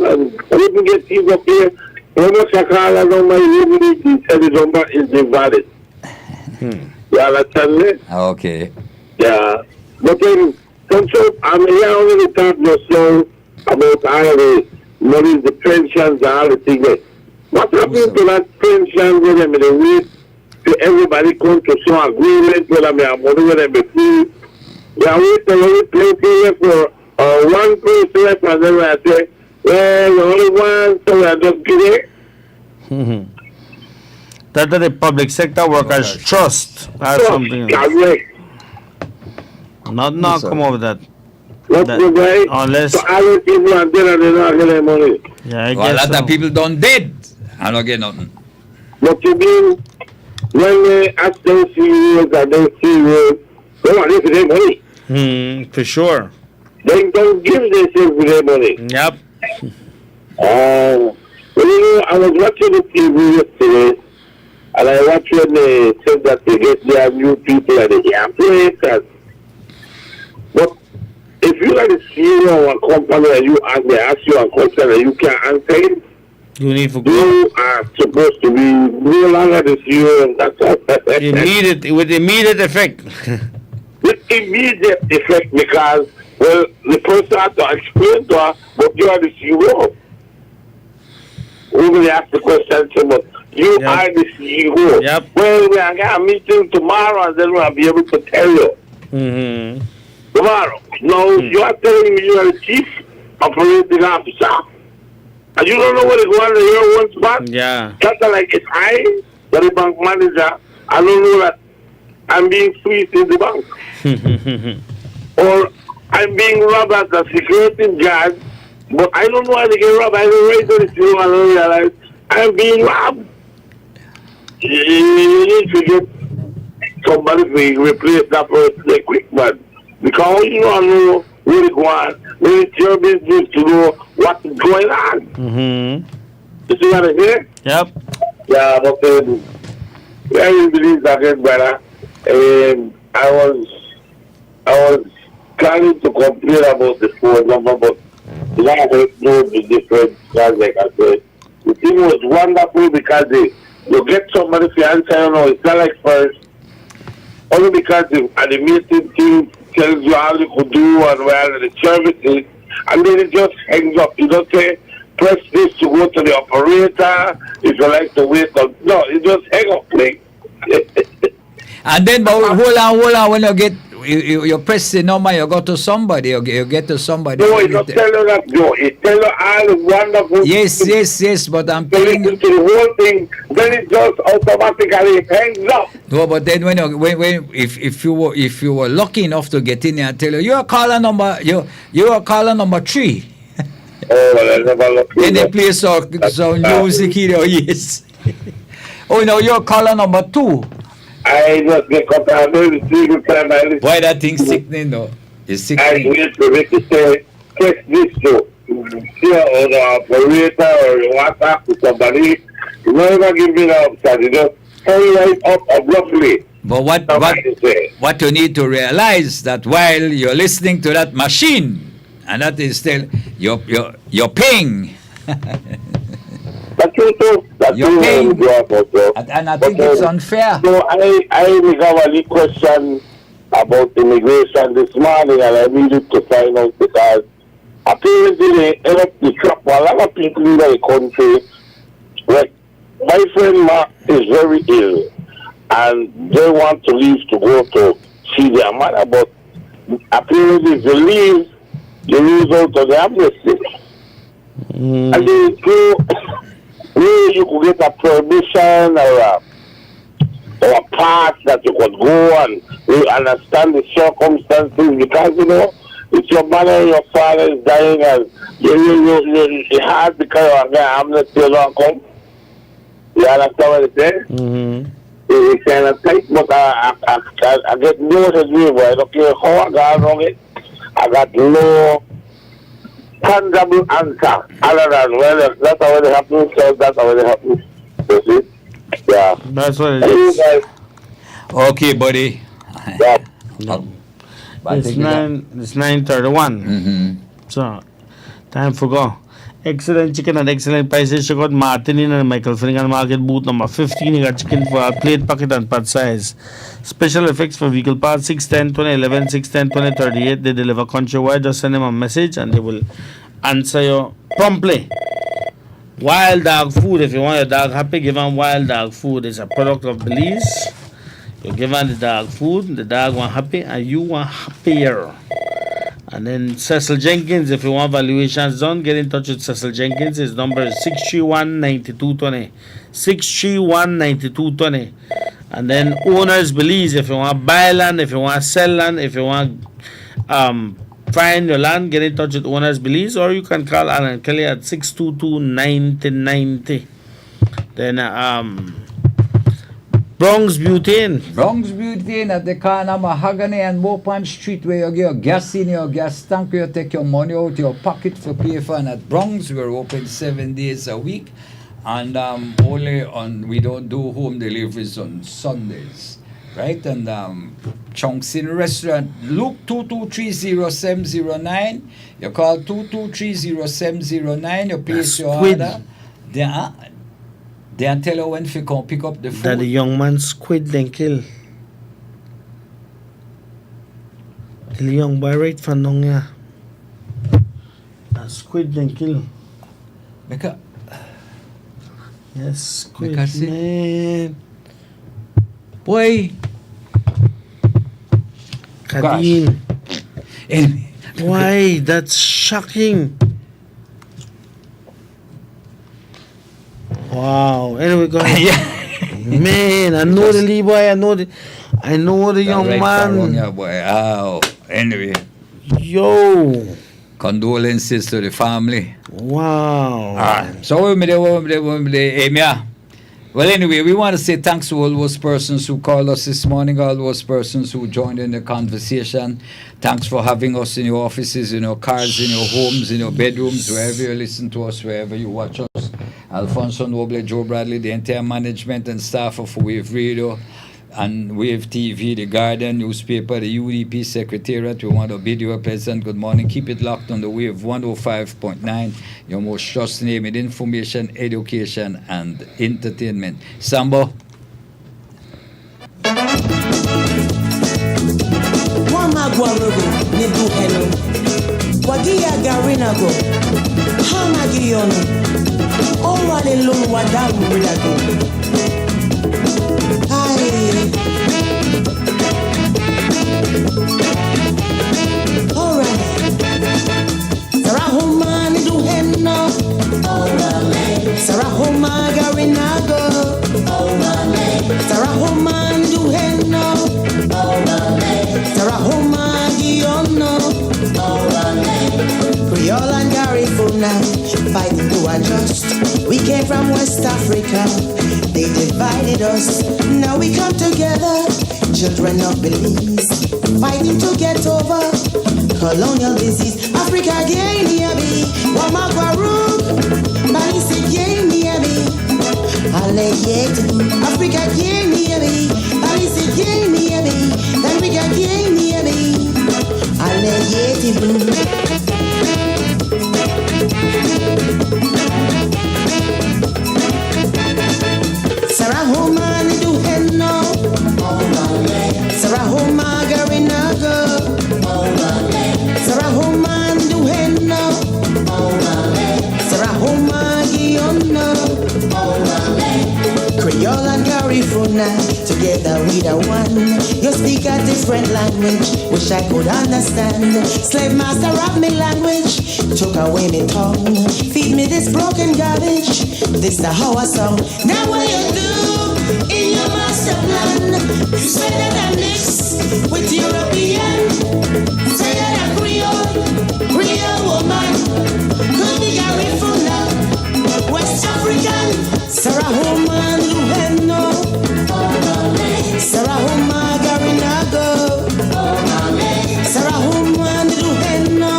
and I didn't get things up here. How much I call a number, he said the number is invalid. You understand me? Okay. Yeah. But then, I'm here only to talk just now about all the money, the pensions, and all the things. What happened to that pension when them they wait to everybody come to some agreement whether me have money when them be free? Yeah, wait till only plenty left for one place left, and then I say, well, the only one, so I just get it. That the public sector workers trust or something else. Correct. Not now come over that. That's the way. Unless so other people are dead and they don't get their money. Yeah, I Well, a guess lot so. of people don't dead. I don't get nothing. But you mean, when they ask those CEOs and those CEOs, they want to give their money. For sure. They don't give themselves their money. Yep. Well, you know, I was watching the TV yesterday, and I watched when they said that they get their new people at the airport. But if you are the CEO of a company and they ask you a question and you can't answer it, you need to go. You are supposed to be no longer the CEO of that company. Immediate, with immediate effect. With immediate effect because, well, the person had to explain to her, but you are the CEO. Who will ask the question to me? You are the CEO. Yep. Well, we are going to have a meeting tomorrow and then we'll be able to tell you. Tomorrow. No, you are telling me you are the chief operating officer. And you don't know what is going on in your one spot? Yeah. That's like it's I, the bank manager, I don't know that I'm being squeezed in the bank. Or I'm being robbed as a security guard, but I don't know how to get robbed. I don't raise the CEO and I don't realize I'm being robbed. You need to get somebody to replace that person quick, man. Because you don't know where to go on, when it's your business to know what's going on. You see what I say? Yep. Yeah, but I will believe that again, brother. I was trying to complain about the phone number, but I don't know the difference. Like I said, the thing was wonderful because you get somebody to answer, you know, it's not like first. Only because the animated team tells you how you could do and where the service is, and then it just hangs up. You don't say, press this to go to the operator, if you like to wait. No, it just hang up, like. And then, but hold on, when you press the number, you go to somebody, you get to somebody. No, it don't tell you that, no. It tell you all the wonderful Yes, but I'm telling you. To the whole thing, then it just automatically hangs up. No, but then if you were lucky enough to get in there and tell you, you're caller number 3. Oh, well, I never looked. Then they play some music here, yes. Oh, no, you're caller number 2. I just get cut out every single time I listen. Why that thing sickening, though? It's I sickening. need to make it say, press this to here or the operator or the WhatsApp to somebody. You never give me the option. You just hurry right up abruptly. But what you need to realize that while you're listening to that machine, and that is still you're paying. That's true too. That's You're paying. true. And I think it's unfair. So I have a question about immigration this morning, and I needed to find out because apparently they end up to trap a lot of people in the country. Like my friend Mark is very ill, and they want to leave to go to see their mother, but apparently if you leave, you lose out on the amnesty. And they go where you could get a permission or a pass that you could go and you understand the circumstances, because you know if your mother and your father is dying and you have because of amnesty don't come. You understand what I'm saying? It's kind of tight, but I get no degree, but I don't care how I got wrong it. I got no tangible answer other than, well, that's already happened, so that's already happened. You see? Yeah. That's what it And you is. guys, Okay, buddy. yeah. It's 9:31. So, time for go. Excellent chicken and excellent prices. Check out Martin in and Michael Finnegan Market booth number 15. You got chicken for a plate, packet, and part size. Special effects for vehicle parts 610 2011 610 2038. They deliver countrywide. Just send them a message and they will answer you promptly. Wild dog food. If you want your dog happy, give them wild dog food. It's a product of Belize. You give them the dog food, the dog want happy, and you want happier. And then Cecil Jenkins, if you want valuations done, get in touch with Cecil Jenkins. His number is 631-9220. 631-9220. And then Owners Belize, if you want buy land, if you want sell land, if you want find your land, get in touch with Owners Belize, or you can call Alan Kelly at 622-9090. Then Bronx Butane. Bronx Butane at the corner of Mahogany and Mopan Street, where you get your gas in your gas tank, where you take your money out your pocket for pay for. And at Bronx, we're open 7 days a week. And we don't do home deliveries on Sundays. Right? And Chunks in Restaurant, Luke 2230709. You call 2230709, you place your order. They tell you when to come pick up the food. That the young man squid then kill. The young boy right from down here. That squid then kill. Because yes, squid because man. Boy. Kadeen. Anyway. Why? That's shocking. Wow. Anyway, go ahead. Man, I know the Lee boy. I know the young man. Yeah, boy. Oh. Anyway. Yo. Condolences to the family. Wow. So well, anyway, we want to say thanks to all those persons who called us this morning, all those persons who joined in the conversation. Thanks for having us in your offices, in your cars, in your homes, in your bedrooms, wherever you listen to us, wherever you watch us. Alfonso Noble, Joe Bradley, the entire management and staff of Wave Radio and Wave TV, the Guardian newspaper, the UDP Secretariat. We want to bid you a pleasant good morning. Keep it locked on the Wave 105.9, your most trusted name in information, education, and entertainment. Sambo. Creole and Garifuna fighting to adjust. We came from West Africa, they divided us. Now we come together, children of Belize, fighting to get over colonial disease. Africa gain yabi, Wamagwaru, Balisi gain yabi, Aleyet, Africa gain yabi, Balisi gain yabi, Africa gain yabi, Aleyet blue. Sarahoma do henno, Sarahoma garinago, Sarahoma do henno, Sarahoma giono, Creole and Garifuna, together we the one. You speak a different language, wish I could understand. Slave master of me language, took away me tongue. Feed me this broken garbage, this the how I sound. Now what you do in your master plan? You say that I mix with European, say that I Creole woman, could be Garifuna, West African, Sarahoma Luheno, Sarahoma Garinago, Sarahoma Luheno,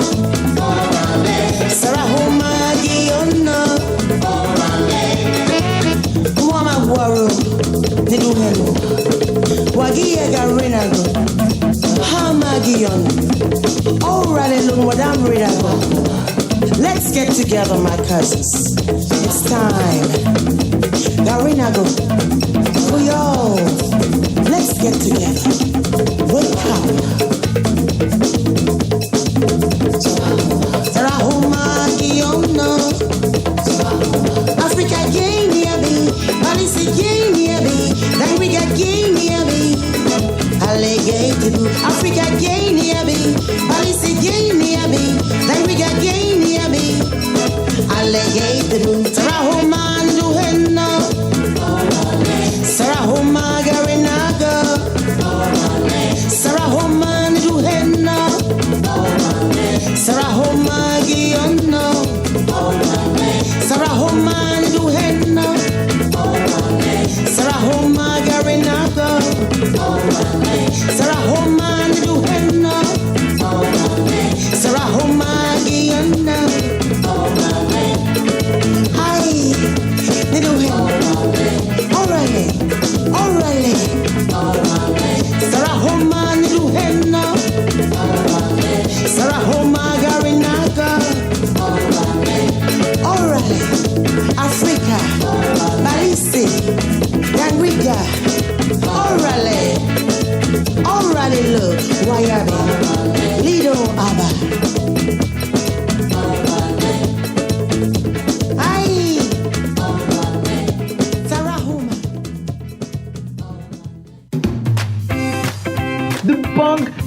Garinago, Hamagion, oh, Rallyloon, what I'm reading. Let's get together, my cousins. It's time. Garinago, we all, let's get together. Wake up. Africa game here be, policy game here be, then we got game here be. Alligator do, Africa game here be, policy game here be, then we got game here be. Alligator do, Sarah man do henna, Sarah Garinago, Sarah man do henna, Sarah Magiano. Sarah Homan do henna, Sarah Homa Garinago, Sarah Homan do henna, Sarah Homa Giana. Aye, they do henna. Orale, Sarah Homan do henna, Sarah Homa Garinago. Africa, Balisi, Gangriga, Orale, look, Wayabi, Lido Abba. Aye, Sarahuma.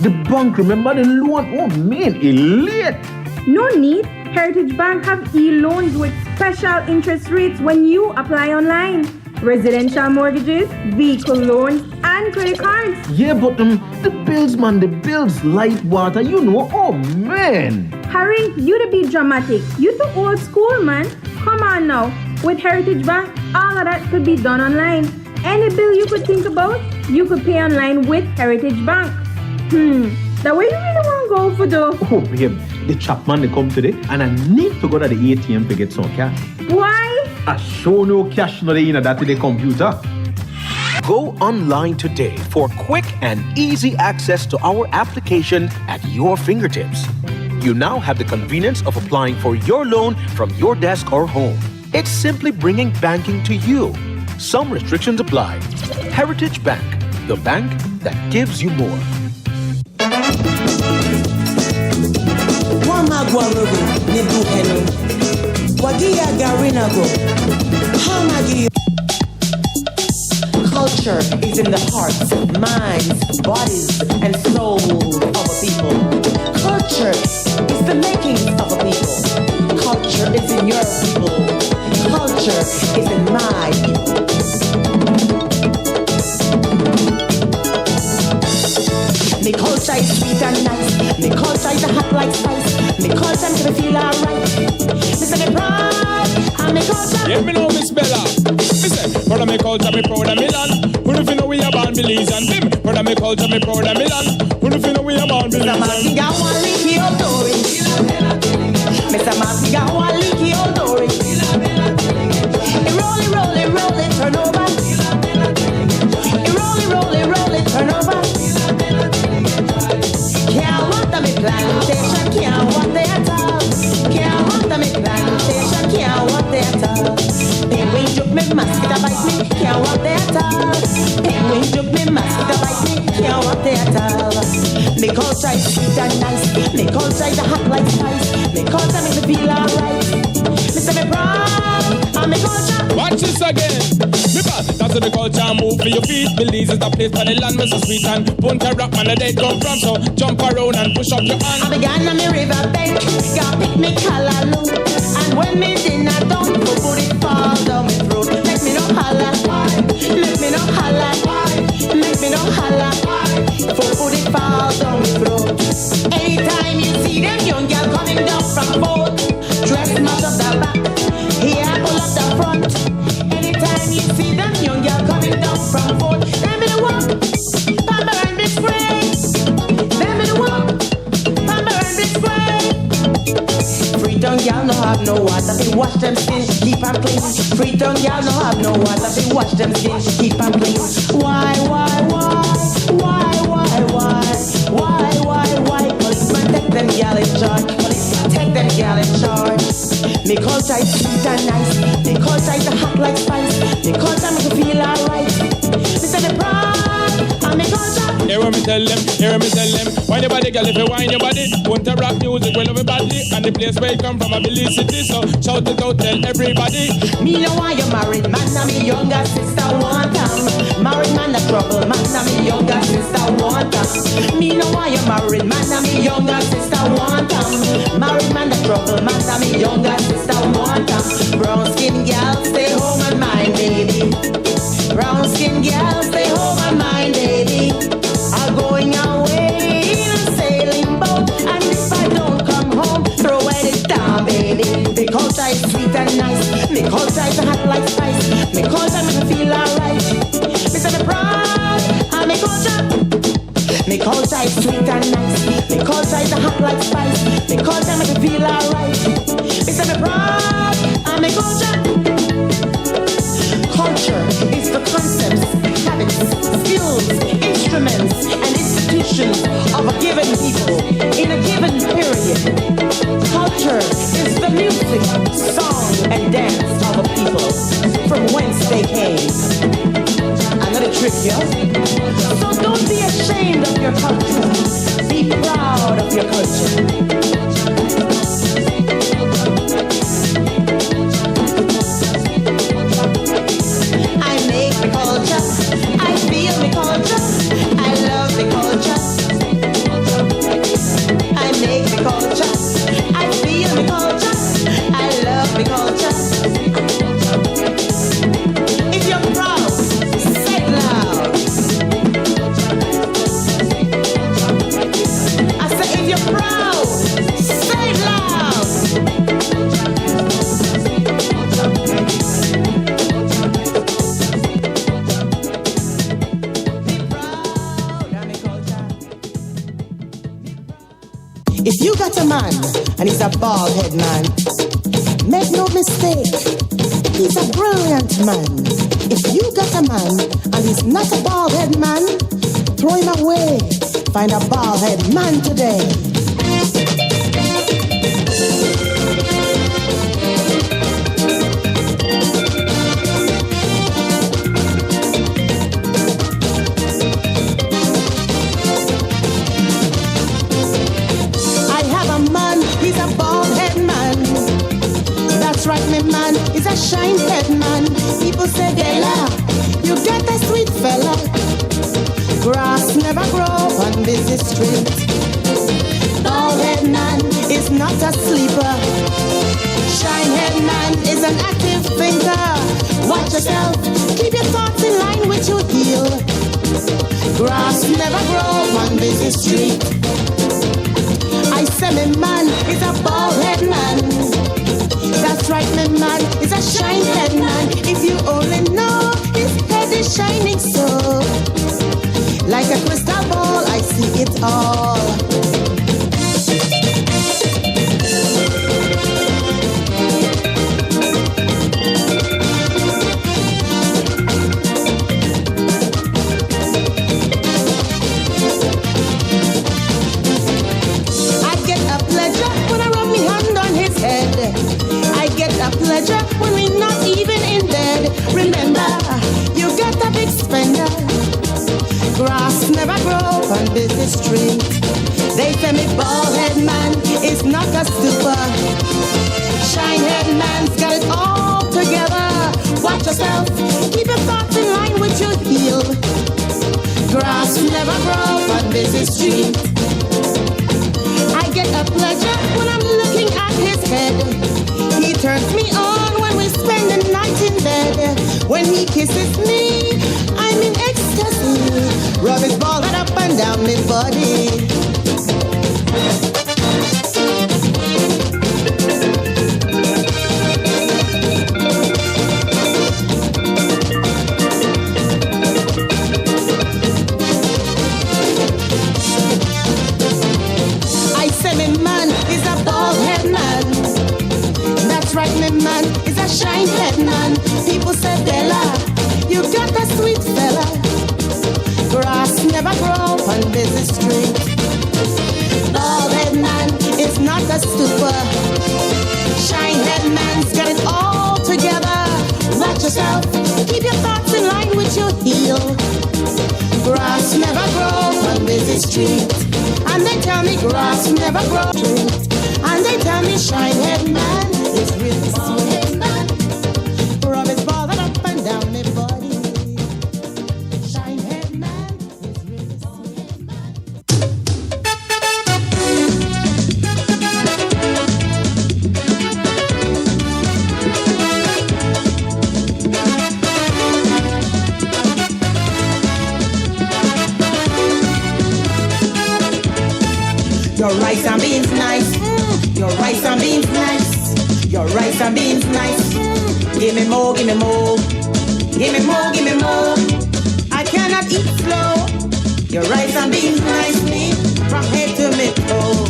The bank, remember the loan? Oh man, elite. No need. Heritage Bank have e-loans with special interest rates when you apply online. Residential mortgages, vehicle loans, and credit cards. Yeah, but the bills, light, water, you know, oh man. Harry, you to be dramatic. You too old school, man. Come on now. With Heritage Bank, all of that could be done online. Any bill you could think about, you could pay online with Heritage Bank. That way you really want to go for though. Oh, babe, the Chapman they come today and I need to go to the ATM to get some cash. Why? I show no cash no in that the computer. Go online today for quick and easy access to our application at your fingertips. You now have the convenience of applying for your loan from your desk or home. It's simply bringing banking to you. Some restrictions apply. Heritage Bank, the bank that gives you more. Culture is in the hearts, minds, bodies, and souls of a people. Culture is the makings of a people. Culture is in your people. Culture is in my people. Me culture is sweet and nice. Me culture is hot like spice. Me culture make me feel alright. Me say me proud and me culture. Yeah, me know Miss Bella. Me say, brother me culture me proud of me land. Who if you know we are born Belize and Bim? Brother me culture me proud of me land. Who if you know we are born Belize and Bim? Mr. Masiga one leaky old story. Mr. Masiga one leaky old story. Roll it, turn over. Roll it, turn over. Can't want to make plantation, can't want the at all. Can't want to make plantation, can't want the at all. Penguin juke me, mosquito bite me, can't want the at all. Penguin juke me, mosquito bite me, can't want the at all. Me culture is sweet and nice, me culture is hot like spice. Me culture make me feel alright. Me say me proud, and me culture. Watch this again. Me bad, that's the culture move for your feet. Belize is the place for the land, Mr. Sweet and Punta Rock, man, they come from. So jump around and push up your hand. I began on me river bank, got pick me callaloo. And when me dinner done, put it fall down my throat. Make me no holla, make me no holla, make me no holla. Put it fall down my throat. Anytime you see them young girl coming down from boat, dress out of the back, hair pull up the front. Anytime you see them young girl coming down from boat, them be the one, pamper and be spray. Them be the one, pamper and be spray. Freetown girl no have no water, they wash them skin, keep on clean. Freetown girl no have no water, they wash them skin, keep on clean. Why? them gal in charge. Police take them gal in charge. Me culture is sweet and nice. Me culture is hot like spice. Me culture make you feel alright. Me say me proud and me culture. Hear me tell them, wine your body, girl, if you wine your body. Want to rock music, we love it badly. And the place where you come from, I believe city. So shout it out, tell everybody. Me know why you married man, and me younger sister want them. Married man a trouble, man, and me younger sister want them. Me know why you married man, and me younger sister want them. Married man a trouble, man, and me younger sister want them. Brown skin gal, stay home and mind, baby. Brown skin gal, stay home and mind, baby. I'm going away in a sailing boat, and if I don't come home, throw it down, baby. Me culture is sweet and nice. Me culture is hot like spice. Me culture make me feel alright. Me say me proud, and me culture. Me culture is sweet and nice. Me culture is hot like spice. Me culture make me feel alright. Me say me proud, and me culture. Culture is the concepts, habits, skills, instruments, and institutions of a given people in a given period. Culture is the music, song, and dance of a people from whence they came. Another trick, yo. So don't be ashamed of your culture. Be proud of your culture. I feel the culture, I love the culture. I make the culture, I feel the culture, I love the culture. If you're proud, say it loud. I say if you're proud, say it loud. If you got a man and he's a bald head man, make no mistake, he's a brilliant man. If you got a man and he's not a bald head man, throw him away. Find a bald head man today. He's a bald head man. That's right, my man. He's a shine head man. People say, Dela, you get a sweet fella. Grass never grow on busy street. Bald head man is not a sleeper. Shine head man is an active thinker. Watch yourself. Keep your thoughts in line with your heel. Grass never grow on busy street. I say my man is a bald head man. That's right, my man is a shine head man. If you only know his head is shining so, like a crystal ball, I see it all. I get a pleasure when we're not even in bed. Remember, you get a big spender. Grass never grows on busy street. They say me bald head man is not a super. Shine head man's got it all together. Watch yourself, keep your thoughts in line with your heel. Grass never grows on busy street. I get a pleasure when I'm looking at his head. He turns me on when we spend the night in bed. When he kisses me, I'm in ecstasy. Rub his bald head up and down my body. I say my man is a bald head man. That's right, my man is a shine head man. People say, Della, you got a sweet fella. Grass never grow on busy street. Bald head man I stood for. Shinehead man's got it all together. Watch yourself, keep your thoughts in line with your heel. Grass never grows on busy street, and they tell me grass never grows straight, and they tell me Shinehead man is really sweet. Rub his ball up and down my body. Shinehead man is really sweet. Your rice and beans nice. Your rice and beans nice. Your rice and beans nice. Give me more, give me more. Give me more, give me more. I cannot eat slow. Your rice and beans nice me from head to my toe.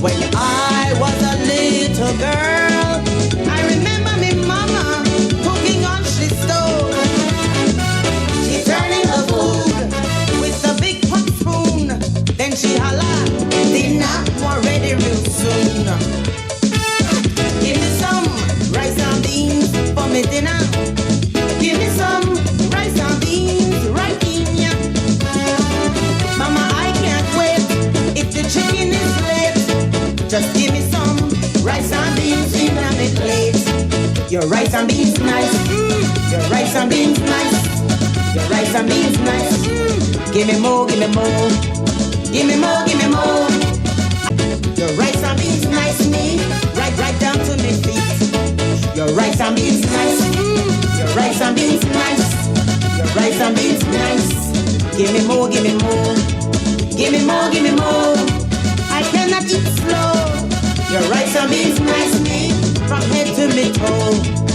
When I was a little girl, I remember me mama cooking on she stove. She turning the food with a big pot spoon. Then she holla, dinner more ready real soon. Give me some rice and beans for me dinner. Give me some rice and beans right in ya. Mama, I can't wait if the chicken is late. Just give me some rice and beans in my plate. Your rice and beans nice. Your rice and beans nice. Your rice and beans nice. Give me more, give me more. Give me more, give me more. Your rice and beans nice me, right down to my feet. Your rice and beans nice. Your rice and beans nice. Your rice and beans nice. Give me more, give me more. Give me more, give me more. I cannot eat slow. Your rice and beans nice me from head to my toe.